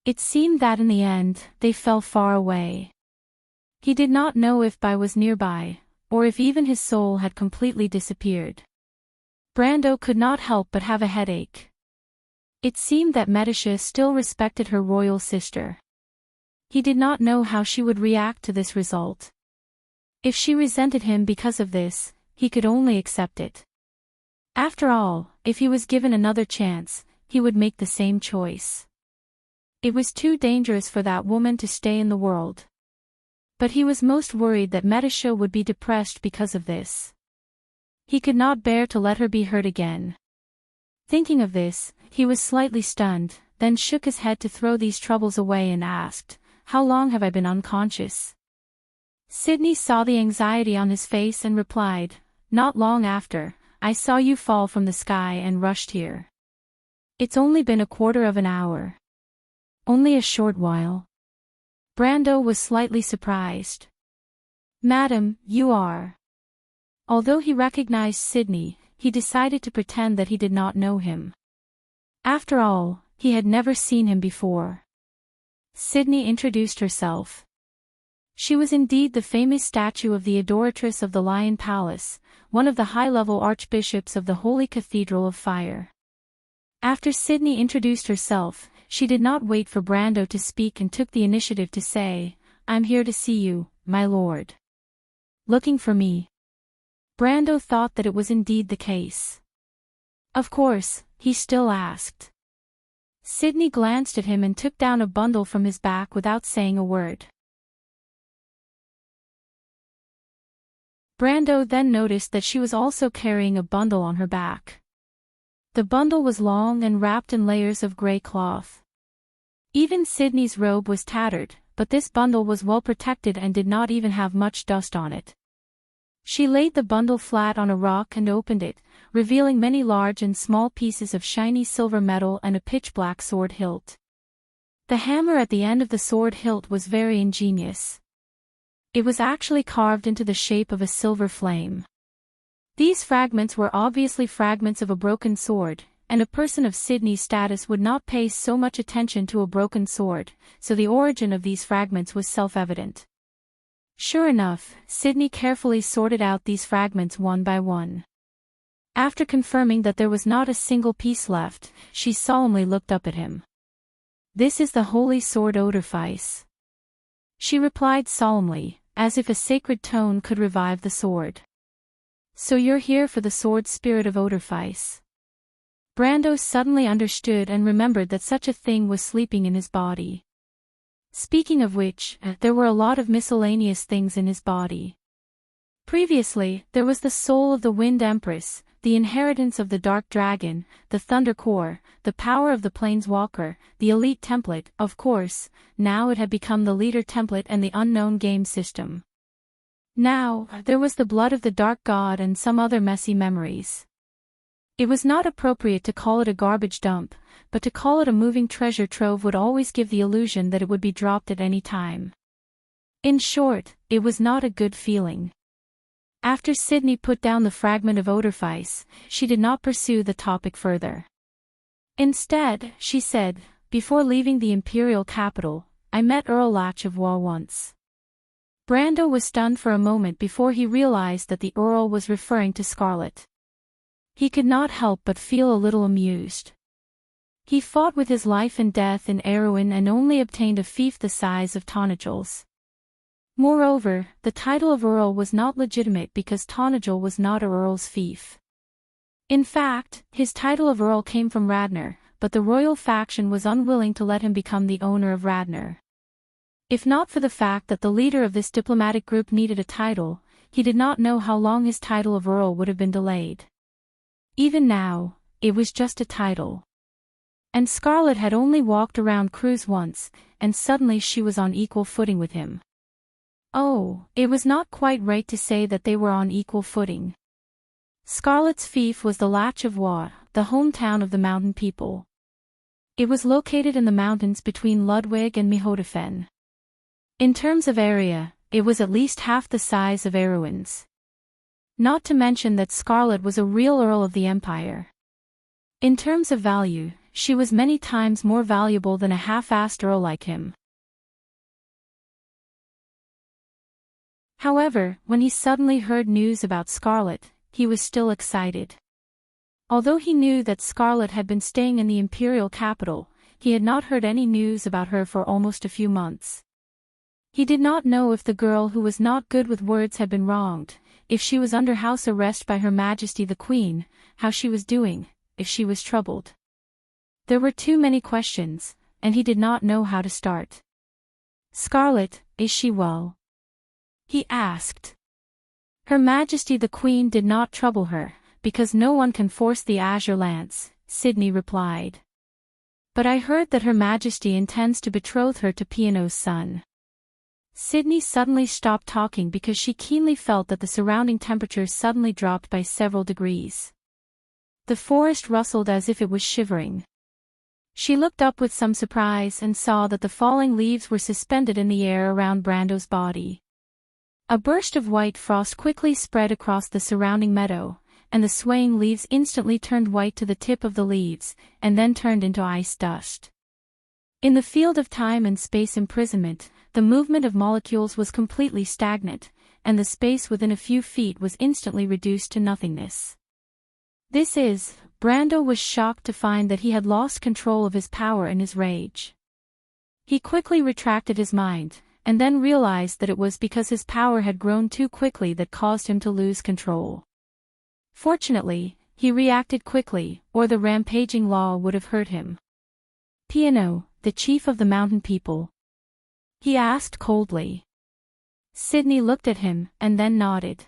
Speaker 1: It seemed that in the end, they fell far away. He did not know if Bai was nearby, or if even his soul had completely disappeared. Brando could not help but have a headache. It seemed that Medisha still respected her royal sister. He did not know how she would react to this result. If she resented him because of this, he could only accept it. After all, if he was given another chance, he would make the same choice. It was too dangerous for that woman to stay in the world. But he was most worried that Medisha would be depressed because of this. He could not bear to let her be hurt again. Thinking of this, he was slightly stunned, then shook his head to throw these troubles away and asked, "How long have I been unconscious?" Sydney saw the anxiety on his face and replied, "Not long after, I saw you fall from the sky and rushed here. It's only been a quarter of an hour." "Only a short while?" Brando was slightly surprised. "Madam, you are." Although he recognized Sydney, he decided to pretend that he did not know him. After all, he had never seen him before. Sydney introduced herself. She was indeed the famous statue of the adoratress of the Lion Palace, one of the high-level archbishops of the Holy Cathedral of Fire. After Sydney introduced herself, she did not wait for Brando to speak and took the initiative to say, "I'm here to see you, my lord." "Looking for me?" Brando thought that it was indeed the case. "Of course," he still asked. Sydney glanced at him and took down a bundle from his back without saying a word. Brando then noticed that she was also carrying a bundle on her back. The bundle was long and wrapped in layers of grey cloth. Even Sydney's robe was tattered, but this bundle was well protected and did not even have much dust on it. She laid the bundle flat on a rock and opened it, revealing many large and small pieces of shiny silver metal and a pitch-black sword hilt. The hammer at the end of the sword hilt was very ingenious. It was actually carved into the shape of a silver flame. These fragments were obviously fragments of a broken sword, and a person of Sydney's status would not pay so much attention to a broken sword, so the origin of these fragments was self-evident. Sure enough, Sydney carefully sorted out these fragments one by one. After confirming that there was not a single piece left, she solemnly looked up at him. "This is the holy sword Odorfice," she replied solemnly, as if a sacred tone could revive the sword. "So you're here for the sword spirit of Odorfice." Brando suddenly understood and remembered that such a thing was sleeping in his body. Speaking of which, there were a lot of miscellaneous things in his body. Previously, there was the soul of the Wind Empress, the inheritance of the Dark Dragon, the Thunder Core, the power of the Planeswalker, the Elite Template, of course. Now it had become the Leader Template and the Unknown Game System. Now, there was the blood of the Dark God and some other messy memories. It was not appropriate to call it a garbage dump, but to call it a moving treasure trove would always give the illusion that it would be dropped at any time. In short, it was not a good feeling. After Sydney put down the fragment of Odorfice, she did not pursue the topic further. Instead, she said, "Before leaving the imperial capital, I met Earl Latch of War once." Brando was stunned for a moment before he realized that the Earl was referring to Scarlet. He could not help but feel a little amused. He fought with his life and death in Erewhon and only obtained a fief the size of Tonagil's. Moreover, the title of Earl was not legitimate because Tonagil was not a Earl's fief. In fact, his title of Earl came from Radnor, but the royal faction was unwilling to let him become the owner of Radnor. If not for the fact that the leader of this diplomatic group needed a title, he did not know how long his title of Earl would have been delayed. Even now, it was just a title. And Scarlet had only walked around Cruz once, and suddenly she was on equal footing with him. Oh, it was not quite right to say that they were on equal footing. Scarlet's fief was the Latch of War, the hometown of the mountain people. It was located in the mountains between Ludwig and Mihodafen. In terms of area, it was at least half the size of Erewhon's. Not to mention that Scarlet was a real Earl of the Empire. In terms of value, she was many times more valuable than a half-assed Earl like him. However, when he suddenly heard news about Scarlet, he was still excited. Although he knew that Scarlet had been staying in the imperial capital, he had not heard any news about her for almost a few months. He did not know if the girl who was not good with words had been wronged, if she was under house arrest by Her Majesty the Queen, how she was doing, if she was troubled. There were too many questions, and he did not know how to start. "Scarlet, is she well?" he asked. Her Majesty the Queen did not trouble her, because no one can force the azure lance, Sydney replied. "But I heard that Her Majesty intends to betroth her to Piano's son." Sydney suddenly stopped talking because she keenly felt that the surrounding temperature suddenly dropped by several degrees. The forest rustled as if it was shivering. She looked up with some surprise and saw that the falling leaves were suspended in the air around Brando's body. A burst of white frost quickly spread across the surrounding meadow, and the swaying leaves instantly turned white to the tip of the leaves, and then turned into ice dust. In the field of time and space imprisonment, the movement of molecules was completely stagnant, and the space within a few feet was instantly reduced to nothingness. Brando was shocked to find that he had lost control of his power in his rage. He quickly retracted his mind, and then realized that it was because his power had grown too quickly that caused him to lose control. Fortunately, he reacted quickly, or the rampaging law would have hurt him. "Piano, the chief of the mountain people?" he asked coldly. Sydney looked at him, and then nodded.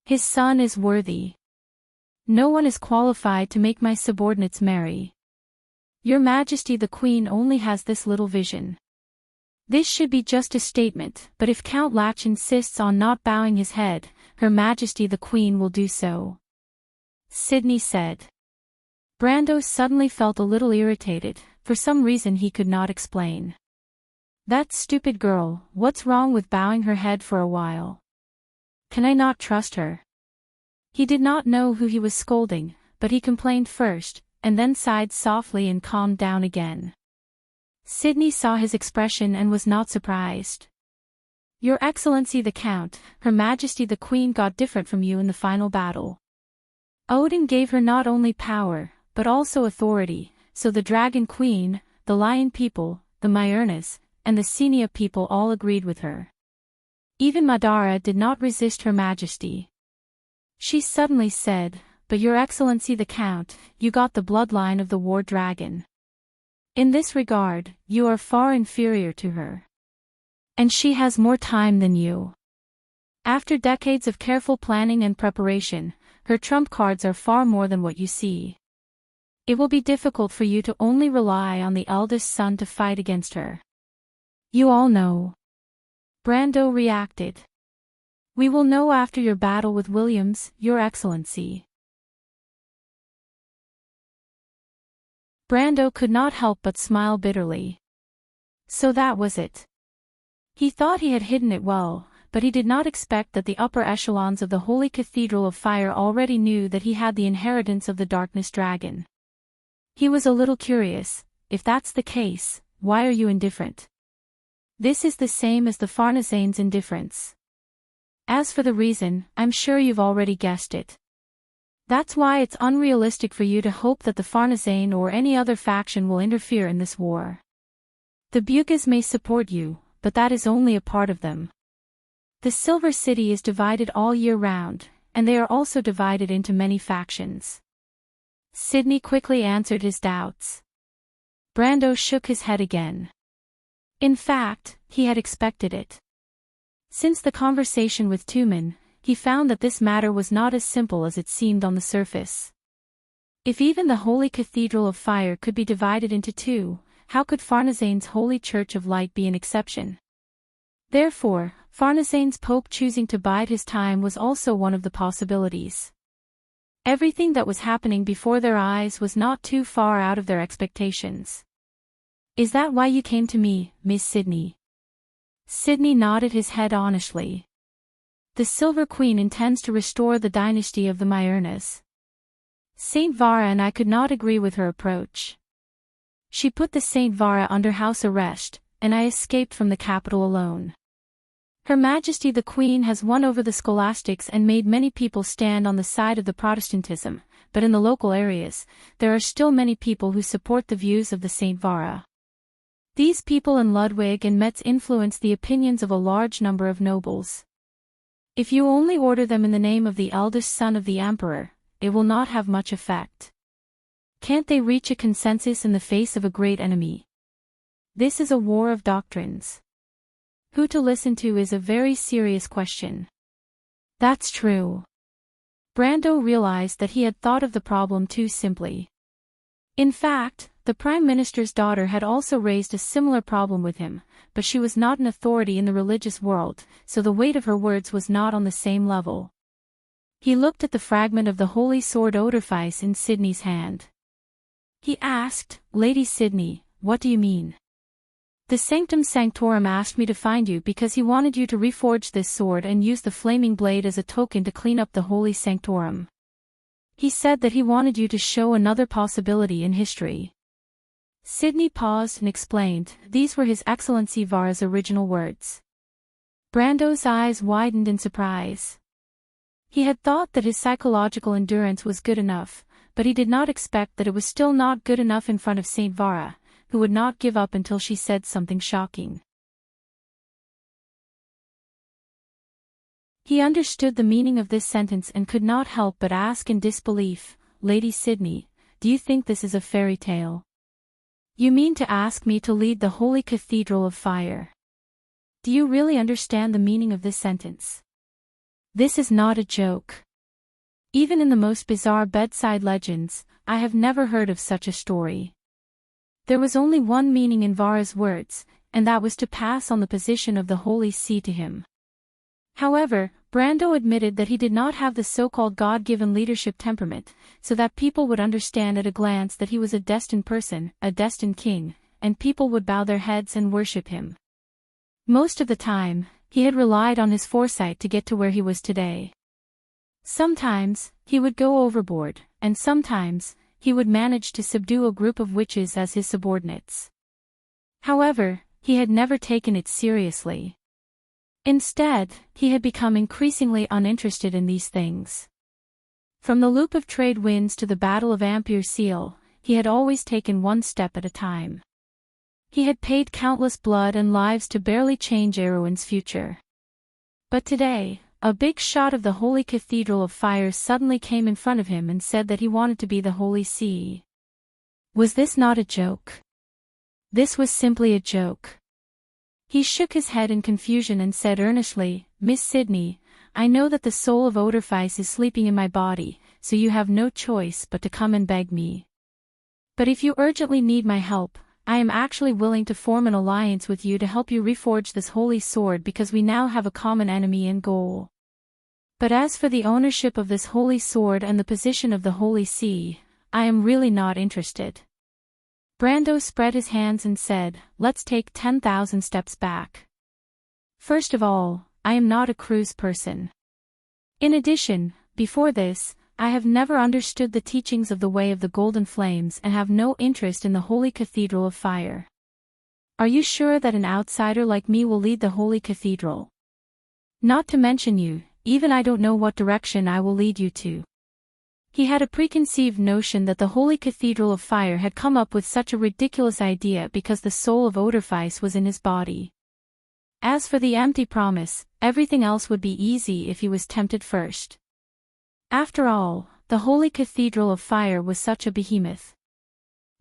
Speaker 1: "His son is worthy." No one is qualified to make my subordinates marry. Your Majesty the Queen only has this little vision. This should be just a statement, but if Count Latch insists on not bowing his head, Her Majesty the Queen will do so. Sydney said. Brando suddenly felt a little irritated, for some reason he could not explain. That stupid girl, what's wrong with bowing her head for a while? Can I not trust her? He did not know who he was scolding, but he complained first, and then sighed softly and calmed down again. Sydney saw his expression and was not surprised. Your Excellency the Count, Her Majesty the Queen got different from you in the final battle. Odin gave her not only power, but also authority, so the Dragon Queen, the Lion people, the Myernas, and the Senia people all agreed with her. Even Madara did not resist Her Majesty. She suddenly said, But Your Excellency the Count, you got the bloodline of the War Dragon. In this regard, you are far inferior to her. And she has more time than you. After decades of careful planning and preparation, her trump cards are far more than what you see. It will be difficult for you to only rely on the eldest son to fight against her. You all know. Brando reacted. We will know after your battle with Williams, Your Excellency. Brando could not help but smile bitterly. So that was it. He thought he had hidden it well, but he did not expect that the upper echelons of the Holy Cathedral of Fire already knew that he had the inheritance of the Darkness Dragon. He was a little curious. If that's the case, why are you indifferent? This is the same as the Farnesane's indifference. As for the reason, I'm sure you've already guessed it. That's why it's unrealistic for you to hope that the Farnesane or any other faction will interfere in this war. The Bugas may support you, but that is only a part of them. The Silver City is divided all year round, and they are also divided into many factions. Sydney quickly answered his doubts. Brando shook his head again. In fact, he had expected it. Since the conversation with Tumen, he found that this matter was not as simple as it seemed on the surface. If even the Holy Cathedral of Fire could be divided into two, how could Farnesane's Holy Church of Light be an exception? Therefore, Farnesane's Pope choosing to bide his time was also one of the possibilities. Everything that was happening before their eyes was not too far out of their expectations. Is that why you came to me, Miss Sydney? Sydney nodded his head honestly. The Silver Queen intends to restore the dynasty of the Myernas. Saint Vara and I could not agree with her approach. She put the Saint Vara under house arrest, and I escaped from the capital alone. Her Majesty the Queen has won over the scholastics and made many people stand on the side of the Protestantism, but in the local areas, there are still many people who support the views of the Saint Vara. These people in Ludwig and Metz influence the opinions of a large number of nobles. If you only order them in the name of the eldest son of the Emperor, it will not have much effect. Can't they reach a consensus in the face of a great enemy? This is a war of doctrines. Who to listen to is a very serious question. That's true. Brando realized that he had thought of the problem too simply. In fact, the Prime Minister's daughter had also raised a similar problem with him, but she was not an authority in the religious world, so the weight of her words was not on the same level. He looked at the fragment of the holy sword Oderfeis in Sydney's hand. He asked, Lady Sydney, what do you mean? The Sanctum Sanctorum asked me to find you because he wanted you to reforge this sword and use the flaming blade as a token to clean up the holy Sanctorum. He said that he wanted you to show another possibility in history. Sydney paused and explained, these were His Excellency Vara's original words. Brando's eyes widened in surprise. He had thought that his psychological endurance was good enough, but he did not expect that it was still not good enough in front of Saint Vara, who would not give up until she said something shocking. He understood the meaning of this sentence and could not help but ask in disbelief, Lady Sydney, do you think this is a fairy tale? You mean to ask me to lead the Holy Cathedral of Fire? Do you really understand the meaning of this sentence? This is not a joke. Even in the most bizarre bedside legends, I have never heard of such a story. There was only one meaning in Vara's words, and that was to pass on the position of the Holy See to him. However, Brando admitted that he did not have the so-called God-given leadership temperament, so that people would understand at a glance that he was a destined person, a destined king, and people would bow their heads and worship him. Most of the time, he had relied on his foresight to get to where he was today. Sometimes, he would go overboard, and sometimes, he would manage to subdue a group of witches as his subordinates. However, he had never taken it seriously. Instead, he had become increasingly uninterested in these things. From the loop of trade winds to the Battle of Ampere Seal, he had always taken one step at a time. He had paid countless blood and lives to barely change Erwin's future. But today, a big shot of the Holy Cathedral of Fire suddenly came in front of him and said that he wanted to be the Holy See. Was this not a joke? This was simply a joke. He shook his head in confusion and said earnestly, "Miss Sydney, I know that the soul of Oderfice is sleeping in my body, so you have no choice but to come and beg me. But if you urgently need my help, I am actually willing to form an alliance with you to help you reforge this holy sword because we now have a common enemy in goal. But as for the ownership of this holy sword and the position of the Holy See, I am really not interested." Brando spread his hands and said, "Let's take 10,000 steps back. First of all, I am not a cruise person. In addition, before this, I have never understood the teachings of the Way of the Golden Flames and have no interest in the Holy Cathedral of Fire. Are you sure that an outsider like me will lead the Holy Cathedral? Not to mention you, even I don't know what direction I will lead you to." He had a preconceived notion that the Holy Cathedral of Fire had come up with such a ridiculous idea because the soul of Oderfice was in his body. As for the empty promise, everything else would be easy if he was tempted first. After all, the Holy Cathedral of Fire was such a behemoth.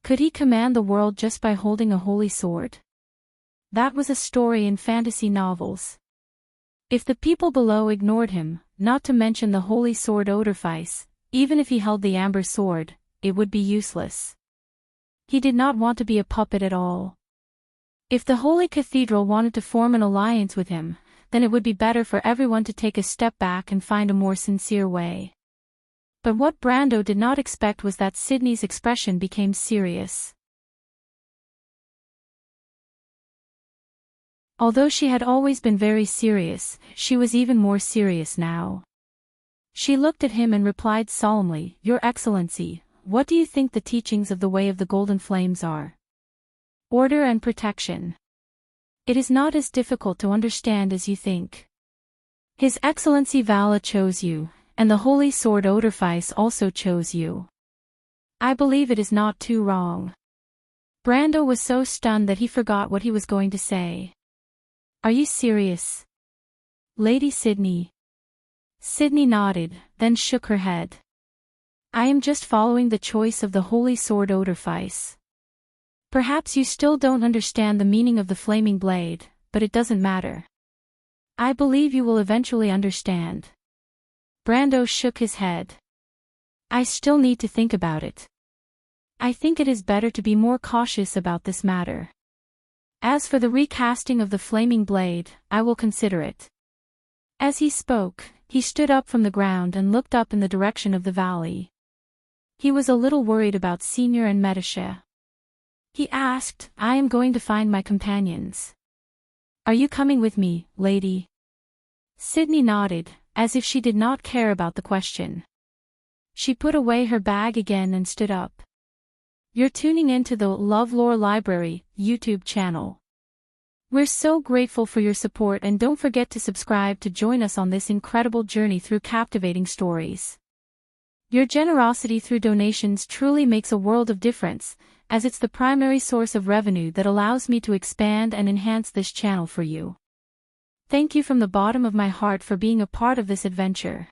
Speaker 1: Could he command the world just by holding a holy sword? That was a story in fantasy novels. If the people below ignored him, not to mention the holy sword Oderfice, even if he held the amber sword, it would be useless. He did not want to be a puppet at all. If the Holy Cathedral wanted to form an alliance with him, then it would be better for everyone to take a step back and find a more sincere way. But what Brando did not expect was that Sydney's expression became serious. Although she had always been very serious, she was even more serious now. She looked at him and replied solemnly, "Your Excellency, what do you think the teachings of the Way of the Golden Flames are?" "Order and protection. It is not as difficult to understand as you think. His Excellency Vala chose you, and the Holy Sword Oderfice also chose you. I believe it is not too wrong." Brando was so stunned that he forgot what he was going to say. "Are you serious, Lady Sydney?" Sydney nodded, then shook her head. "I am just following the choice of the Holy Sword Oderfice. Perhaps you still don't understand the meaning of the flaming blade, but it doesn't matter. I believe you will eventually understand." Brando shook his head. "I still need to think about it. I think it is better to be more cautious about this matter. As for the recasting of the flaming blade, I will consider it." As he spoke, he stood up from the ground and looked up in the direction of the valley. He was a little worried about Senior and Medici. He asked, "I am going to find my companions. Are you coming with me, lady?" Sydney nodded, as if she did not care about the question. She put away her bag again and stood up. "You're tuning into the LoveLore Library YouTube channel. We're so grateful for your support and don't forget to subscribe to join us on this incredible journey through captivating stories. Your generosity through donations truly makes a world of difference, as it's the primary source of revenue that allows me to expand and enhance this channel for you. Thank you from the bottom of my heart for being a part of this adventure."